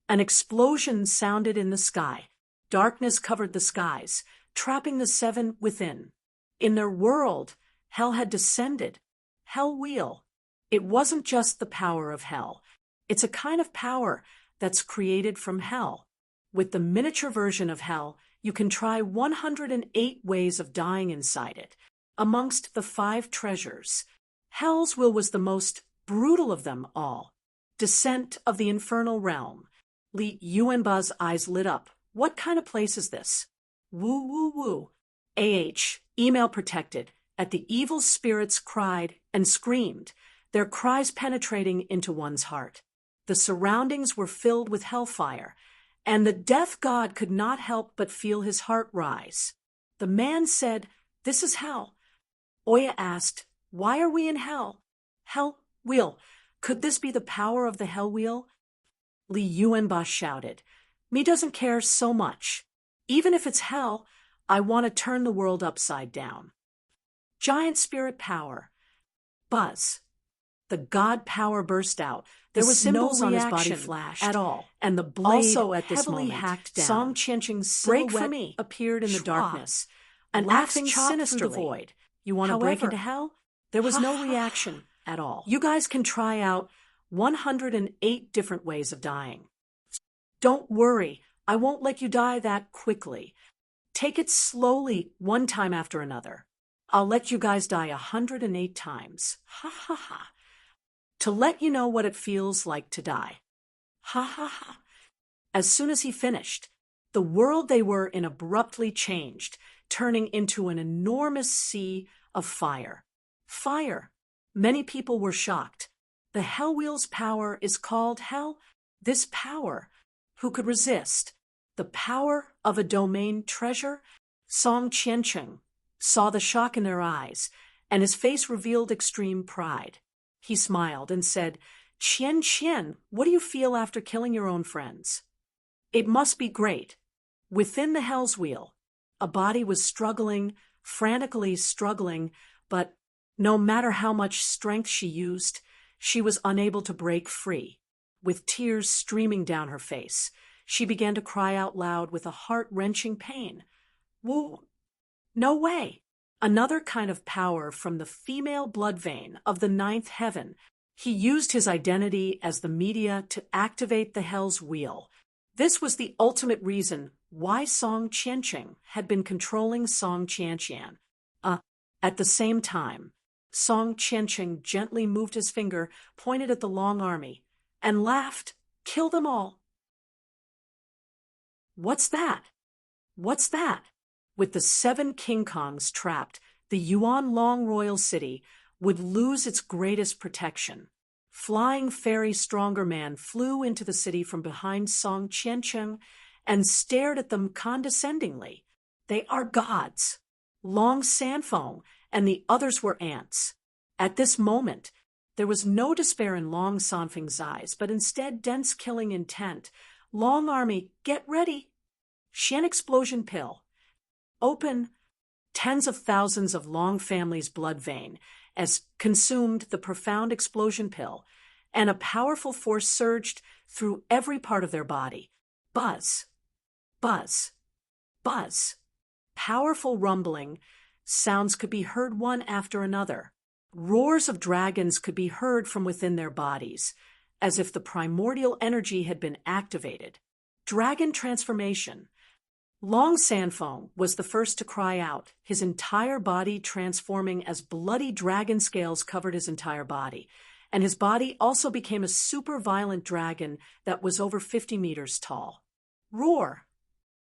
A: An explosion sounded in the sky. Darkness covered the skies. trapping the seven within. In their world, hell had descended. Hell wheel. It wasn't just the power of hell. It's a kind of power that's created from hell. With the miniature version of hell, you can try 108 ways of dying inside it. Amongst the 5 treasures, Hell's Wheel was the most brutal of them all. Descent of the Infernal Realm. Li Yuanba's eyes lit up. What kind of place is this? Woo woo woo. Email protected. At the evil spirits cried and screamed, their cries penetrating into one's heart. The surroundings were filled with hellfire, and the death god could not help but feel his heart rise. The man said, "This is hell." Oya asked, "Why are we in hell?" "Hell wheel. Could this be the power of the hell wheel?" Li Yuanba shouted, "Me doesn't care so much. Even if it's hell, I want to turn the world upside down." Giant spirit power. Buzz. The god power burst out. There was no
B: symbols on his body
A: reaction
B: flashed,
A: at all,
B: and the blade
A: also at this
B: heavily
A: moment,
B: hacked down.
A: Song Qianqing's
B: Break
A: silhouette
B: for me.
A: appeared in the
B: Schwa.
A: darkness, an
B: Laughing
A: axe chopped through the
B: sinisterly.
A: void. You want to break
B: However,
A: into hell? There was no reaction at all. You guys can try out 108 different ways of dying. Don't worry, I won't let you die that quickly. Take it slowly, one time after another. I'll let you guys die 108 times. Ha ha ha. To let you know what it feels like to die. Ha ha ha. As soon as he finished, the world they were in abruptly changed, turning into an enormous sea of fire. Fire. Many people were shocked. The Hell Wheel's power is called hell? This power. Who could resist? The power of a domain treasure? Song Qianqing saw the shock in their eyes, and his face revealed extreme pride. He smiled and said, "Qian, what do you feel after killing your own friends?" "It must be great." Within the Hell's Wheel, a body was struggling, frantically struggling, but no matter how much strength she used, she was unable to break free. With tears streaming down her face, she began to cry out loud with a heart-wrenching pain. "Whoa, no way!" Another kind of power from the female blood vein of the 9th heaven. He used his identity as the media to activate the Hell's Wheel. This was the ultimate reason why Song Qianqing had been controlling Song Qianqian. At the same time, Song Qianqing gently moved his finger, pointed at the Long Army, and laughed. "Kill them all." What's that? What's that? With the 7 King Kongs trapped, the Yuan Long royal city would lose its greatest protection. Flying Fairy Stronger Man flew into the city from behind Song Qianqing and stared at them condescendingly. They are gods. Long Sanfeng and the others were ants. At this moment, there was no despair in Long Sanfeng's eyes, but instead dense killing intent. "Long Army, get ready." Shen explosion pill. Open. Tens of thousands of Long family's blood vein as consumed the profound explosion pill, and a powerful force surged through every part of their body. Buzz. Buzz. Buzz. Powerful rumbling sounds could be heard one after another. Roars of dragons could be heard from within their bodies, as if the primordial energy had been activated. Dragon transformation. Long Sanfeng was the first to cry out, his entire body transforming as bloody dragon scales covered his entire body, and his body also became a super violent dragon that was over 50 meters tall. Roar!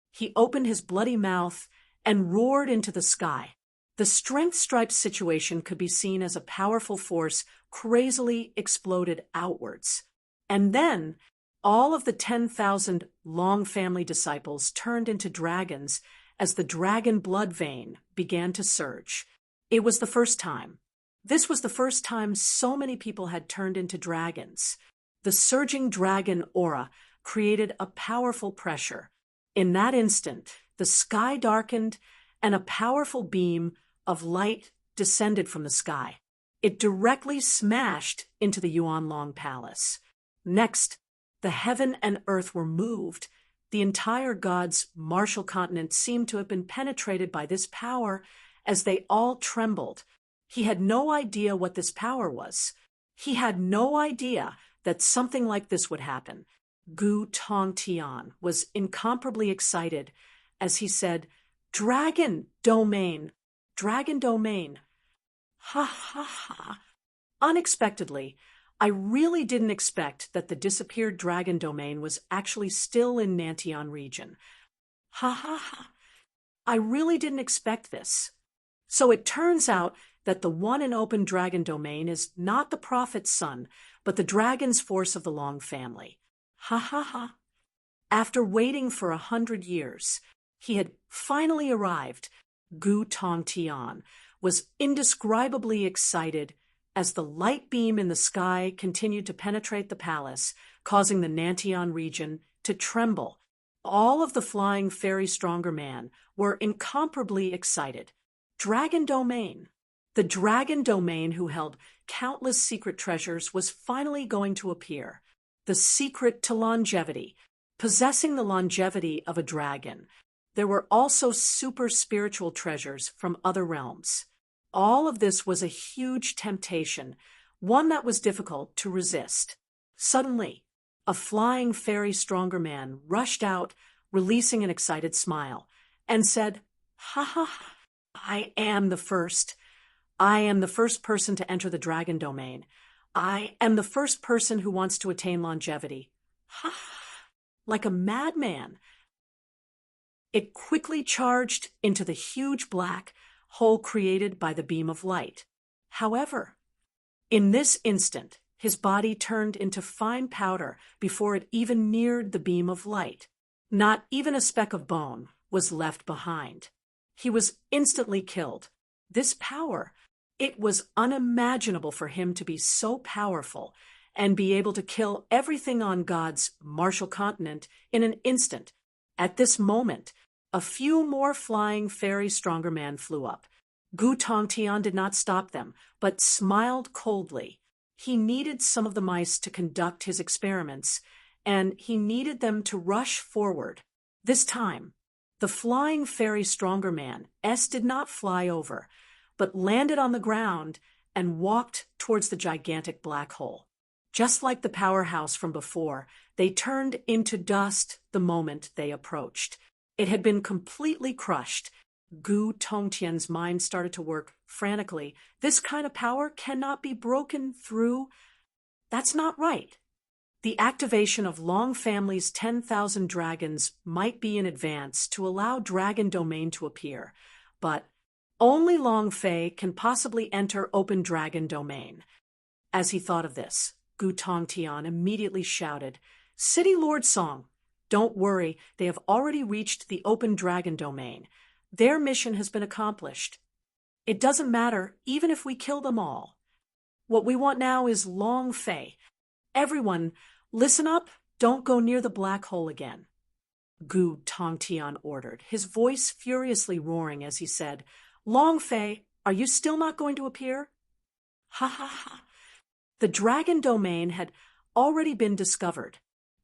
A: He opened his bloody mouth and roared into the sky. The strength stripe situation could be seen as a powerful force crazily exploded outwards. And then all of the 10,000 Long family disciples turned into dragons as the dragon blood vein began to surge. It was the first time. This was the first time so many people had turned into dragons. The surging dragon aura created a powerful pressure. In that instant, the sky darkened and a powerful beam of light descended from the sky. It directly smashed into the Yuan Long Palace. Next, the heaven and earth were moved. The entire god's martial continent seemed to have been penetrated by this power as they all trembled. He had no idea what this power was. He had no idea that something like this would happen. Gu Tong Tian was incomparably excited as he said, "Dragon domain! Dragon domain! Ha ha ha!" Unexpectedly, I really didn't expect that the disappeared dragon domain was actually still in Nantian region. Ha ha ha! I really didn't expect this. So it turns out that the one and open dragon domain is not the prophet's son, but the dragon's force of the Long family. Ha ha ha! After waiting for 100 years, he had finally arrived. Gu Tong Tian was indescribably excited as the light beam in the sky continued to penetrate the palace, causing the Nantian region to tremble. All of the flying fairy stronger man were incomparably excited. Dragon Domain. The dragon domain who held countless secret treasures was finally going to appear. The secret to longevity, possessing the longevity of a dragon. There were also super spiritual treasures from other realms. All of this was a huge temptation, one that was difficult to resist. Suddenly, a flying fairy stronger man rushed out, releasing an excited smile, and said, "Ha ha ha, I am the first. I am the first person to enter the dragon domain. I am the first person who wants to attain longevity." Ha ha! Like a madman, it quickly charged into the huge black hole created by the beam of light. However, in this instant, his body turned into fine powder before it even neared the beam of light. Not even a speck of bone was left behind. He was instantly killed. This power, it was unimaginable for him to be so powerful and be able to kill everything on God's martial continent in an instant. At this moment, a few more flying fairy stronger man flew up. Gu Tongtian did not stop them, but smiled coldly. He needed some of the mice to conduct his experiments, and he needed them to rush forward. This time, the flying fairy stronger man, S, did not fly over, but landed on the ground and walked towards the gigantic black hole. Just like the powerhouse from before, they turned into dust the moment they approached. It had been completely crushed. Gu Tongtian's mind started to work frantically. This kind of power cannot be broken through. That's not right. The activation of Long Family's 10,000 dragons might be in advance to allow Dragon Domain to appear, but only Long Fei can possibly enter Open Dragon Domain. As he thought of this, Gu Tongtian immediately shouted, "City Lord Song! Don't worry, they have already reached the Open Dragon Domain. Their mission has been accomplished. It doesn't matter even if we kill them all. What we want now is Long Fei. Everyone, listen up, don't go near the black hole again." Gu Tongtian ordered, his voice furiously roaring as he said, "Long Fei, are you still not going to appear?" Ha ha ha. The dragon domain had already been discovered.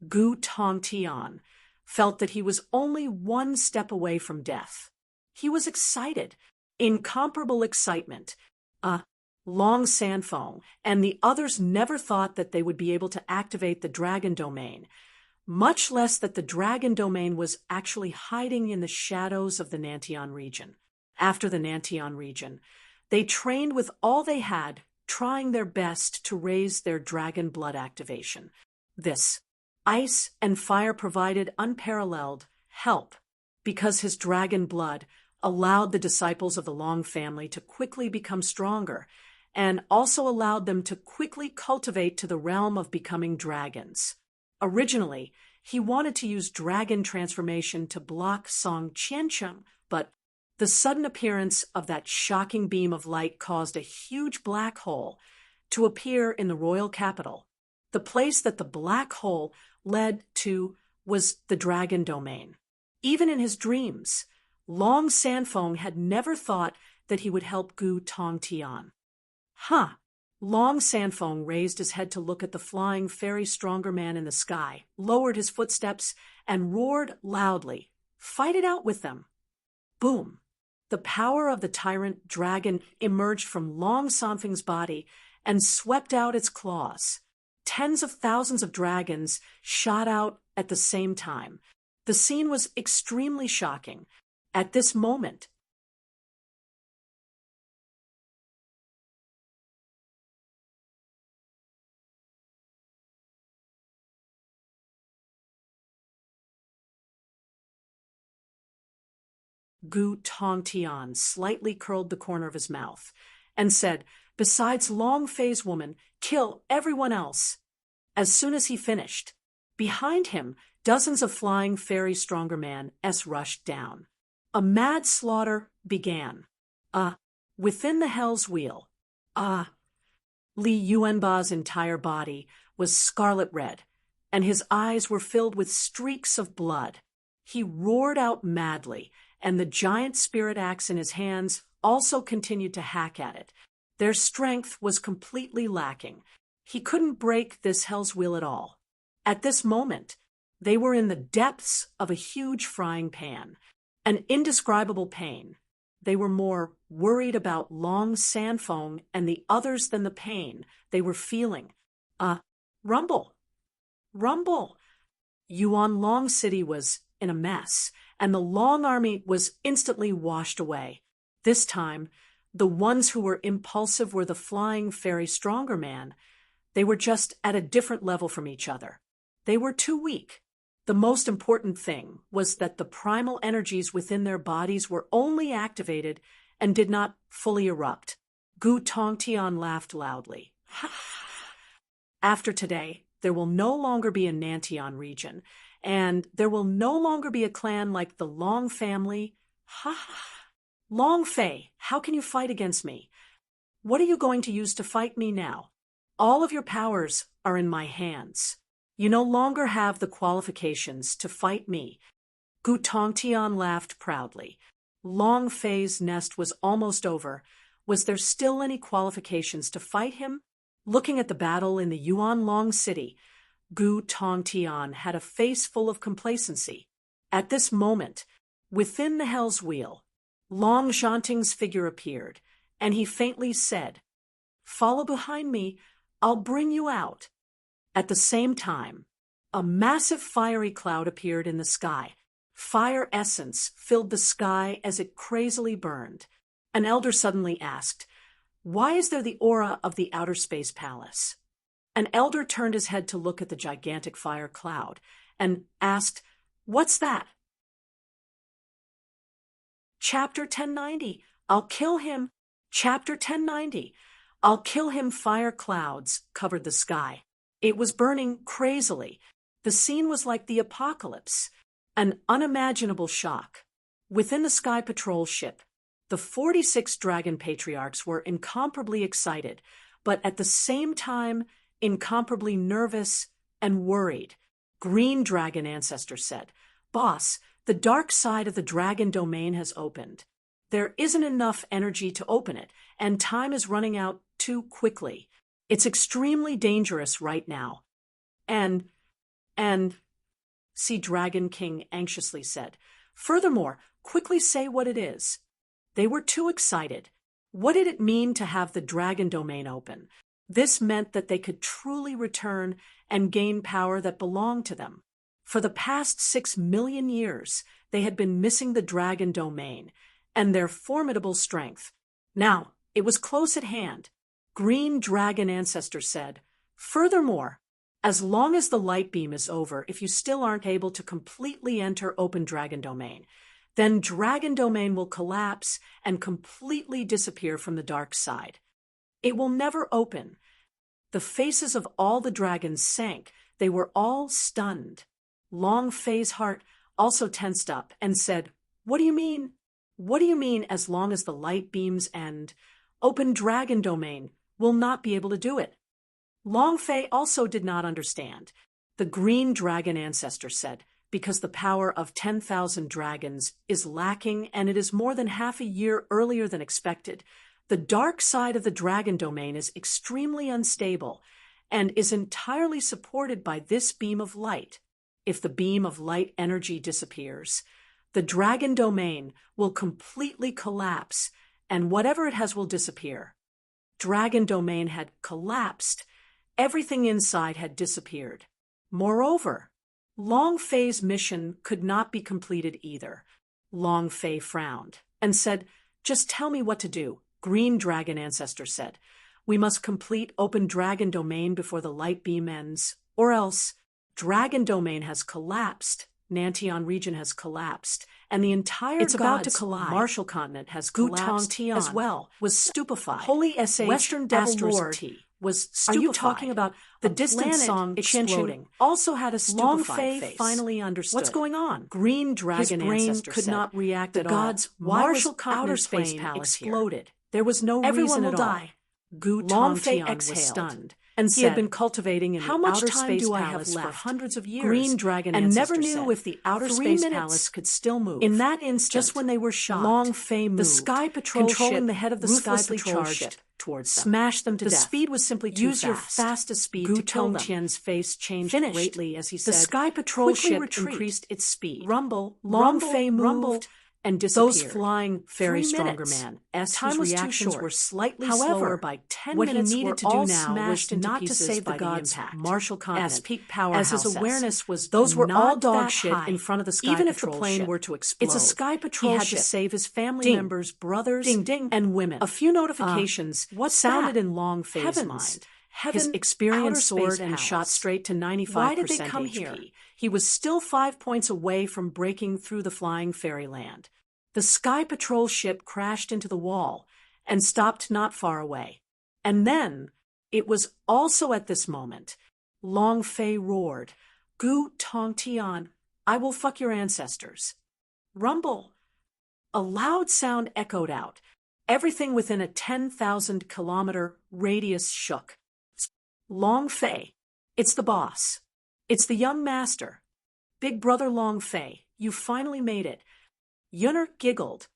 A: Gu Tongtian felt that he was only one step away from death. He was excited, incomparable excitement. Long Sanfeng and the others never thought that they would be able to activate the dragon domain, much less that the dragon domain was actually hiding in the shadows of the Nantian region. After the Nantian region, they trained with all they had, trying their best to raise their dragon blood activation. This ice and fire provided unparalleled help because his dragon blood allowed the disciples of the Long family to quickly become stronger and also allowed them to quickly cultivate to the realm of becoming dragons. Originally, he wanted to use dragon transformation to block Song Qiancheng, but the sudden appearance of that shocking beam of light caused a huge black hole to appear in the royal capital. The place that the black hole led to was the dragon domain. Even in his dreams, Long Sanfeng had never thought that he would help Gu Tongtian. Long Sandfong raised his head to look at the flying fairy stronger man in the sky, lowered his footsteps, and roared loudly, "Fight it out with them!" Boom! The power of the tyrant dragon emerged from Long Sanfeng's body and swept out its claws. Tens of thousands of dragons shot out at the same time. The scene was extremely shocking. At this moment, Gu Tongtian slightly curled the corner of his mouth and said, "Besides Long Fei's woman, kill everyone else." As soon as he finished, behind him, dozens of flying fairy stronger man rushed down. A mad slaughter began. Within the Hell's Wheel, Li Yuanba's entire body was scarlet red, and his eyes were filled with streaks of blood. He roared out madly, and the giant spirit axe in his hands also continued to hack at it. Their strength was completely lacking. He couldn't break this Hell's Wheel at all. At this moment, they were in the depths of a huge frying pan, an indescribable pain. They were more worried about Long Sandfong and the others than the pain they were feeling. Rumble! Rumble! Yuan Long City was in a mess, and the Long Army was instantly washed away. This time, the ones who were impulsive were the flying fairy stronger man. They were just at a different level from each other. They were too weak. The most important thing was that the primal energies within their bodies were only activated and did not fully erupt. Gu Tongtian laughed loudly. After today, there will no longer be a Nantian region, and there will no longer be a clan like the Long family. Long Fei, how can you fight against me? What are you going to use to fight me now? All of your powers are in my hands. You no longer have the qualifications to fight me. Gu Tongtian laughed proudly. Long Fei's nest was almost over. Was there still any qualifications to fight him? Looking at the battle in the Yuan Long City, Gu Tongtian had a face full of complacency. At this moment, within the Hell's Wheel, Long Shanting's figure appeared, and he faintly said, "Follow behind me, I'll bring you out." At the same time, a massive fiery cloud appeared in the sky. Fire essence filled the sky as it crazily burned. An elder suddenly asked, "Why is there the aura of the outer space palace?" An elder turned his head to look at the gigantic fire cloud and asked, "What's that?" Chapter 1090, I'll kill him. Chapter 1090, I'll kill him. Fire clouds covered the sky. It was burning crazily. The scene was like the apocalypse, an unimaginable shock. Within the Sky Patrol ship, the 46 Dragon Patriarchs were incomparably excited, but at the same time, incomparably nervous and worried. Green Dragon Ancestor said, "Boss, the dark side of the dragon domain has opened. There isn't enough energy to open it, and time is running out too quickly. It's extremely dangerous right now." And, Sea Dragon King anxiously said, "Furthermore, quickly say what it is." They were too excited. What did it mean to have the dragon domain open? This meant that they could truly return and gain power that belonged to them. For the past 6 million years, they had been missing the dragon domain and their formidable strength. Now, it was close at hand. Green Dragon Ancestor said, "Furthermore, as long as the light beam is over, if you still aren't able to completely enter open dragon domain, then dragon domain will collapse and completely disappear from the dark side. It will never open." The faces of all the dragons sank. They were all stunned. Long Fei's heart also tensed up and said, "What do you mean? What do you mean as long as the light beams end? Open dragon domain will not be able to do it." Long Fei also did not understand. The Green Dragon Ancestor said, "Because the power of 10,000 dragons is lacking and it is more than half a year earlier than expected, The dark side of the dragon domain is extremely unstable and is entirely supported by this beam of light. If the beam of light energy disappears, the dragon domain will completely collapse, and whatever it has will disappear. Dragon domain had collapsed. Everything inside had disappeared. Moreover, Long Fei's mission could not be completed either. Long Fei frowned and said, "Just tell me what to do." Green Dragon Ancestor said, "We must complete Open Dragon Domain before the light beam ends, or else Dragon Domain has collapsed. Nantian region has collapsed, and the entire
B: It's about to
A: gods'
B: collide.
A: Martial continent has collapsed
B: Tian
A: as well. Was stupefied.
B: Holy SH
A: Western Devil
B: Asterisk
A: Lord
B: T.
A: was
B: Are
A: stupefied.
B: you talking about
A: the
B: a
A: distant
B: planet
A: song
B: exploding?
A: Chen also had a
B: Long
A: stupefied
B: Fei
A: face.
B: finally understood.
A: What's going on? Green Dragon
B: His brain
A: Ancestor
B: could
A: said,
B: not react
A: the
B: at all.
A: gods'
B: Why was
A: martial
B: outer
A: outer
B: space
A: space
B: palace here?
A: exploded. There was no
B: Everyone
A: reason
B: will
A: at all.
B: die.
A: Gu
B: Long Fei
A: Tongtian was
B: exhaled
A: stunned and
B: He
A: said,
B: had been cultivating in
A: "How
B: the
A: much
B: outer
A: time
B: space
A: do I
B: palace
A: have
B: for
A: left?"
B: hundreds of years.
A: Green Dragon
B: and
A: Ancestor
B: never knew
A: said,
B: if the outer
A: 3
B: space
A: minutes
B: palace could still move.
A: In that instant,
B: just when they were shocked,
A: Long Fei moved.
B: the Sky Patrol
A: controlling
B: ship
A: the head of the Sky
B: ruthlessly
A: Patrol
B: charged
A: ship
B: towards them.
A: smashed them to
B: The
A: death.
B: speed was simply too
A: Use your
B: fast.
A: fastest speed
B: Gu
A: to kill them.
B: Tongtian's face changed
A: Finished.
B: greatly as he
A: The
B: said,
A: Sky Patrol
B: "Quickly
A: ship
B: retreat.
A: increased its speed.
B: Rumble,
A: Long
B: rumble,
A: Fei moved
B: rumble,
A: and disappeared.
B: Those flying
A: Very
B: 3
A: stronger
B: minutes.
A: man.
B: Time
A: Whose
B: was too
A: reactions
B: short.
A: were slightly
B: However,
A: slower by 10
B: what he
A: minutes.
B: needed
A: were
B: to do
A: all
B: now was
A: smashed into
B: not to
A: pieces
B: save the
A: by
B: gods'
A: impact.
B: martial continent,
A: As peak
B: as
A: powerhouse
B: his
A: says.
B: awareness was
A: Those were all
B: not
A: dog
B: that
A: shit
B: high.
A: in front of the Sky
B: Even if the
A: Patrol
B: plane
A: ship.
B: were to explode.
A: It's a Sky Patrol
B: he had
A: ship.
B: to save his family
A: Ding.
B: members, brothers,
A: Ding, ding.
B: and women.
A: A few notifications
B: What's
A: sounded
B: that?
A: in Long Fei's
B: Heavens.
A: mind.
B: Heaven,
A: His experience
B: outer space
A: soared and shot
B: palace.
A: straight to 95%
B: Why did they come
A: HP.
B: here?
A: He was still 5 points away from breaking through the flying fairyland. The Sky Patrol ship crashed into the wall and stopped not far away. And then, it was also at this moment, Long Fei roared, "Gu Tongtian, I will fuck your ancestors." Rumble. A loud sound echoed out. Everything within a 10,000-kilometer radius shook. Long Fei, it's the boss. It's the young master. Big brother Long Fei, you finally made it. Yunner giggled.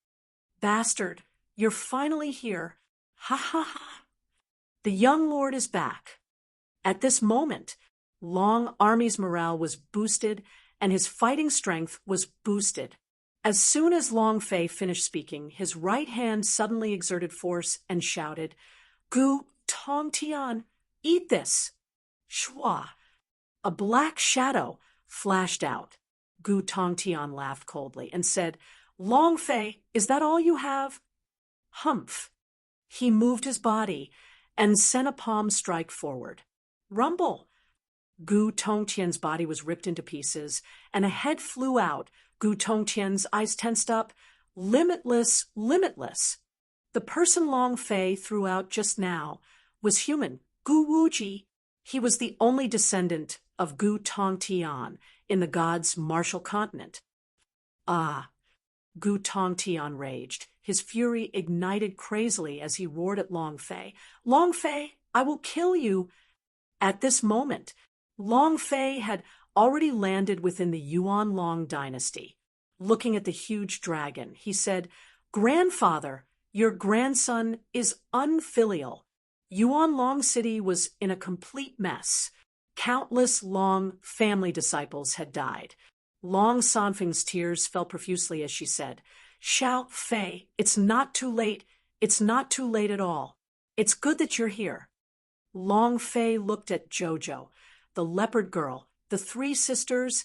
A: "Bastard, you're finally here. Ha ha ha." The young lord is back. At this moment, Long Army's morale was boosted and his fighting strength was boosted. As soon as Long Fei finished speaking, his right hand suddenly exerted force and shouted, "Gu Tongtian, eat this." Shwa. A black shadow flashed out. Gu Tongtian laughed coldly and said, "Long Fei, is that all you have?" Humph. He moved his body and sent a palm strike forward. Rumble. Gu Tongtian's body was ripped into pieces, and a head flew out. Gu Tongtian's eyes tensed up. Limitless, limitless. The person Long Fei threw out just now was human, Gu Wuji. He was the only descendant of Gu Tongtian in the gods' martial continent. Ah! Gu Tongtian raged. His fury ignited crazily as he roared at Long Fei. "Long Fei, I will kill you!" At this moment, Long Fei had already landed within the Yuan Long dynasty. Looking at the huge dragon, he said, "Grandfather, your grandson is unfilial." Yuan Long City was in a complete mess. Countless Long family disciples had died. Long Sanfeng's tears fell profusely as she said, "Xiao Fei, it's not too late. It's not too late at all. It's good that you're here." Long Fei looked at Jojo, the leopard girl, the 3 sisters,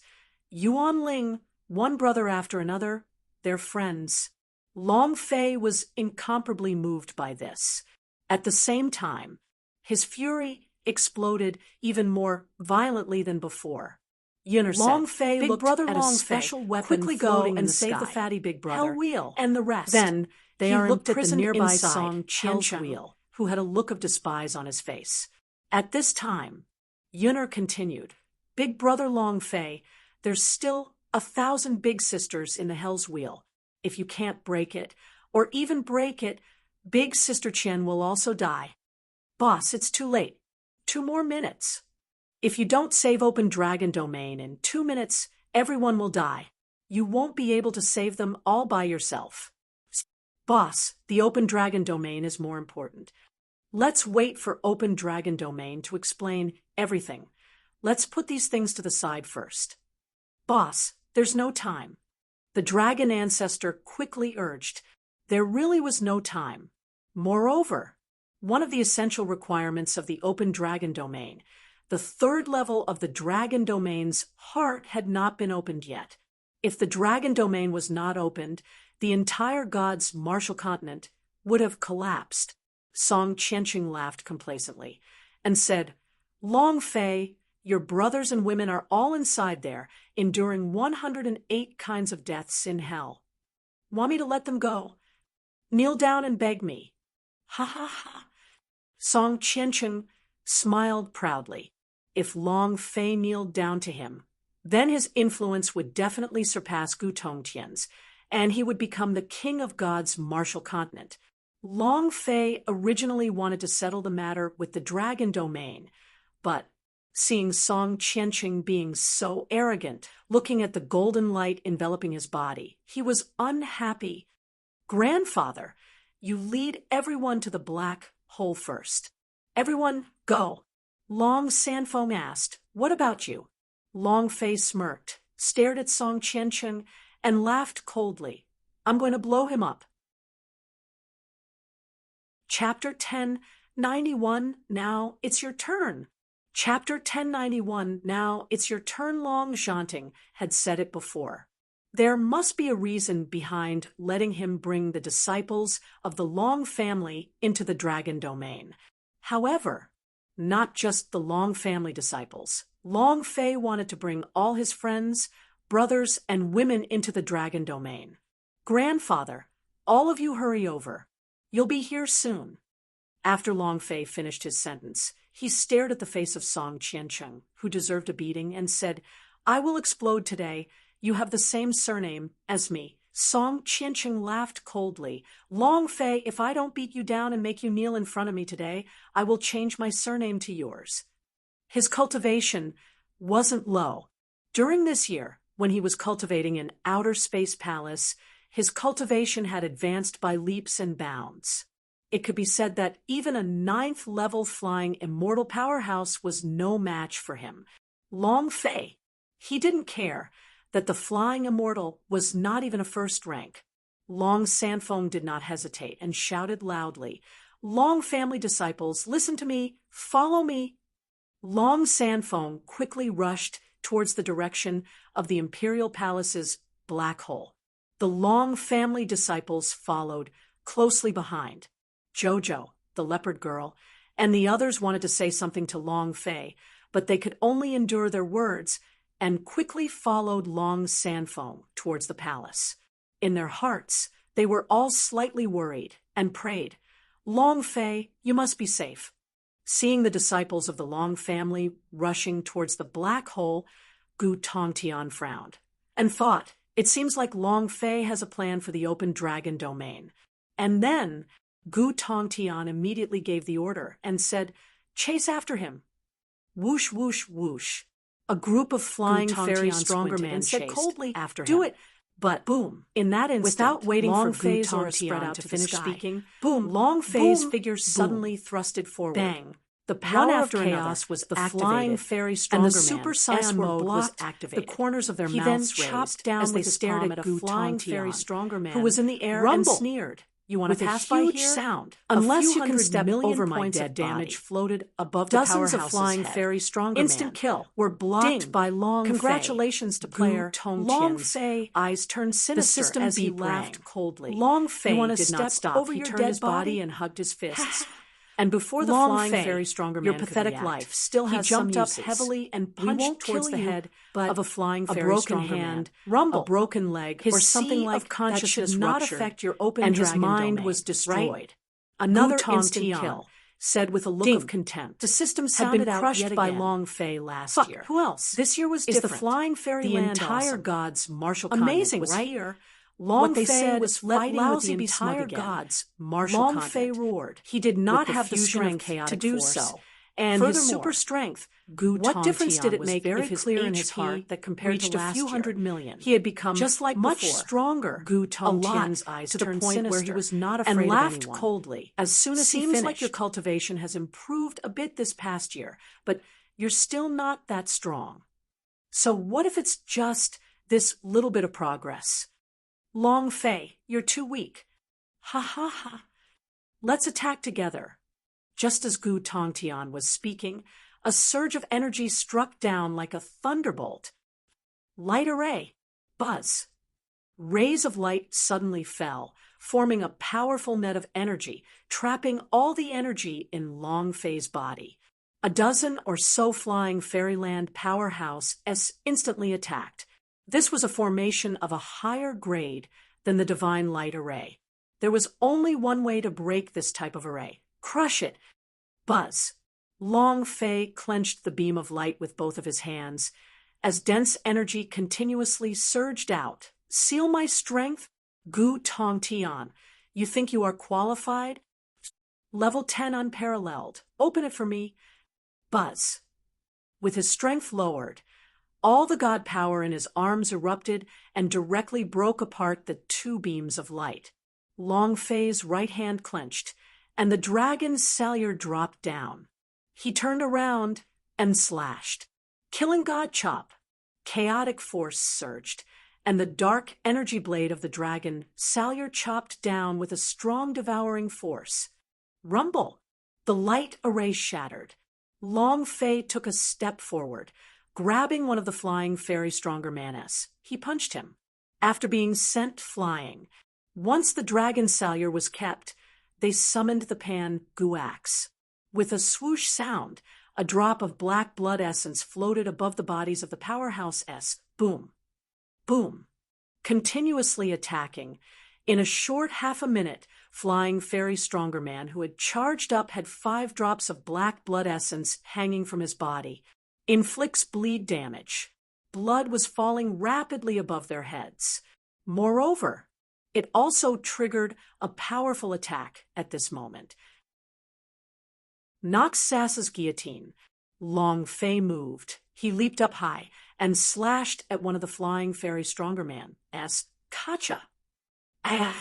A: Yuan Ling, one brother after another, their friends. Long Fei was incomparably moved by this. At the same time, his fury exploded even more violently than before. Yunner Long
B: said,
A: Fei
B: "Big
A: looked
B: brother
A: at a
B: Long
A: special
B: Fei,
A: weapon
B: quickly go
A: floating in
B: and
A: the
B: save the
A: sky.
B: fatty big brother
A: Hell Wheel
B: and the rest."
A: Then
B: they
A: he
B: are
A: looked at the
B: imprisoned
A: nearby
B: inside
A: Song
B: Hell's
A: Qiancheng,
B: Wheel.
A: who had a look of despise on his face. At this time, Yunner continued, "Big brother Long Fei, there's still 1,000 big sisters in the Hell's Wheel. If you can't break it, or even break it, Big Sister Qian will also die. Boss, it's too late. 2 more minutes. If you don't save Open Dragon Domain in 2 minutes, everyone will die. You won't be able to save them all by yourself." Boss, the Open Dragon Domain is more important. Let's wait for Open Dragon Domain to explain everything. Let's put these things to the side first. Boss, there's no time. The dragon ancestor quickly urged. There really was no time. Moreover, one of the essential requirements of the Open Dragon Domain, the third level of the Dragon Domain's heart, had not been opened yet. If the Dragon Domain was not opened, the entire God's martial continent would have collapsed. Song Qianqing laughed complacently and said, Long Fei, your brothers and women are all inside there, enduring 108 kinds of deaths in hell. Want me to let them go? Kneel down and beg me. Ha ha ha. Song Qianqing smiled proudly. If Long Fei kneeled down to him, then his influence would definitely surpass Gu Tongtian's, and he would become the king of God's martial continent. Long Fei originally wanted to settle the matter with the Dragon Domain, but seeing Song Qianqing being so arrogant, looking at the golden light enveloping his body, he was unhappy. Grandfather, you lead everyone to the black hole first. Everyone, go. Long Sanfeng asked, What about you? Long Fei smirked, stared at Song Qianqing, and laughed coldly. I'm going to blow him up. Chapter 1091, Now it's your turn. Chapter 1091, Now it's your turn. Long Zhanting had said it before. There must be a reason behind letting him bring the disciples of the Long family into the Dragon Domain. However, not just the Long family disciples. Long Fei wanted to bring all his friends, brothers, and women into the Dragon Domain. Grandfather, all of you hurry over. You'll be here soon. After Long Fei finished his sentence, he stared at the face of Song Qianqing, who deserved a beating, and said, I will explode today. You have the same surname as me. Song Qianqing laughed coldly. Long Fei, if I don't beat you down and make you kneel in front of me today, I will change my surname to yours. His cultivation wasn't low. During this year, when he was cultivating an outer space palace, his cultivation had advanced by leaps and bounds. It could be said that even a 9th-level flying immortal powerhouse was no match for him. Long Fei, he didn't care that the flying immortal was not even a first rank. Long Sanfeng did not hesitate and shouted loudly, Long family disciples, listen to me, follow me. Long Sanfeng quickly rushed towards the direction of the Imperial Palace's black hole. The Long family disciples followed closely behind. Jojo, the leopard girl, and the others wanted to say something to Long Fei, but they could only endure their words and quickly followed Long Sanfeng towards the palace. In their hearts, they were all slightly worried and prayed, Long Fei, you must be safe. Seeing the disciples of the Long family rushing towards the black hole, Gu Tongtian frowned and thought, it seems like Long Fei has a plan for the Open Dragon Domain. And then Gu Tongtian immediately gave the order and said, chase after him. Whoosh, whoosh, whoosh. A group of flying fairy stronger men said coldly after him. Do it. But boom, in that instant, without waiting for Fei's aura spread out to finish speaking, boom, Long Fei's figure suddenly thrusted forward. Bang. The power of chaos was the flying fairy stronger and the super saiyan mode was activated. The corners of their mouths then chopped down as they stared at a flying fairy stronger man who was in the air and sneered. You want to pass by here? Sound. Unless you can step over my dead damage floated above the powerhouse's head. Dozens of flying fairy stronger instant kill were blocked by Long Fei. Congratulations to player Long Fei. Eyes turned sinister as he laughed coldly. Long Fei did not stop. Over your dead body and hugged his fists. And before the flying fairy stronger man, your pathetic life still has some uses. He jumped up heavily and punched towards the head of a flying fairy stronger man. Rumble, a broken leg, or something like consciousness should not affect your open and his mind was destroyed. Right? Another instant kill, said with a look of contempt. The system had been crushed by Long Fei last year. Who else? This year was different. The flying fairy land entire God's martial amazing, was right? Here. Long Fei said was fighting with the entire God's martial Long Fei roared. He did not have the strength to do so, And
B: Furthermore,
A: his super strength,
B: what difference did it make
A: very
B: if his
A: clear in
B: HP
A: his heart that compared
B: reached
A: to
B: a
A: last
B: few
A: year,
B: hundred million?
A: he had become
B: Just like
A: much
B: before.
A: stronger.
B: Gu
A: A lot,
B: Tongtian's eyes
A: to the
B: turned
A: point
B: sinister
A: where he was not afraid
B: and
A: of
B: laughed
A: anyone.
B: coldly.
A: As soon as he
B: Seems
A: finished,
B: like your cultivation has improved a bit this past year, but you're still not that strong. So what if it's just this little bit of progress? Long Fei, you're too weak. Ha ha ha. Let's attack together. Just as Gu Tongtian was speaking, a surge of energy struck down like a thunderbolt. Light array. Buzz. Rays of light suddenly fell, forming a powerful net of energy, trapping all the energy in Long Fei's body. A dozen or so flying fairyland powerhouses instantly attacked. This was a formation of a higher grade than the divine light array. There was only one way to break this type of array. Crush it. Buzz. Long Fei clenched the beam of light with both of his hands. As dense energy continuously surged out, seal my strength? Gu Tongtian, you think you are qualified? Level 10 unparalleled. Open it for me. Buzz. With his strength lowered, all the god power in his arms erupted and directly broke apart the two beams of light. Long Fei's right hand clenched, and the dragon's salure dropped down. He turned around and slashed. Killing God Chop. Chaotic force surged, and the dark energy blade of the dragon salure chopped down with a strong devouring force. Rumble. The light array shattered. Long Fei took a step forward, grabbing one of the flying fairy stronger manes. He punched him. After being sent flying, once the dragon salure was kept, they summoned the Pan Guax. With a swoosh sound, a drop of black blood essence floated above the bodies of the powerhouse S. Boom. Boom. Continuously attacking. In a short half a minute, flying fairy stronger man who had charged up had 5 drops of black blood essence hanging from his body. Inflicts bleed damage. Blood was falling rapidly above their heads. Moreover, it also triggered a powerful attack at this moment. Nox Sass's guillotine. Long Fei moved. He leaped up high and slashed at one of the flying fairy stronger man as Kacha. Ah!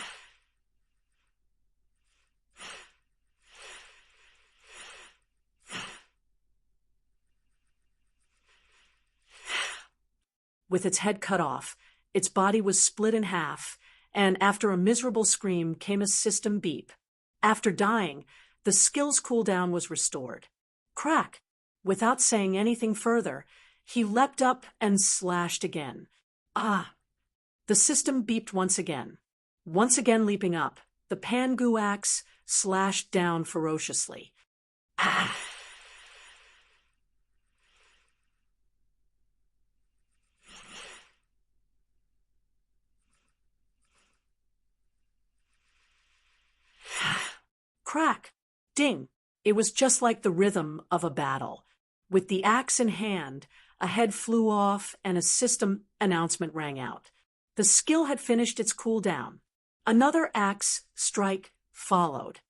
B: With its head cut off, its body was split in half, and after a miserable scream came a system beep. After dying, the skill's cooldown was restored. Crack! Without saying anything further, he leapt up and slashed again. Ah! The system beeped once again. Once again leaping up, the Pangu axe slashed down ferociously. Ah! Crack! Ding! It was just like the rhythm of a battle. With the axe in hand, a head flew off and a system announcement rang out. The skill had finished its cooldown. Another axe strike followed.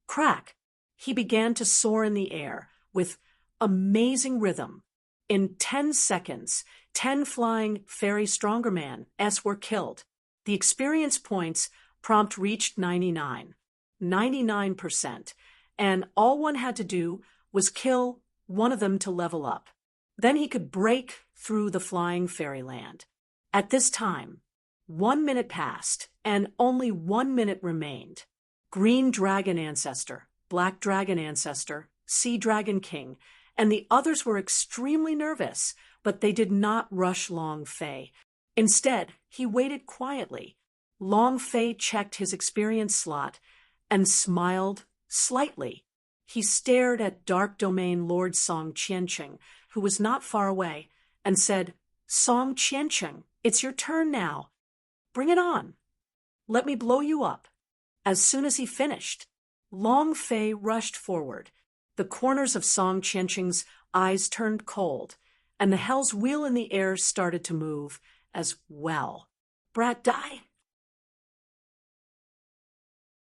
B: Crack! He began to soar in the air with amazing rhythm. In 10 seconds, 10 flying fairy stronger man S were killed. The experience points prompt reached 99%, and all one had to do was kill one of them to level up. Then he could break through the flying fairyland. At this time, 1 minute passed, and only 1 minute remained. Green Dragon Ancestor, Black Dragon Ancestor, Sea Dragon King, and the others were extremely nervous, but they did not rush Long Fei. Instead, he waited quietly. Long Fei checked his experience slot and smiled slightly. He stared at Dark Domain Lord Song Qiancheng, who was not far away, and said, "Song Qiancheng, it's your turn now. Bring it on. Let me blow you up." As soon as he finished, Long Fei rushed forward. The corners of Song Qiancheng's eyes turned cold, and the hell's wheel in the air started to move as well. Brat die.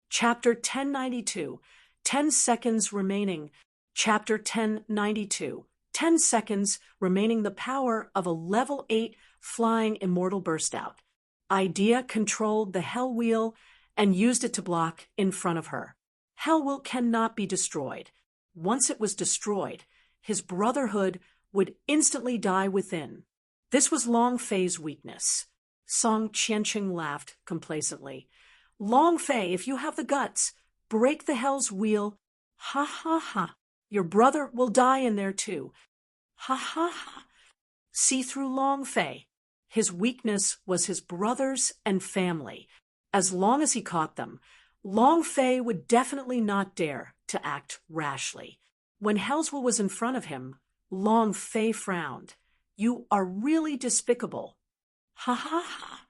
B: Chapter 1092, 10 seconds remaining. Chapter 1092. 10 seconds, remaining the power of a level 8 flying immortal burst out. Idea controlled the Hell Wheel and used it to block in front of her. Hell Wheel cannot be destroyed. Once it was destroyed, his brotherhood would instantly die within. This was Long Fei's weakness. Song Qianqing laughed complacently. Long Fei, if you have the guts, break the Hell's Wheel. Ha ha ha. Your brother will die in there too. Ha ha ha. See through Long Fei. His weakness was his brothers and family. As long as he caught them, Long Fei would definitely not dare to act rashly. When Hellswell was in front of him, Long Fei frowned. You are really despicable. Ha ha ha.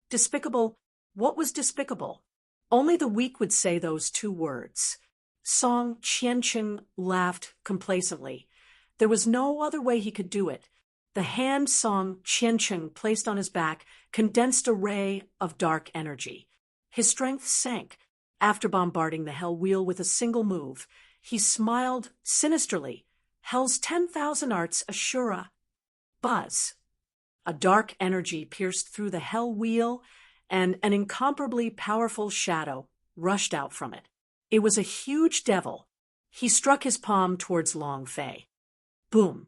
B: Despicable? What was despicable? Only the weak would say those two words. Song Qianqing laughed complacently. There was no other way he could do it. The hand Song Qianqing placed on his back condensed a ray of dark energy. His strength sank. After bombarding the Hell Wheel with a single move, he smiled sinisterly. Hell's 10,000 arts Ashura. Buzz. A dark energy pierced through the Hell Wheel, and an incomparably powerful shadow rushed out from it. It was a huge devil. He struck his palm towards Long Fei. Boom.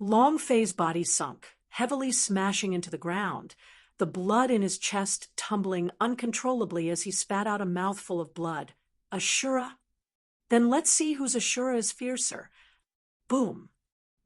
B: Long Fei's body sunk, heavily smashing into the ground, the blood in his chest tumbling uncontrollably as he spat out a mouthful of blood. Ashura? Then let's see whose Ashura is fiercer. Boom.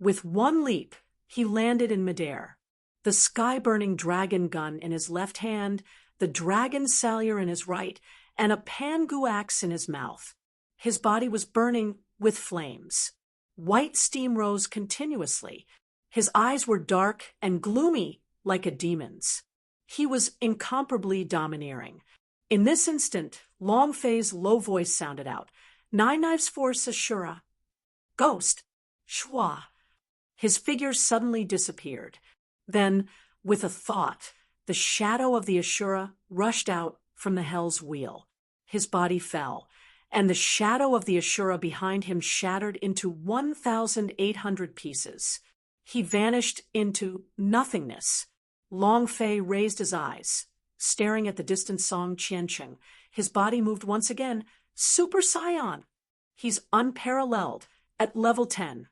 B: With one leap, he landed in midair. The sky-burning dragon gun in his left hand, the dragon salyer in his right, and a pangu axe in his mouth. His body was burning with flames. White steam rose continuously. His eyes were dark and gloomy like a demon's. He was incomparably domineering. In this instant, Long Fei's low voice sounded out. Nine Knives Force Ashura. Ghost. Shua. His figure suddenly disappeared. Then, with a thought, the shadow of the Ashura rushed out from the Hell's Wheel. His body fell, and the shadow of the Ashura behind him shattered into 1,800 pieces. He vanished into nothingness. Long Fei raised his eyes, staring at the distant Song Qianqing. His body moved once again. Super Scion! He's unparalleled, at level 10.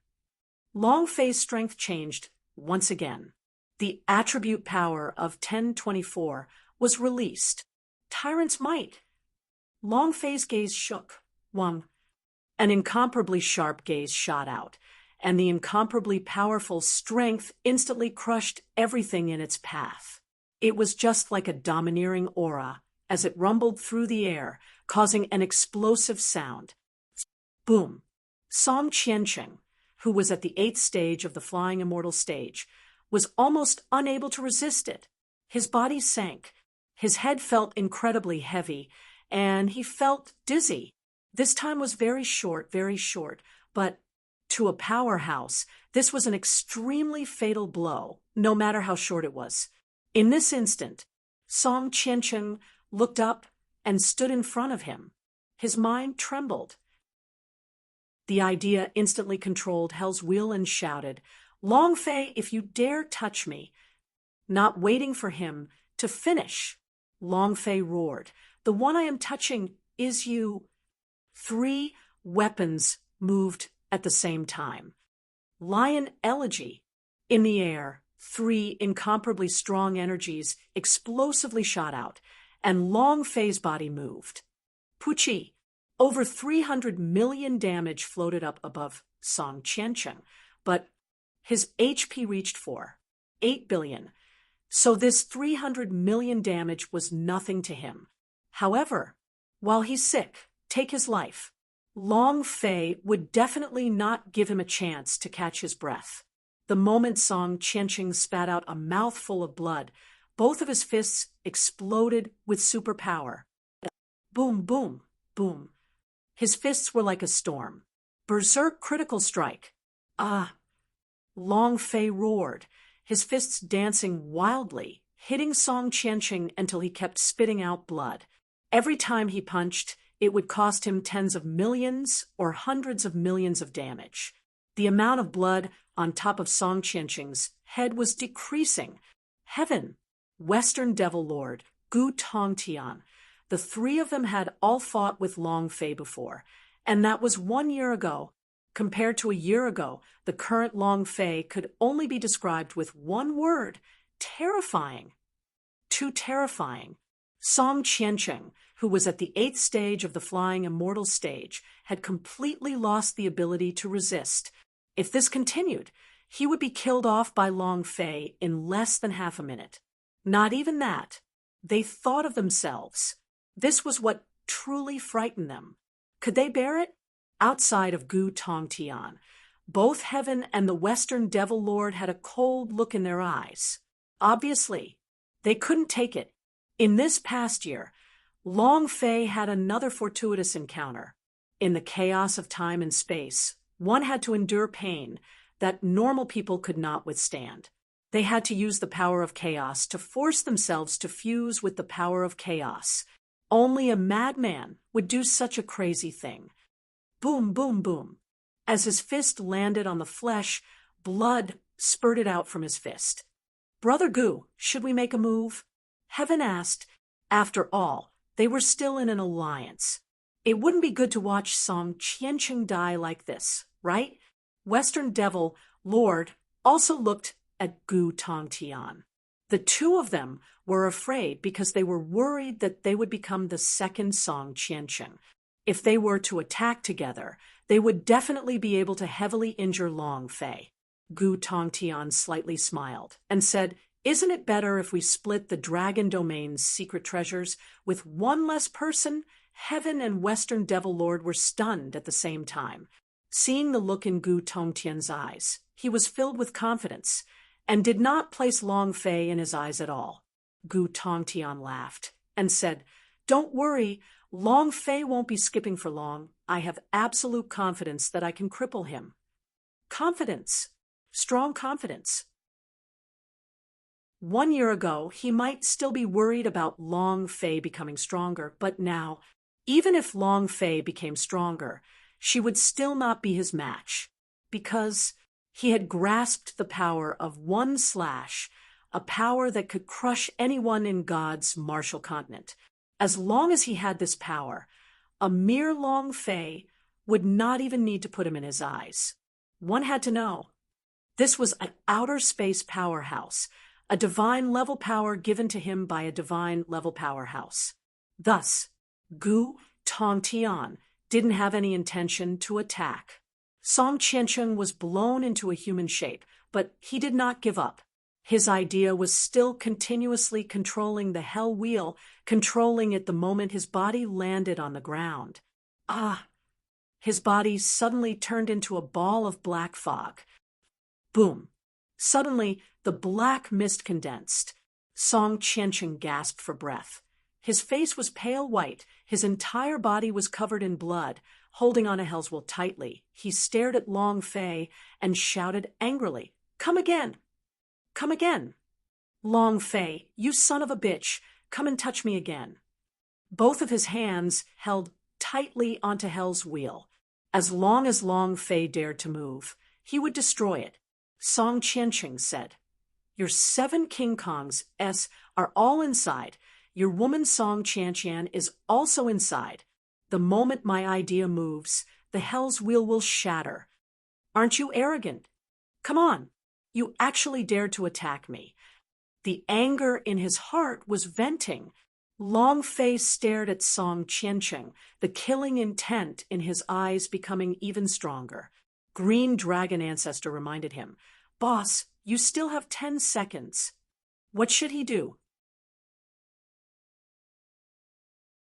B: Long Fei's strength changed once again. The attribute power of 1024 was released. Tyrant's might. Long Fei's gaze shook. Wang. An incomparably sharp gaze shot out, and the incomparably powerful strength instantly crushed everything in its path. It was just like a domineering aura as it rumbled through the air, causing an explosive sound. Boom. Song Qianqing, who was at the 8th stage of the Flying Immortal stage, was almost unable to resist it. His body sank. His head felt incredibly heavy, and he felt dizzy. This time was very short, but to a powerhouse, this was an extremely fatal blow, no matter how short it was. In this instant, Song Qianqing looked up and stood in front of him. His mind trembled. The idea instantly controlled Hell's Wheel and shouted, Long Fei, if you dare touch me. Not waiting for him to finish, Long Fei roared, the one I am touching is you. 3 weapons moved at the same time. Lion Elegy. In the air, 3 incomparably strong energies explosively shot out, and Long Fei's body moved. Puchi. Over 300 million damage floated up above Song Qianqing, but his HP reached 8 billion. So this 300 million damage was nothing to him. However, while he's sick, take his life. Long Fei would definitely not give him a chance to catch his breath. The moment Song Qianqing spat out a mouthful of blood, both of his fists exploded with superpower. Boom, boom, boom. His fists were like a storm. Berserk critical strike. Ah! Long Fei roared, his fists dancing wildly, hitting Song Qianqing until he kept spitting out blood. Every time he punched,
A: it would cost him tens of millions or hundreds of millions of damage. The amount of blood on top of Song Qianqing's head was decreasing. Heaven, Western Devil Lord, Gu Tongtian, the three of them had all fought with Long Fei before, and that was 1 year ago. Compared to a year ago, the current Long Fei could only be described with one word: terrifying. Too terrifying. Song Qianqing, who was at the 8th stage of the Flying Immortal stage, had completely lost the ability to resist. If this continued, he would be killed off by Long Fei in less than half a minute. Not even that. They thought of themselves. This was what truly frightened them. Could they bear it? Outside of Gu Tongtian, both Heaven and the Western Devil Lord had a cold look in their eyes. Obviously, they couldn't take it. In this past year, Long Fei had another fortuitous encounter. In the chaos of time and space, one had to endure pain that normal people could not withstand. They had to use the power of chaos to force themselves to fuse with the power of chaos. Only a madman would do such a crazy thing. Boom, boom, boom. As his fist landed on the flesh, blood spurted out from his fist. "Brother Gu, should we make a move?" Heaven asked. After all, they were still in an alliance. It wouldn't be good to watch Song Qianqing die like this, right? Western Devil Lord also looked at Gu Tongtian. The two of them were afraid because they were worried that they would become the second Song Qianqing. If they were to attack together, they would definitely be able to heavily injure Long Fei. Gu Tongtian slightly smiled and said, "Isn't it better if we split the Dragon Domain's secret treasures with one less person?" Heaven and Western Devil Lord were stunned at the same time. Seeing the look in Gu Tongtian's eyes, he was filled with confidence and did not place Long Fei in his eyes at all. Gu Tongtian laughed and said, "Don't worry, Long Fei won't be skipping for long. I have absolute confidence that I can cripple him." Confidence. Strong confidence. 1 year ago, he might still be worried about Long Fei becoming stronger, but now, even if Long Fei became stronger, she would still not be his match, because he had grasped the power of one slash, a power that could crush anyone in God's martial continent. As long as he had this power, a mere Long Fei would not even need to put him in his eyes. One had to know. This was an outer space powerhouse, a divine level power given to him by a divine level powerhouse. Thus, Gu Tongtian didn't have any intention to attack. Song Qianqing was blown into a human shape, but he did not give up. His idea was still continuously controlling the hell wheel, controlling it the moment his body landed on the ground. His body suddenly turned into a ball of black fog. Boom. Suddenly, the black mist condensed. Song Qianqing gasped for breath. His face was pale white. His entire body was covered in blood. Holding on to Hell's Will tightly, he stared at Long Fei and shouted angrily, "Come again! Come again! Long Fei, you son of a bitch, come and touch me again." Both of his hands held tightly onto Hell's Wheel. As long as Long Fei dared to move, he would destroy it. Song Qianqing said, "Your 7 King Kongs are all inside. Your woman Song Qianqian is also inside. The moment my idea moves, the Hell's Wheel will shatter. Aren't you arrogant? Come on. You actually dared to attack me." The anger in his heart was venting. Long Fei stared at Song Qianqing, the killing intent in his eyes becoming even stronger. Green Dragon Ancestor reminded him, "Boss, you still have 10 seconds. What should he do?"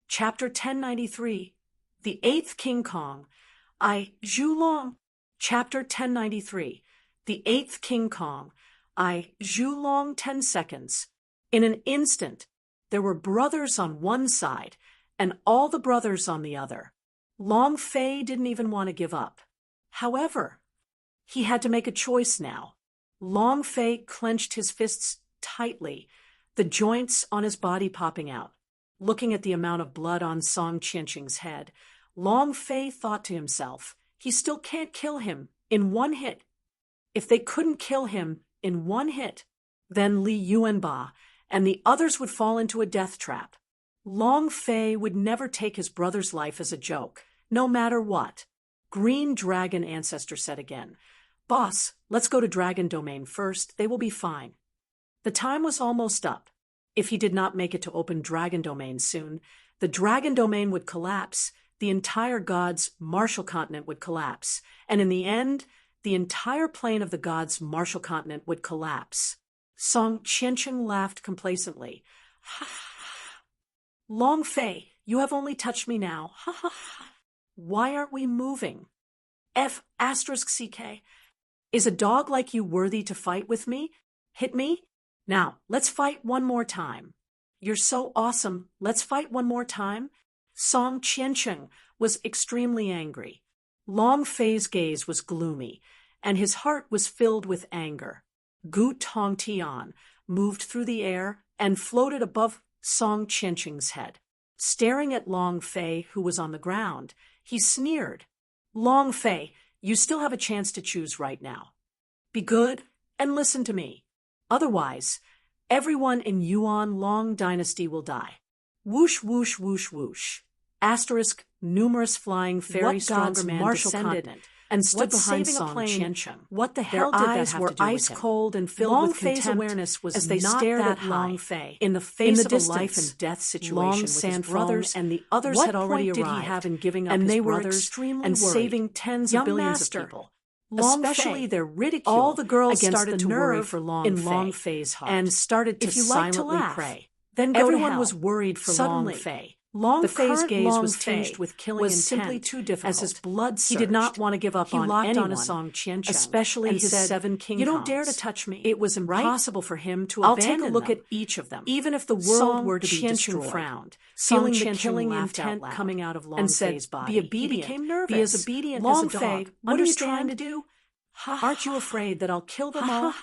A: Chapter 1093, The 8th King Kong. Zhulong. Chapter 1093, The 8th King Kong. Zhulong 10 seconds. In an instant, there were brothers on one side and all the brothers on the other. Long Fei didn't even want to give up. However, he had to make a choice now. Long Fei clenched his fists tightly, the joints on his body popping out. Looking at the amount of blood on Song Qianqing's head, Long Fei thought to himself, he still can't kill him in one hit. If they couldn't kill him in one hit, then Li Yuanba and the others would fall into a death trap. Long Fei would never take his brother's life as a joke, no matter what. Green Dragon Ancestor said again, "Boss, let's go to Dragon Domain first, they will be fine." The time was almost up. If he did not make it to open Dragon Domain soon, the Dragon Domain would collapse, the entire gods' Martial Continent would collapse, and in the end, the entire plane of the gods' Martial Continent would collapse. Song Qianqing laughed complacently. "Ha ha! Long Fei, you have only touched me now. Ha ha ha! Why aren't we moving? F***CK. Is a dog like you worthy to fight with me? Hit me? Now, let's fight one more time. You're so awesome. Let's fight one more time." Song Qianqing was extremely angry. Long Fei's gaze was gloomy, and his heart was filled with anger. Gu Tongtian moved through the air and floated above Song Qianqing's head. Staring at Long Fei, who was on the ground, he sneered. "Long Fei, you still have a chance to choose right now. Be good and listen to me. Otherwise, everyone in Yuan Long Dynasty will die." Whoosh, whoosh, whoosh, whoosh. Asterisk, numerous flying fairy stronger man descended and stood behind Song Qianqing. What the hell did that have to do with him? Their eyes were ice cold and filled with contempt. Long Fei's awareness was as they stared at Long Fei in the face of a life and death situation with his brothers and the others had already arrived. What point did he have in giving up his brothers and saving tens of billions of people? Especially their ridicule. All the girls started to worry for Long Fei's heart and started to silently pray. Then everyone was worried for Long Fei. Long Fei's gaze was tinged with killing intent, simply too difficult. As his blood surged, he did not want to give up on anyone, Song Qianqing, especially his 7 King Kongs. "You don't dare to touch me." It was impossible for him to abandon them. "I'll take a look at each of them, even if the world were to be destroyed." Frowned, feeling the killing intent coming out of Long Fei's body. "Be obedient." He became nervous. "Be as obedient as a dog. Long Fei, what are you trying to do? Aren't you afraid that I'll kill them all?"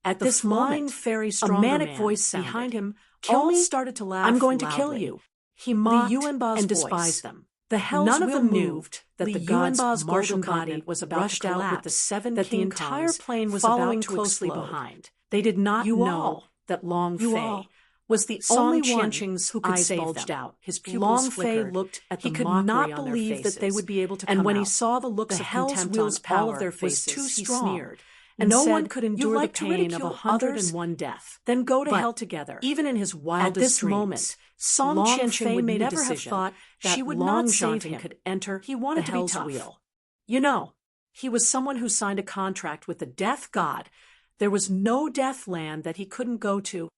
A: At this moment, a manic voice behind him all started to laugh. "I'm going to kill you." He mocked and despised them. The hells none of them moved that the gods' Martial Continent was about to collapse, with the 7 that the entire plane was following closely behind. They did not know that Long Fei was the only one who could save them. Out. His pupils flickered. Looked at the mockery on their faces. He could not believe that they would be able to come out. And when he saw the looks of contempt on all of their faces, too strong. He sneered. And no one could endure the pain of 101 death. Then go to hell together. Even in his wildest dreams, moment, Song Qianqing would never have thought that she would not save him. Could enter. He wanted to be tough. Wheel. You know, he was someone who signed a contract with the death god. There was no death land that he couldn't go to.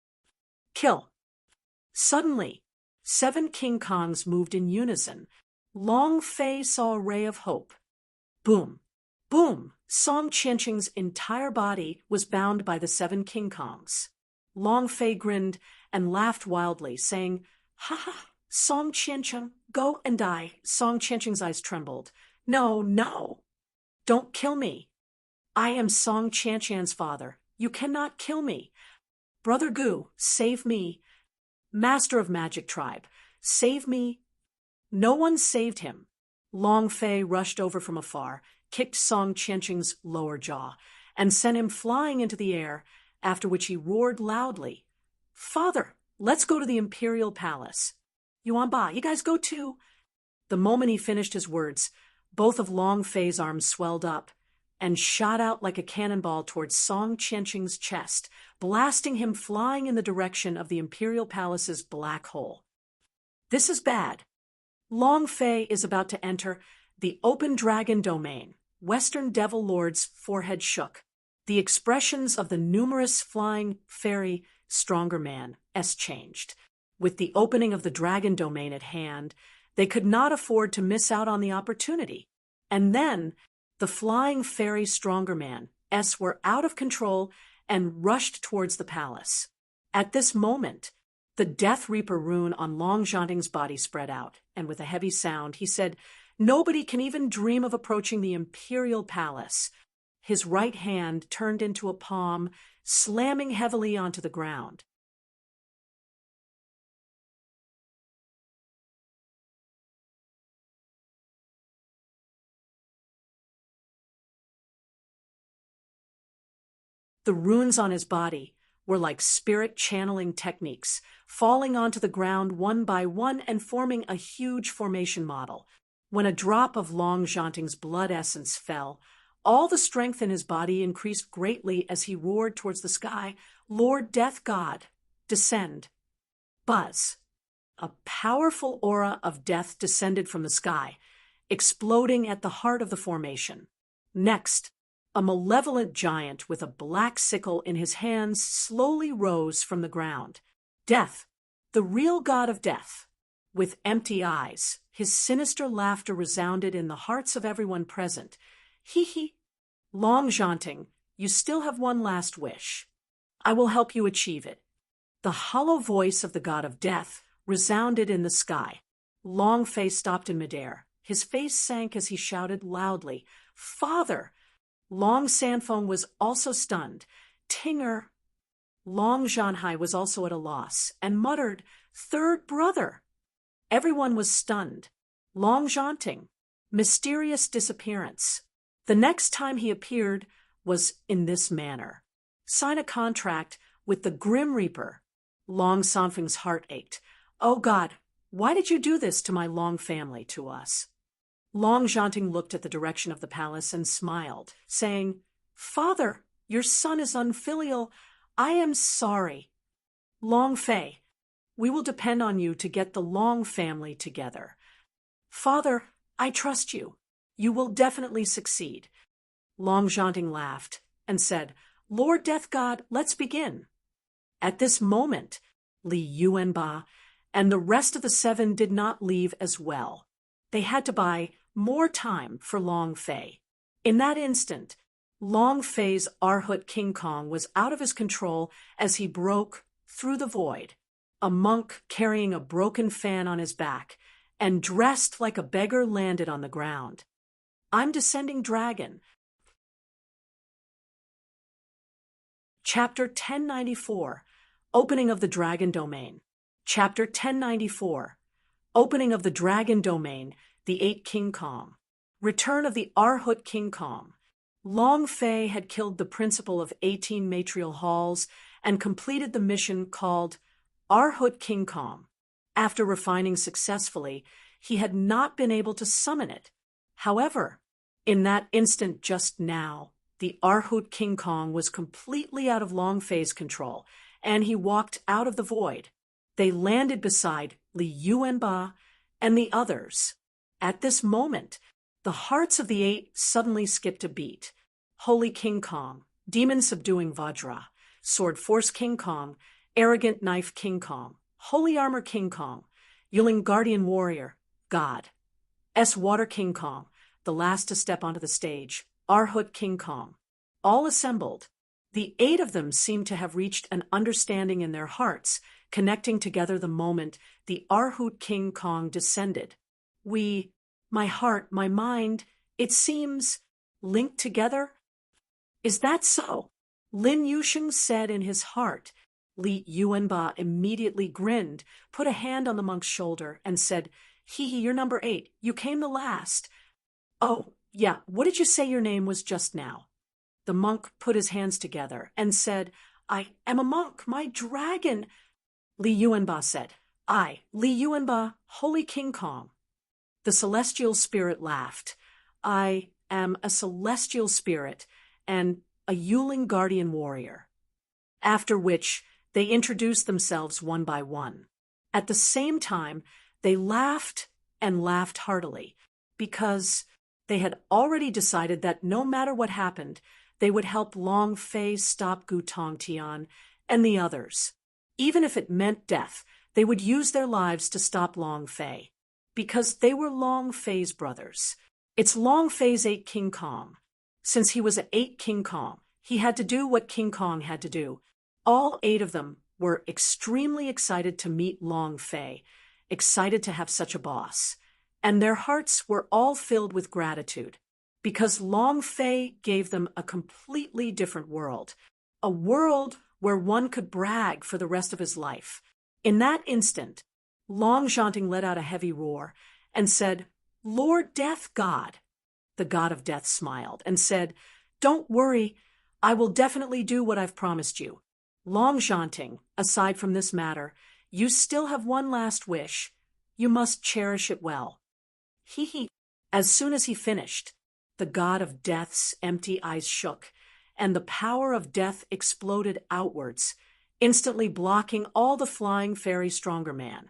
A: Kill. Suddenly, 7 King Kongs moved in unison. Long Fei saw a ray of hope. Boom. Boom. Song Qianqing's entire body was bound by the 7 King Kongs. Long Fei grinned and laughed wildly, saying, "Ha ha, Song Qianqing, go and die." Song Qianqing's eyes trembled. "No, no. Don't kill me. I am Song Qianqing's father. You cannot kill me. Brother Gu, save me. Master of Magic Tribe, save me." No one saved him. Long Fei rushed over from afar, kicked Song Qianqing's lower jaw, and sent him flying into the air, after which he roared loudly, "Father, let's go to the Imperial Palace. Yuanba, you guys go too." The moment he finished his words, both of Long Fei's arms swelled up and shot out like a cannonball towards Song Qianqing's chest, blasting him flying in the direction of the Imperial Palace's black hole. This is bad. Long Fei is about to enter the open dragon domain. Western Devil Lord's forehead shook. The expressions of the numerous flying fairy stronger man changed. With the opening of the dragon domain at hand, they could not afford to miss out on the opportunity. And then, the flying fairy stronger man were out of control and rushed towards the palace. At this moment, the Death Reaper rune on Long Zhanting's body spread out, and with a heavy sound, he said, "Nobody can even dream of approaching the Imperial Palace." His right hand turned into a palm, slamming heavily onto the ground. The runes on his body were like spirit channeling techniques, falling onto the ground one by one and forming a huge formation model. When a drop of Long Janting's blood essence fell, all the strength in his body increased greatly as he roared towards the sky, "Lord Death God, descend." Buzz. A powerful aura of death descended from the sky, exploding at the heart of the formation. Next, a malevolent giant with a black sickle in his hands slowly rose from the ground. Death, the real god of death. With empty eyes, his sinister laughter resounded in the hearts of everyone present. Hee hee. Long Janting, you still have one last wish. I will help you achieve it. The hollow voice of the god of death resounded in the sky. Long Fei stopped in midair. His face sank as he shouted loudly, "Father!" Long Sanfeng was also stunned. "Tinger!" Long Zhanhai was also at a loss and muttered, "Third brother!" Everyone was stunned. Long Janting, mysterious disappearance. The next time he appeared was in this manner. Sign a contract with the Grim Reaper. Long Sanfeng's heart ached. "Oh God, why did you do this to my Long family, to us?" Long Janting looked at the direction of the palace and smiled, saying, "Father, your son is unfilial. I am sorry. Long Fei, we will depend on you to get the Long family together. Father, I trust you. You will definitely succeed." Long Janting laughed and said, "Lord Death God, let's begin." At this moment, Li Yuanba and the rest of the seven did not leave as well. They had to buy more time for Long Fei. In that instant, Long Fei's Arhut King Kong was out of his control as he broke through the void. A monk carrying a broken fan on his back and dressed like a beggar landed on the ground. "I'm Descending Dragon." Chapter 1094, Opening of the Dragon Domain. Chapter 1094, Opening of the Dragon Domain, the 8 King Kong. Return of the Arhut King Kong. Long Fei had killed the principal of 18 matrial halls and completed the mission called Arhut King Kong. After refining successfully, he had not been able to summon it. However, in that instant just now, the Arhut King Kong was completely out of Long Fei's control, and he walked out of the void. They landed beside Li Yuanba and the others. At this moment, the hearts of the 8 suddenly skipped a beat. Holy King Kong, Demon Subduing Vajra, Sword Force King Kong, Arrogant Knife King Kong, Holy Armor King Kong, Yuling Guardian Warrior, God, Water King Kong, the last to step onto the stage, Arhut King Kong. All assembled. The 8 of them seemed to have reached an understanding in their hearts, connecting together the moment the Arhut King Kong descended. My heart, my mind, it seems, linked together? Is that so? Lin Yusheng said in his heart. Li Yuanba immediately grinned, put a hand on the monk's shoulder, and said, "Hee, you're number 8. You came the last." "Oh, yeah, what did you say your name was just now?" The monk put his hands together and said, "I am a monk, my dragon." Li Yuanba said, "I, Li Yuanba, Holy King Kong." The celestial spirit laughed. "I am a celestial spirit and a Yuling guardian warrior." After which, they introduced themselves one by one. At the same time, they laughed and laughed heartily, because they had already decided that no matter what happened, they would help Long Fei stop Gutong Tian and the others. Even if it meant death, they would use their lives to stop Long Fei, because they were Long Fei's brothers. It's Long Fei's 8 King Kong. Since he was an 8 King Kong, he had to do what King Kong had to do. All 8 of them were extremely excited to meet Long Fei, excited to have such a boss, and their hearts were all filled with gratitude, because Long Fei gave them a completely different world, a world where one could brag for the rest of his life. In that instant, Long Janting let out a heavy roar and said, "Lord Death God." The god of death smiled and said, "Don't worry, I will definitely do what I've promised you. Long Shanting, aside from this matter, you still have one last wish. You must cherish it well. He. As soon as he finished, the god of death's empty eyes shook, and the power of death exploded outwards, instantly blocking all the flying fairy stronger man,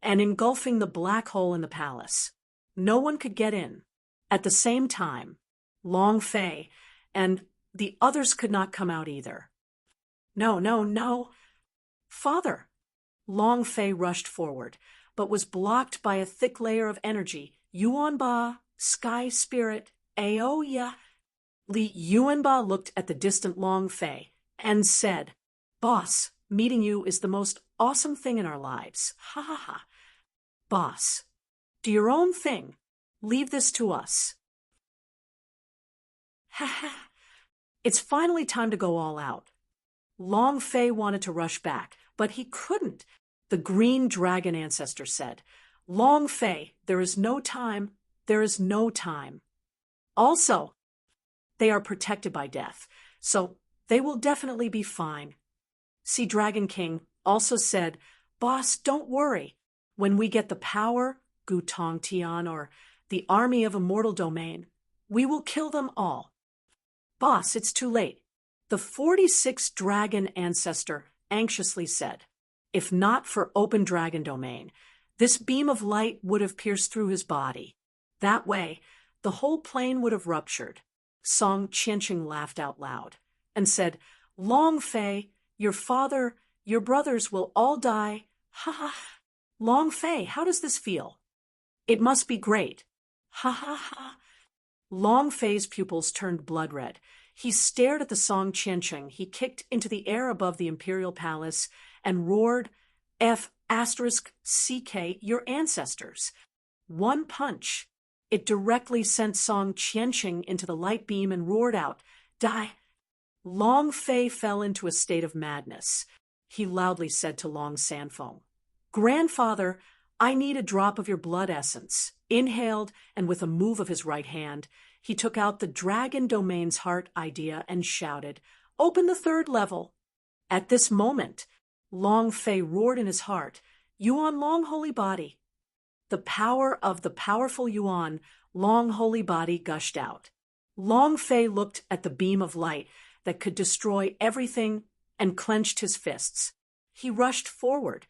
A: and engulfing the black hole in the palace. No one could get in. At the same time, Long Fei and the others could not come out either. No, no, no. Father! Long Fei rushed forward, but was blocked by a thick layer of energy. Yuan Ba, Sky Spirit, Aoya. Li Yuanba looked at the distant Long Fei and said, Boss, meeting you is the most awesome thing in our lives. Ha ha ha. Boss, do your own thing. Leave this to us. Ha ha. It's finally time to go all out. Long Fei wanted to rush back, but he couldn't. The green dragon ancestor said, Long Fei, there is no time. There is no time. Also, they are protected by death, so they will definitely be fine. Sea Dragon King also said, Boss, don't worry. When we get the power, Gu Tong Tian, or the army of immortal domain, we will kill them all. Boss, it's too late. The 46th dragon ancestor anxiously said, if not for open dragon domain, this beam of light would have pierced through his body. That way, the whole plane would have ruptured. Song Qianqing laughed out loud and said, Long Fei, your father, your brothers will all die. Ha ha. Long Fei, how does this feel? It must be great. Ha ha ha. Long Fei's pupils turned blood red. He stared at the Song Qianqing. He kicked into the air above the imperial palace and roared, F***CK, your ancestors. One punch. It directly sent Song Qianqing into the light beam and roared out, Die! Long Fei fell into a state of madness. He loudly said to Long Sanfeng, Grandfather, I need a drop of your blood essence. Inhaled, and with a move of his right hand, he took out the Dragon Domain's heart idea and shouted, Open the third level. At this moment, Long Fei roared in his heart, Yuan Long Holy Body. The power of the powerful Yuan, Long Holy Body, gushed out. Long Fei looked at the beam of light that could destroy everything and clenched his fists. He rushed forward.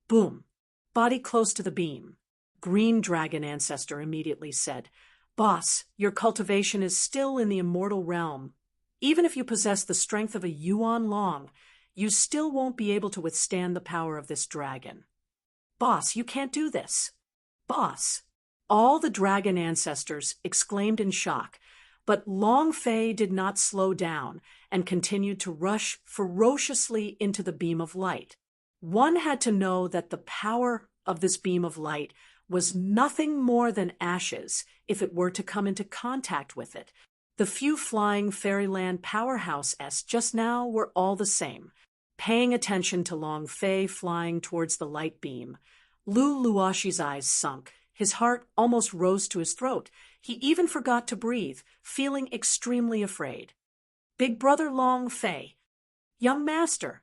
A: Boom. Body close to the beam. Green Dragon Ancestor immediately said, Boss, your cultivation is still in the immortal realm. Even if you possess the strength of a Yuan Long, you still won't be able to withstand the power of this dragon. Boss, you can't do this. Boss. All the dragon ancestors exclaimed in shock, but Long Fei did not slow down and continued to rush ferociously into the beam of light. One had to know that the power of this beam of light was nothing more than ashes if it were to come into contact with it. The few flying fairyland powerhouses just now were all the same, paying attention to Long Fei flying towards the light beam. Lu Luoshi's eyes sunk. His heart almost rose to his throat. He even forgot to breathe, feeling extremely afraid. Big brother Long Fei. Young master.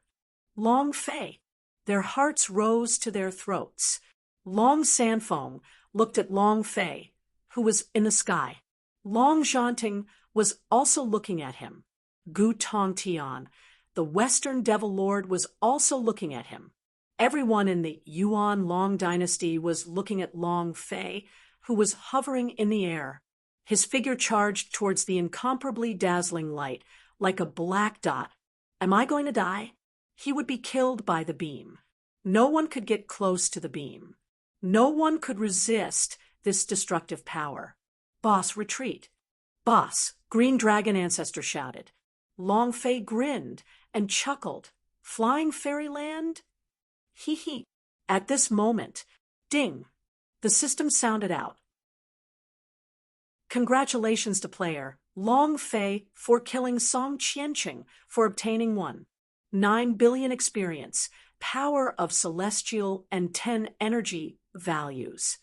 A: Long Fei. Their hearts rose to their throats. Long Sanfeng looked at Long Fei, who was in the sky. Long Zhanting was also looking at him. Gu Tong Tian, the Western Devil Lord, was also looking at him. Everyone in the Yuan Long dynasty was looking at Long Fei, who was hovering in the air. His figure charged towards the incomparably dazzling light, like a black dot. Am I going to die? He would be killed by the beam. No one could get close to the beam. No one could resist this destructive power. Boss, retreat. Boss, Green Dragon Ancestor shouted. Long Fei grinned and chuckled. Flying Fairyland? Hee hee. At this moment, ding, the system sounded out. Congratulations to player Long Fei for killing Song Qianqing for obtaining 9 billion experience, power of celestial and 10 energy values.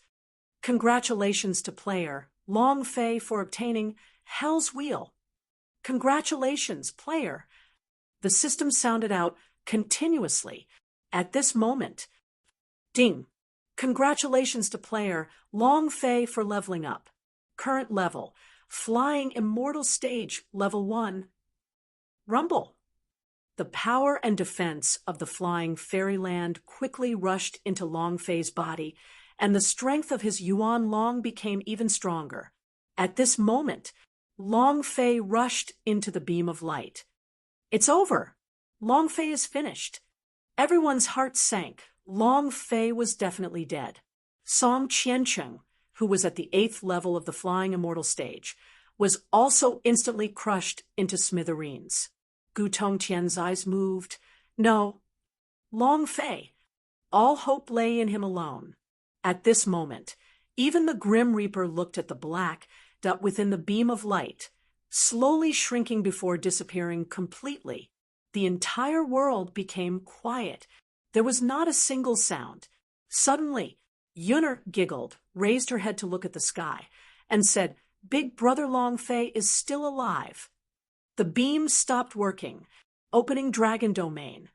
A: Congratulations to player Long Fei for obtaining Hell's Wheel. Congratulations, player. The system sounded out continuously. At this moment, ding. Congratulations to player Long Fei for leveling up. Current level, Flying Immortal Stage, Level 1. Rumble. The power and defense of the flying fairyland quickly rushed into Long Fei's body, and the strength of his Yuan Long became even stronger. At this moment, Long Fei rushed into the beam of light. It's over. Long Fei is finished. Everyone's heart sank. Long Fei was definitely dead. Song Qiancheng, who was at the 8th level of the Flying Immortal Stage, was also instantly crushed into smithereens. Gu Tongtian's eyes moved. No. Long Fei. All hope lay in him alone. At this moment, even the Grim Reaper looked at the black dot within the beam of light, slowly shrinking before disappearing completely. The entire world became quiet. There was not a single sound. Suddenly, Yunner giggled, raised her head to look at the sky, and said, "Big Brother Long Fei is still alive." The beam stopped working, opening Dragon Domain.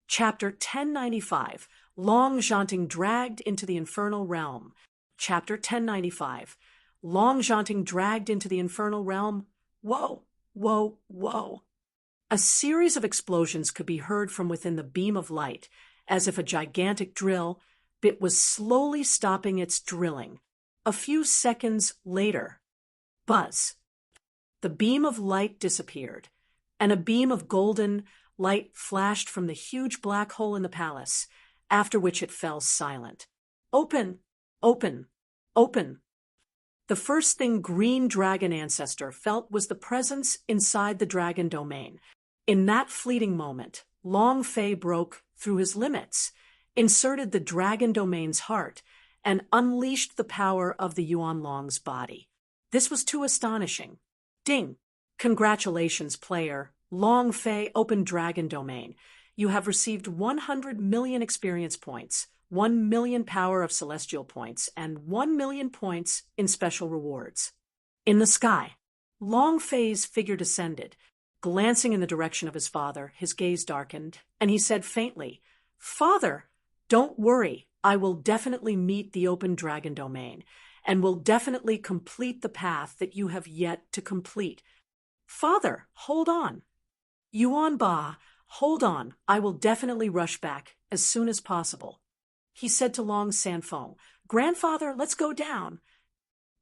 A: Chapter 1095, Long Zhanting dragged into the Infernal Realm. Chapter 1095, Long Zhanting dragged into the Infernal Realm. Whoa, whoa, whoa. A series of explosions could be heard from within the beam of light, as if a gigantic drill bit was slowly stopping its drilling. A few seconds later, buzz. The beam of light disappeared, and a beam of golden light flashed from the huge black hole in the palace, after which it fell silent. Open, open, open. The first thing Green Dragon Ancestor felt was the presence inside the Dragon Domain. In that fleeting moment, Long Fei broke through his limits, inserted the Dragon Domain's heart, and unleashed the power of the Yuan Long's body. This was too astonishing. Ding! Congratulations, player. Long Fei opened Dragon Domain. You have received 100 million experience points, 1 million power of celestial points, and 1 million points in special rewards. In the sky, Long Fei's figure descended. Glancing in the direction of his father, his gaze darkened, and he said faintly, "Father, don't worry. I will definitely meet the open Dragon Domain, and will definitely complete the path that you have yet to complete. Father, hold on. Yuan Ba, hold on. I will definitely rush back as soon as possible." He said to Long Sanfeng, "Grandfather, let's go down."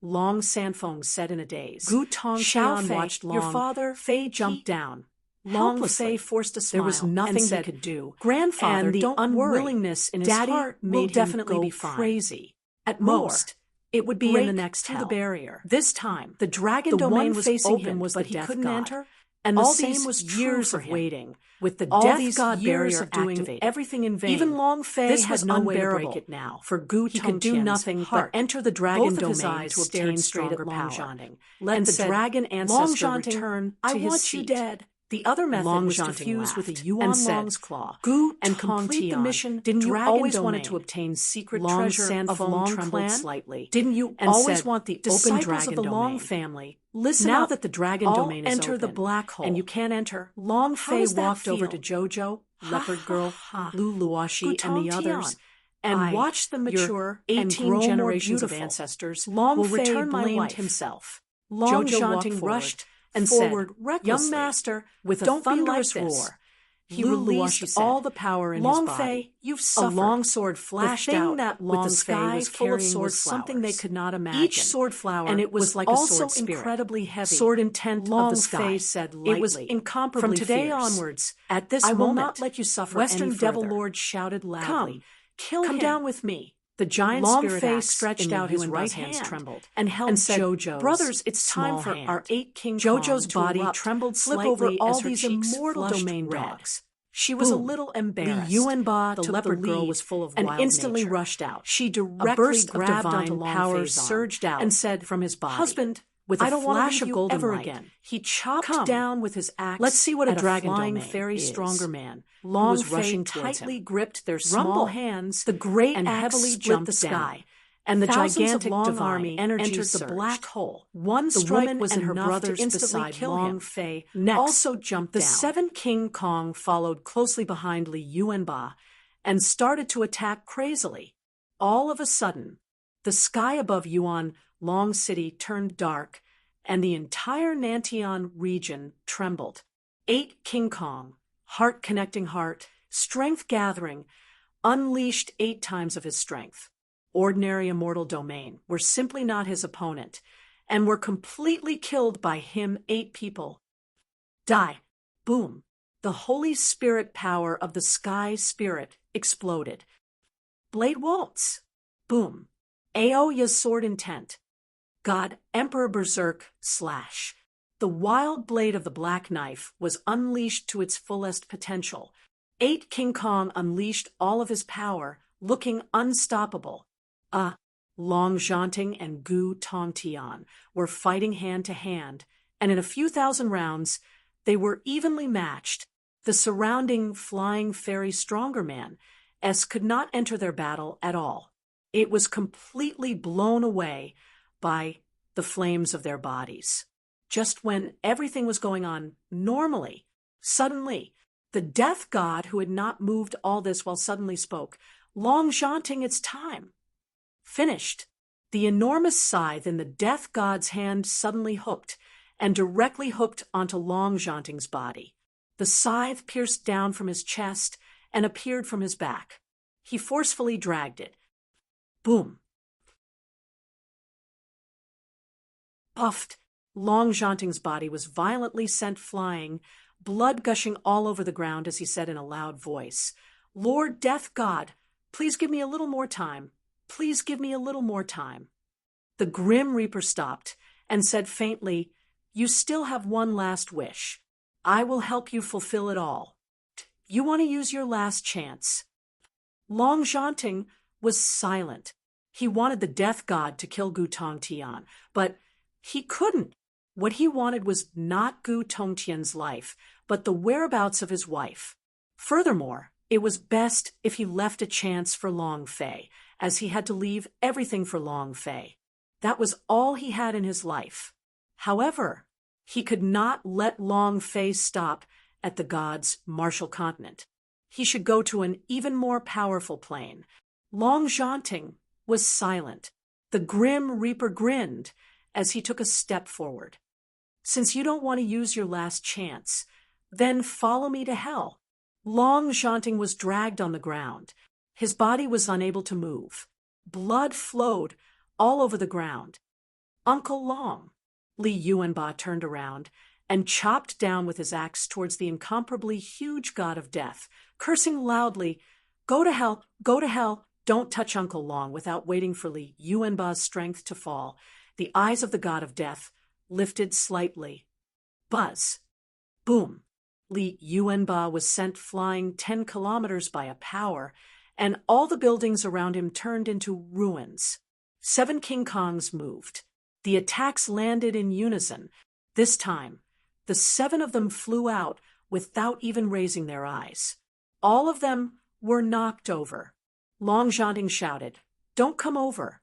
A: Long Sanfeng said in a daze. Gu Tongxian watched Long
B: your father,
A: Fei jump down. Long Fei forced a smile.
B: There was nothing
A: and said,
B: he could do.
A: "Grandfather,
B: And the
A: don't
B: unwillingness
A: worry.
B: in his
A: Daddy
B: heart
A: will
B: made him
A: definitely
B: go
A: be fine.
B: crazy.
A: At
B: More.
A: most, it would be in
B: Break
A: the next
B: through
A: hell.
B: the barrier.
A: This time, the Dragon
B: The
A: Domain
B: one
A: was
B: facing
A: open,
B: him was
A: but
B: the
A: he
B: Death
A: couldn't
B: God.
A: enter. And the
B: All
A: same
B: these
A: was
B: years
A: true for
B: of
A: him.
B: waiting,
A: With the
B: all
A: Death
B: these
A: God
B: years
A: barrier
B: of doing
A: activated,
B: everything in vain,
A: even Long Fei
B: this
A: had
B: was
A: no way to
B: unbearable.
A: break it now. For Gu
B: He could do
A: Tongqian's
B: nothing
A: heart
B: but
A: enter the Dragon
B: both of his
A: Domain
B: eyes
A: to
B: stared
A: obtain
B: straight at
A: stronger
B: Long
A: power.
B: Zhanting.
A: Let
B: And
A: the
B: said,
A: Dragon
B: "Long
A: Ancestor
B: Zhanting,
A: return
B: I
A: to his
B: want
A: seat.
B: you dead."
A: The other method
B: Long
A: was to
B: Zhanting
A: fuse with a
B: laughed
A: Yuan
B: and said,
A: Long's claw
B: "Gu
A: and complete the
B: Tongtian,
A: mission.
B: didn't you
A: Dragon
B: always
A: Domain.
B: wanted to obtain secret
A: Long
B: treasure of
A: Sanfeng
B: Long
A: trembled
B: clan?
A: slightly.
B: Didn't you
A: and
B: always
A: said,
B: want the open
A: "Disciples
B: Dragon
A: of the Long
B: Domain?
A: family, listen
B: Now
A: up.
B: that the Dragon
A: All
B: Domain is
A: enter the
B: open,
A: black hole,
B: and you can't enter,
A: Long
B: how
A: Fei
B: does that
A: walked over
B: feel?
A: to Jojo,
B: Ha,
A: Leopard
B: ha,
A: Girl,
B: ha.
A: Lu Luoshi,
B: Gu
A: and the
B: Tongtian,
A: others, and watched them
B: your
A: mature
B: 18
A: and grow
B: generations
A: more
B: of
A: beautiful.
B: ancestors
A: Long
B: will
A: Fei
B: return my
A: blamed
B: life.
A: himself.
B: Long
A: Jojo
B: Zhanting
A: walked
B: rushed
A: and
B: forward
A: said,
B: recklessly.
A: "Young master,
B: with a
A: don't be like
B: thunderous
A: this."
B: roar.
A: He
B: Lu
A: released
B: Luoshi said,
A: all the power in
B: "Long
A: his body.
B: Fei, you've
A: A
B: suffered."
A: long sword flashed
B: the thing
A: out
B: that
A: with
B: Long
A: the
B: Fei
A: sky
B: was
A: full of
B: carrying
A: sword
B: was something they
A: flowers.
B: could not imagine.
A: Each sword flower
B: and it was
A: like
B: also
A: a sword spirit.
B: incredibly heavy.
A: Sword intent
B: Long
A: of the sky.
B: Fei said lightly.
A: It was incomparably
B: From today
A: fierce.
B: onwards,
A: At this
B: I will
A: moment,
B: not let you suffer
A: Western
B: any
A: Devil
B: further.
A: Lord shouted loudly,
B: Come,
A: "Kill
B: come
A: him."
B: down with me.
A: The giant
B: Long
A: spirit
B: Fei
A: axe
B: stretched
A: in the
B: out his
A: Yuan
B: right
A: Ba's hands
B: hand
A: trembled
B: and held
A: said,
B: Jojo's
A: "Brothers, it's time
B: small
A: for
B: hand.
A: our 8 King
B: Jojo's
A: Kong
B: body
A: to erupt,
B: trembled
A: flip
B: slightly
A: over all
B: as her
A: these
B: cheeks
A: immortal
B: flushed
A: domain
B: red.
A: dogs. She was a
B: Boom.
A: little
B: The
A: embarrassed.
B: Yuan Ba
A: The
B: took
A: leopard
B: the
A: girl
B: lead
A: was full of
B: and
A: wild
B: instantly
A: nature.
B: rushed out.
A: She
B: A
A: directly
B: burst of
A: grabbed
B: divine
A: onto Long
B: power
A: Fei's arm
B: surged out
A: and said
B: from his body.
A: "Husband,
B: With
A: I
B: a
A: don't want to
B: flash
A: leave
B: of
A: you
B: golden
A: ever
B: light,
A: again."
B: he chopped
A: Come,
B: down with his axe.
A: let's see what a
B: at
A: Dragon
B: flying
A: Domain
B: fairy
A: is.
B: stronger man
A: Long
B: who was
A: Fei
B: rushing towards
A: tightly
B: him.
A: gripped their small
B: Rumble.
A: hands
B: The great
A: and
B: axe
A: heavily
B: split
A: jumped
B: the
A: down.
B: sky,
A: and the
B: Thousands of
A: gigantic
B: Long
A: divine
B: Army
A: energy
B: entered the
A: surged.
B: black hole.
A: One
B: The
A: strike
B: woman
A: was
B: and her
A: enough
B: brothers
A: to instantly
B: beside
A: kill
B: Long
A: him.
B: Fei
A: Next,
B: also jumped
A: the
B: down.
A: 7 King Kong followed closely behind Li Yuanba and started to attack crazily. All of a sudden, the sky above Yuan Long City turned dark, and the entire Nantian region trembled. 8 King Kong, heart connecting heart, strength gathering, unleashed 8 times of his strength. Ordinary immortal domain were simply not his opponent, and were completely killed by him. 8 people. Die. Boom. The Holy Spirit power of the Sky Spirit exploded. Blade waltz. Boom. Aoya's sword intent. God, Emperor Berserk, slash. The wild blade of the black knife was unleashed to its fullest potential. 8 King Kong unleashed all of his power, looking unstoppable. Long Zhanting and Gu Tongtian were fighting hand to hand, and in a few thousand rounds, they were evenly matched. The surrounding flying fairy stronger man could not enter their battle at all. It was completely blown away by the flames of their bodies. Just when everything was going on normally, suddenly, the death god who had not moved all this while suddenly spoke, Long Zhanting, it's time. Finished. The enormous scythe in the death god's hand suddenly hooked, and directly hooked onto Long Zhanting's body. The scythe pierced down from his chest and appeared from his back. He forcefully dragged it. Boom. Puffed. Long Zhanting's body was violently sent flying, blood gushing all over the ground as he said in a loud voice, Lord Death God, please give me a little more time. Please give me a little more time. The Grim Reaper stopped and said faintly, You still have one last wish. I will help you fulfill it all. You want to use your last chance. Long Zhanting was silent. He wanted the death god to kill Gu Tongtian, but he couldn't. What he wanted was not Gu Tongtian's life, but the whereabouts of his wife. Furthermore, it was best if he left a chance for Long Fei, as he had to leave everything for Long Fei. That was all he had in his life. However, he could not let Long Fei stop at the god's martial continent. He should go to an even more powerful plane. Long Zhanting was silent. The Grim Reaper grinned as he took a step forward. Since you don't want to use your last chance, then follow me to hell. Long Zhanting was dragged on the ground. His body was unable to move. Blood flowed all over the ground. Uncle Long. Li Yuanba turned around and chopped down with his axe towards the incomparably huge god of death, cursing loudly, Go to hell, go to hell, don't touch Uncle Long. Without waiting for Li Yuanba's strength to fall, the eyes of the god of death lifted slightly. Buzz. Boom. Li Yuanba was sent flying 10 kilometers by a power, and all the buildings around him turned into ruins. 7 King Kongs moved. The attacks landed in unison. This time, the 7 of them flew out without even raising their eyes. All of them were knocked over. Long Zhanting shouted, Don't come over.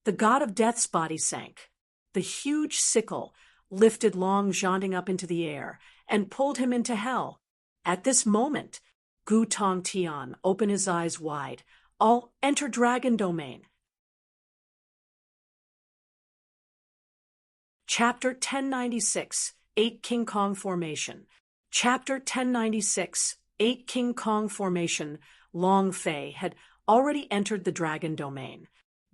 A: The god of death's body sank. The huge sickle lifted Long Zhanting up into the air and pulled him into hell. At this moment, Gu Tongtian opened his eyes wide. I'll enter Dragon Domain. Chapter 1096, 8 King Kong Formation. Chapter 1096, 8 King Kong Formation. Long Fei had already entered the Dragon Domain.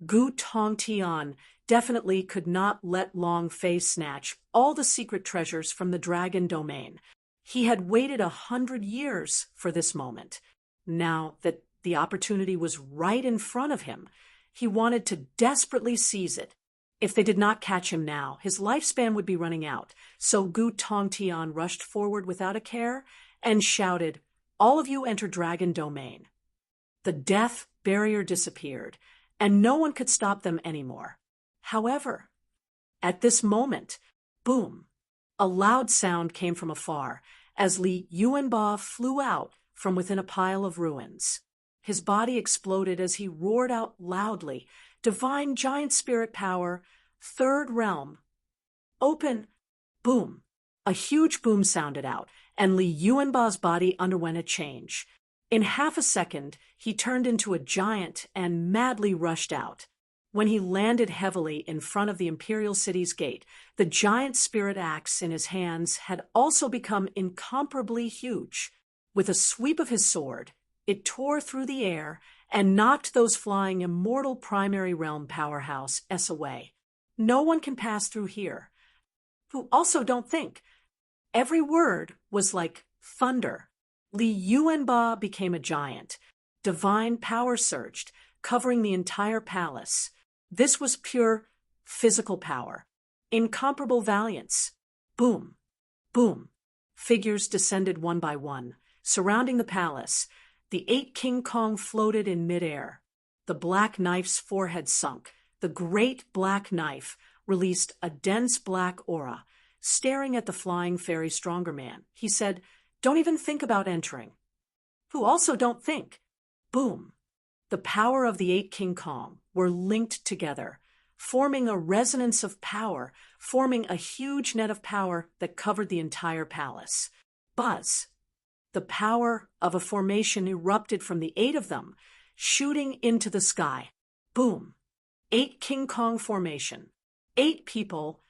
A: Gu Tongtian definitely could not let Long Fei snatch all the secret treasures from the Dragon Domain. He had waited 100 years for this moment. Now that the opportunity was right in front of him, he wanted to desperately seize it. If they did not catch him now, his lifespan would be running out. So Gu Tongtian rushed forward without a care and shouted, All of you enter Dragon Domain. The death barrier disappeared, and no one could stop them anymore. However, at this moment, boom, a loud sound came from afar as Li Yuanba flew out from within a pile of ruins. His body exploded as he roared out loudly, Divine giant spirit power, third realm. Open. Boom. A huge boom sounded out, and Li Yuanba's body underwent a change. In half a second, he turned into a giant and madly rushed out. When he landed heavily in front of the imperial city's gate, the giant spirit axe in his hands had also become incomparably huge. With a sweep of his sword, it tore through the air and knocked those flying immortal primary realm powerhouse away. No one can pass through here. Who also don't think. Every word was like thunder. Li Yuanba became a giant. Divine power surged, covering the entire palace. This was pure physical power. Incomparable valiance. Boom. Boom. Figures descended one by one, surrounding the palace. The 8 King Kong floated in midair. The black knife's forehead sunk. The great black knife released a dense black aura. Staring at the flying fairy stronger man, he said, "Don't even think about entering." Who also don't think. Boom. The power of the 8 King Kong were linked together, forming a resonance of power, forming a huge net of power that covered the entire palace. Buzz. The power of a formation erupted from the 8 of them, shooting into the sky. Boom. 8 King Kong formation. 8 people,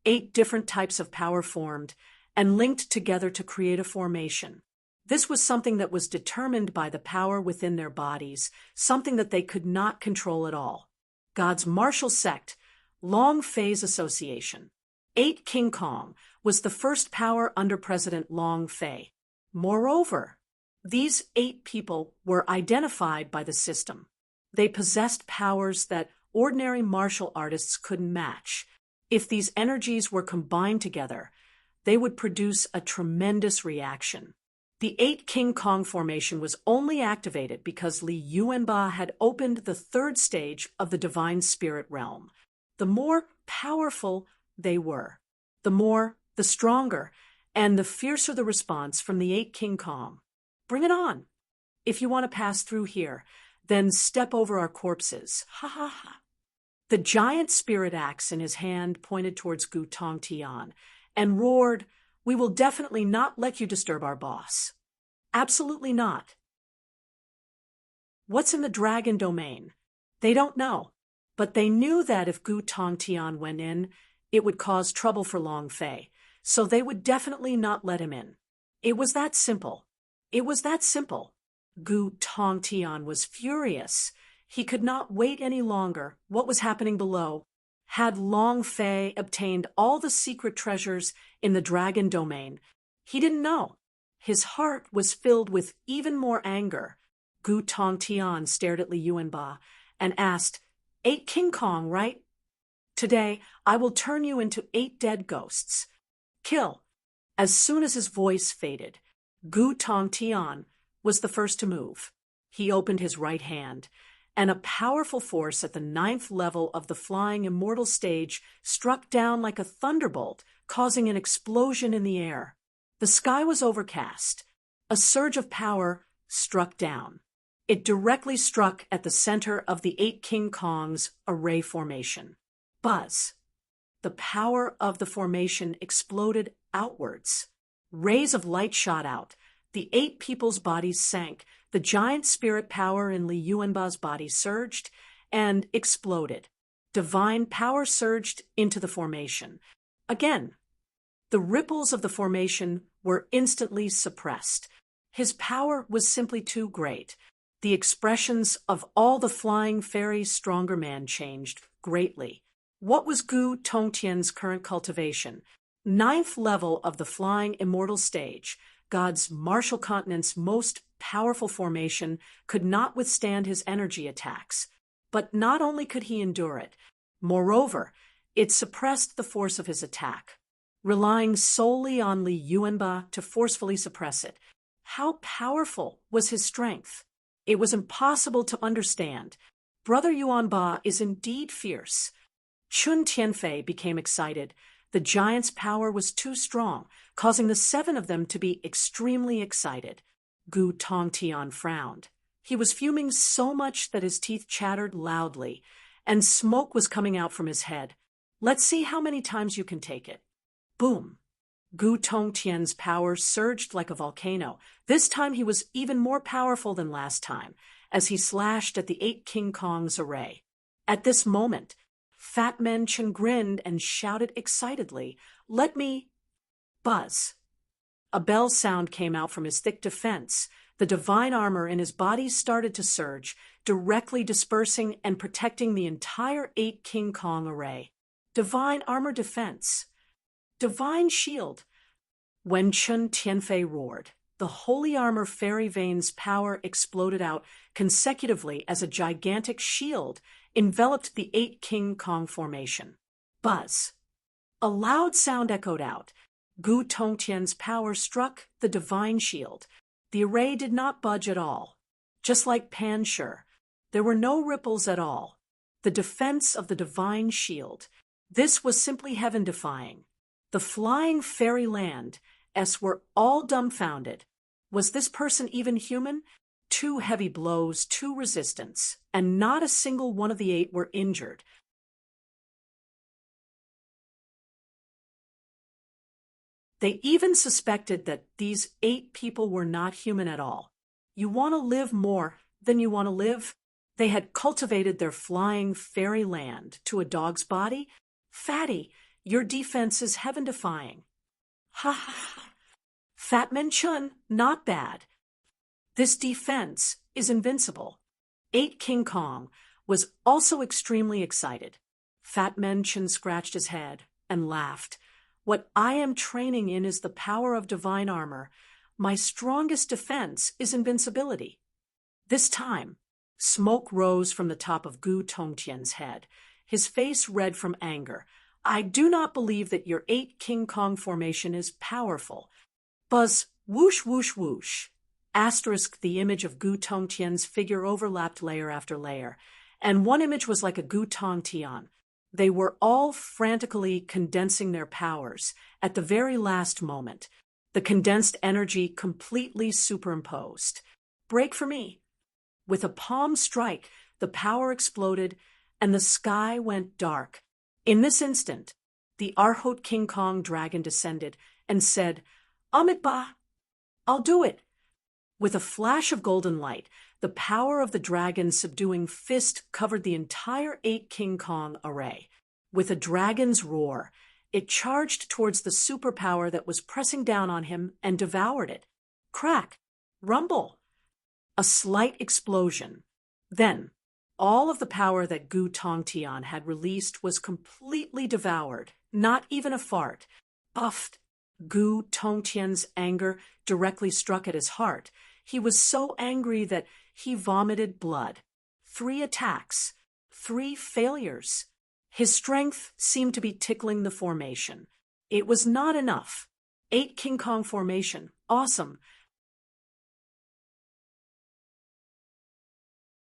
A: 8 different types of power formed and linked together to create a formation. This was something that was determined by the power within their bodies, something that they could not control at all. God's martial sect, Long Fei's association. 8 King Kong was the first power under President Long Fei. Moreover, these 8 people were identified by the system. They possessed powers that ordinary martial artists couldn't match. If these energies were combined together, they would produce a tremendous reaction. The 8 King Kong formation was only activated because Li Yuanba had opened the 3rd stage of the divine spirit realm. The more powerful they were, the stronger, and the fiercer the response from the 8 King Kong. Bring it on. If you want to pass through here, then step over our corpses. Ha ha ha. The giant spirit axe in his hand pointed towards Gu Tongtian and roared, "We will definitely not let you disturb our boss." Absolutely not. What's in the dragon domain? They don't know, but they knew that if Gu Tongtian went in, it would cause trouble for Long Fei, so they would definitely not let him in. It was that simple. It was that simple. Gu Tongtian was furious. He could not wait any longer. What was happening below? Had Long Fei obtained all the secret treasures in the dragon domain? He didn't know. His heart was filled with even more anger. Gu Tongtian stared at Li Yuanba and asked, 8 King Kong, right? Today, I will turn you into 8 dead ghosts. Kill. As soon as his voice faded, Gu Tongtian was the first to move. He opened his right hand, and a powerful force at the 9th level of the flying immortal stage struck down like a thunderbolt, causing an explosion in the air. The sky was overcast. A surge of power struck down. It directly struck at the center of the 8 King Kong's array formation. Buzz. The power of the formation exploded outwards. Rays of light shot out. The 8 people's bodies sank. The giant spirit power in Li Yuanba's body surged and exploded. Divine power surged into the formation. Again, the ripples of the formation were instantly suppressed. His power was simply too great. The expressions of all the flying fairy stronger man changed greatly. What was Gu Tongtian's current cultivation? 9th level of the flying immortal stage, God's martial continent's most powerful formation, could not withstand his energy attacks. But not only could he endure it, moreover, it suppressed the force of his attack, relying solely on Li Yuanba to forcefully suppress it. How powerful was his strength? It was impossible to understand. Brother Yuanba is indeed fierce. Chun Tianfei became excited. The giant's power was too strong, causing the 7 of them to be extremely excited. Gu Tongtian frowned. He was fuming so much that his teeth chattered loudly, and smoke was coming out from his head. Let's see how many times you can take it. Boom. Gu Tongtian's power surged like a volcano. This time he was even more powerful than last time, as he slashed at the 8 King Kong's array. At this moment, Fat Man Chen grinned and shouted excitedly, "Let me—" Buzz. A bell sound came out from his thick defense. The divine armor in his body started to surge, directly dispersing and protecting the entire 8 King Kong array. Divine armor defense. Divine shield. When Chun Tianfei roared, the holy armor fairy vein's power exploded out consecutively as a gigantic shield enveloped the 8 King Kong formation. Buzz. A loud sound echoed out. Gu Tongtian's power struck the divine shield. The array did not budge at all. Just like Pan Shi, there were no ripples at all. The defense of the divine shield. This was simply heaven-defying. The flying fairy lands were all dumbfounded. Was this person even human? 2 heavy blows, 2 resistance, and not a single one of the 8 were injured. They even suspected that these 8 people were not human at all. You want to live more than you want to live? They had cultivated their flying fairy land to a dog's body? Fatty, your defense is heaven-defying. Ha ha ha. Fat Man Chun, not bad. This defense is invincible. 8 King Kong was also extremely excited. Fat Man Chun scratched his head and laughed. What I am training in is the power of divine armor. My strongest defense is invincibility. This time, smoke rose from the top of Gu Tongtian's head, his face red from anger. I do not believe that your 8 King Kong formation is powerful. Buzz, whoosh, whoosh, whoosh. Asterisk, the image of Gu Tongtian's figure overlapped layer after layer, and one image was like a Gu Tongtian. They were all frantically condensing their powers at the very last moment. The condensed energy completely superimposed. Break for me. With a palm strike, the power exploded, and the sky went dark. In this instant, the Arhot King Kong dragon descended and said, "Amit Ba, I'll do it." With a flash of golden light, the power of the dragon's subduing fist covered the entire 8 King Kong array. With a dragon's roar, it charged towards the superpower that was pressing down on him and devoured it. Crack! Rumble! A slight explosion. Then, all of the power that Gu Tongtian had released was completely devoured, not even a fart. Puffed! Gu Tongtian's anger directly struck at his heart. He was so angry that he vomited blood. 3 attacks. 3 failures. His strength seemed to be tickling the formation. It was not enough. 8 King Kong formation. Awesome.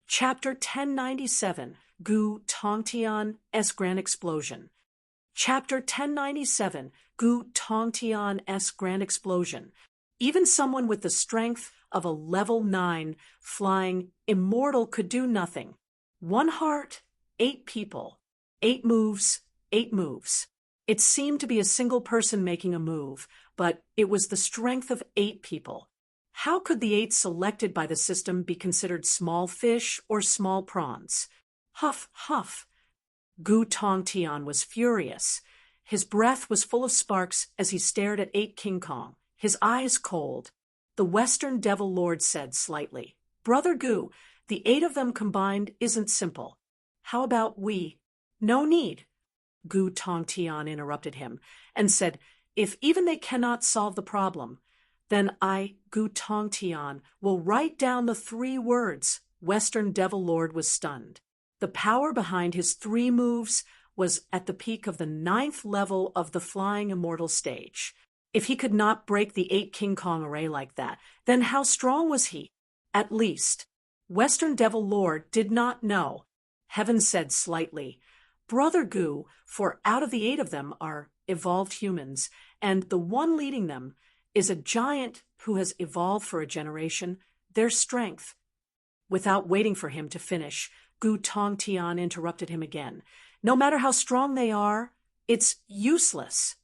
A: Chapter 1097, Gu Tongtian's Grand Explosion. Chapter 1097, Gu Tongtian's Grand Explosion. Even someone with the strength of a level 9 flying immortal could do nothing. 1 heart, 8 people. 8 moves, 8 moves. It seemed to be a single person making a move, but it was the strength of 8 people. How could the 8 selected by the system be considered small fish or small prawns? Huff, huff. Gu Tongtian was furious. His breath was full of sparks as he stared at 8 King Kong, his eyes cold. The Western Devil Lord said slightly, "Brother Gu, the 8 of them combined isn't simple. How about we—" "No need," Gu Tongtian interrupted him and said, "If even they cannot solve the problem, then I, Gu Tongtian, will write down the 3 words." Western Devil Lord was stunned. The power behind his 3 moves was at the peak of the 9th level of the Flying Immortal stage. If he could not break the 8 King Kong array like that, then how strong was he? At least, Western Devil Lord did not know. Heaven said slightly, "Brother Gu, for out of the 8 of them are evolved humans, and the one leading them is a giant who has evolved for a generation. Their strength." Without waiting for him to finish, Gu Tongtian interrupted him again. No matter how strong they are, it's useless.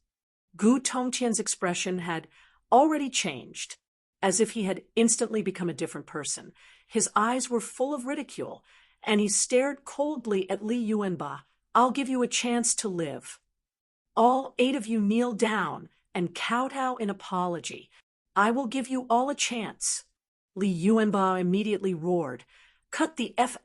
A: Gu Tongtian's expression had already changed, as if he had instantly become a different person. His eyes were full of ridicule, and he stared coldly at Li Yuanba. I'll give you a chance to live. All 8 of you kneel down and kowtow in apology. I will give you all a chance. Li Yuanba immediately roared. Cut the F**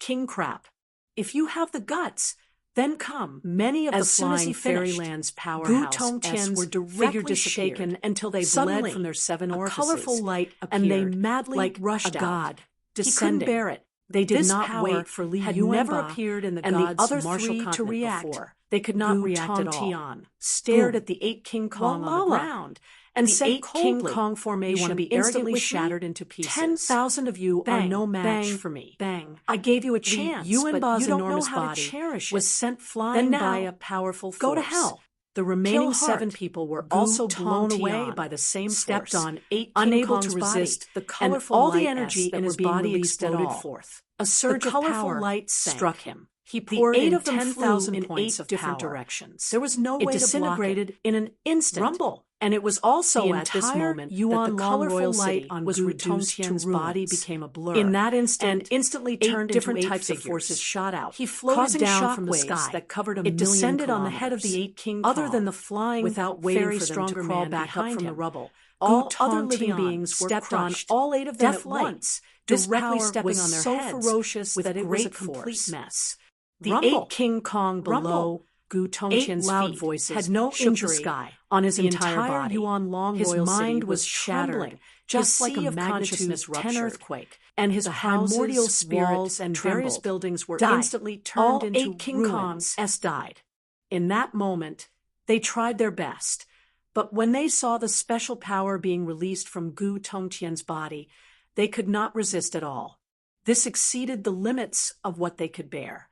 A: king crap. If you have the guts, then come. Many of the flying fairyland's powerhouse were directly shaken until they bled from their 7 orifices. A colorful light appeared, and they madly rushed out. God, descending. He couldn't bear it. They did not wait for Li Yuanba, had never appeared in the and gods' the other martial 3 to react. Before. They could not react at all. Stared at the 8 King Kong on the ground and said 8 King Kong formation be instantly shattered into pieces. 10,000 of you are no match for me. Bang! I gave you a chance, but you don't know how to cherish it. Was sent flying by a powerful force. Go to hell. The remaining 7 people were also blown away by the same force. Stepped on 8 unable to resist the colorful all the energy in his body exploded forth. A surge of power light struck him. He poured the 8 of them 10,000 points of different directions. There was no way to block it. Disintegrated in an instant. Rumble. And it was also at this moment that the colorful light on Gu Tongtian's body became a blur. In that instant, and instantly turned different types of forces shot out. He floated down from the sky that covered a million kilometers. It descended on the head of the 8 King Kong. Other than the flying, without waiting for them to crawl back up from the rubble, all other living beings were stepped on all 8 of them at once. Directly stepping on their heads, so ferocious that it was a complete mess. The 8 King Kong below Gu Tongtian's loud feet voices had no injury sky on his entire body. Yuan Long his mind was shattered, just like a magnitude 10 earthquake, and his primordial spirit and various buildings were instantly turned into 8 King Kongs died. In that moment, they tried their best, but when they saw the special power being released from Gu Tongtian's body, they could not resist at all. This exceeded the limits of what they could bear.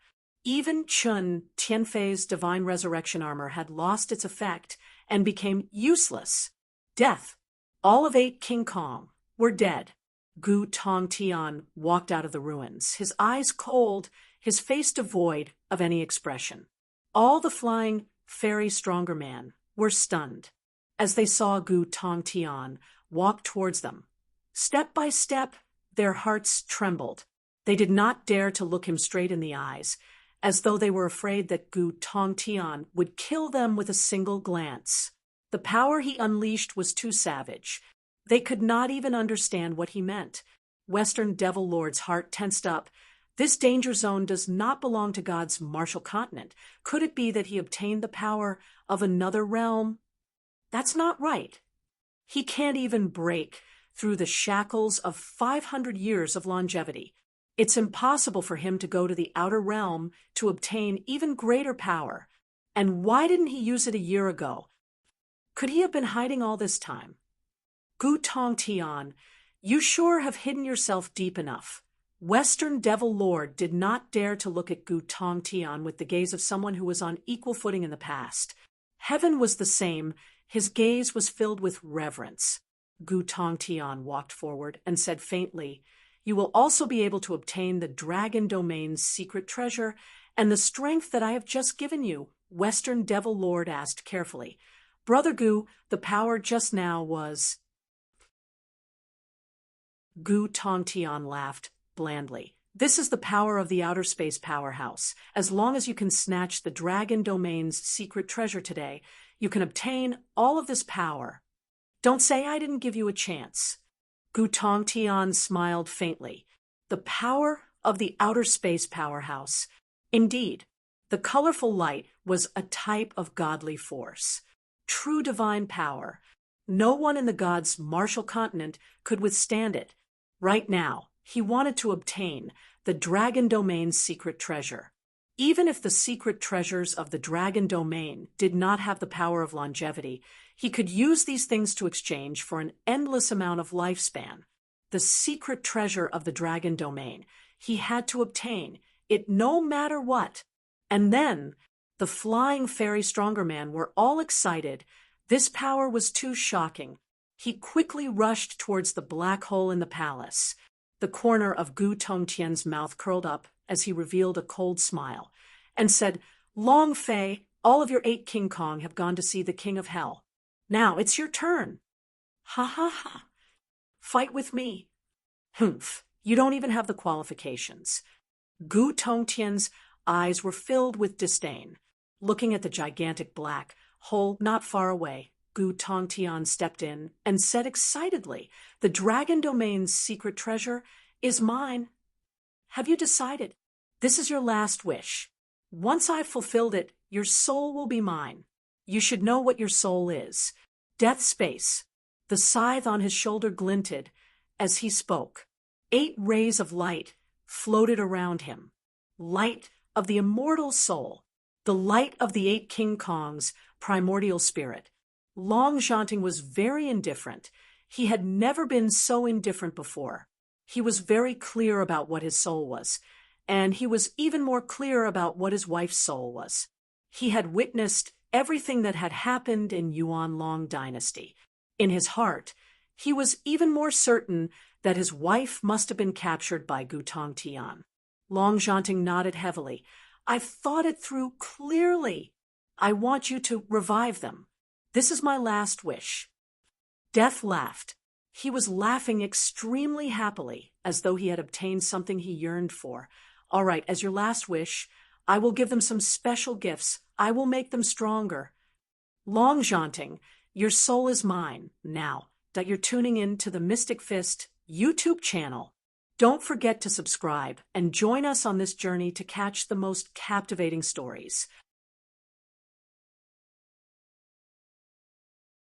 A: Even Chun Tianfei's divine resurrection armor had lost its effect and became useless. Death. All of 8 King Kong were dead. Gu Tongtian walked out of the ruins, his eyes cold, his face devoid of any expression. All the flying fairy stronger man were stunned as they saw Gu Tongtian walk towards them. Step by step, their hearts trembled. They did not dare to look him straight in the eyes, as though they were afraid that Gu Tongtian would kill them with a single glance. The power he unleashed was too savage. They could not even understand what he meant. Western Devil Lord's heart tensed up. This danger zone does not belong to God's martial continent. Could it be that he obtained the power of another realm? That's not right. He can't even break through the shackles of 500 years of longevity. It's impossible for him to go to the outer realm to obtain even greater power. And why didn't he use it a year ago? Could he have been hiding all this time? Gu Tongtian, you sure have hidden yourself deep enough. Western Devil Lord did not dare to look at Gu Tongtian with the gaze of someone who was on equal footing in the past. Heaven was the same. His gaze was filled with reverence. Gu Tongtian walked forward and said faintly, you will also be able to obtain the Dragon Domain's secret treasure and the strength that I have just given you. Western Devil Lord asked carefully. Brother Gu, the power just now was... Gu Tongtian laughed blandly. This is the power of the outer space powerhouse. As long as you can snatch the Dragon Domain's secret treasure today, you can obtain all of this power. Don't say I didn't give you a chance. Gu Tongtian smiled faintly. The power of the outer space powerhouse. Indeed, the colorful light was a type of godly force. True divine power. No one in the gods' martial continent could withstand it. Right now, he wanted to obtain the Dragon Domain's secret treasure. Even if the secret treasures of the Dragon Domain did not have the power of longevity, he could use these things to exchange for an endless amount of lifespan. The secret treasure of the Dragon Domain he had to obtain, it no matter what. And then, the flying fairy stronger man were all excited. This power was too shocking. He quickly rushed towards the black hole in the palace. The corner of Gu Tongtian's mouth curled up as he revealed a cold smile and said, Long Fei, all of your 8 King Kong have gone to see the King of Hell. Now it's your turn. Ha ha ha. Fight with me. Humph, you don't even have the qualifications. Gu Tongtian's eyes were filled with disdain. Looking at the gigantic black hole not far away, Gu Tongtian stepped in and said excitedly, The dragon domain's secret treasure is mine. Have you decided? This is your last wish. Once I've fulfilled it, your soul will be mine. You should know what your soul is. Death space. The scythe on his shoulder glinted as he spoke. 8 rays of light floated around him. Light of the immortal soul. The light of the 8 King Kong's primordial spirit. Long Zhanting was very indifferent. He had never been so indifferent before. He was very clear about what his soul was, and he was even more clear about what his wife's soul was. He had witnessed everything that had happened in Yuan Long Dynasty. In his heart, he was even more certain that his wife must have been captured by Gu Tongtian. Long Zhanting nodded heavily. I've thought it through clearly. I want you to revive them. This is my last wish. Death laughed. He was laughing extremely happily, as though he had obtained something he yearned for. All right, as your last wish, I will give them some special gifts. I will make them stronger. Long Zhanting, your soul is mine. Now that you're tuning in to the Mystic Fist YouTube channel, don't forget to subscribe and join us on this journey to catch the most captivating stories.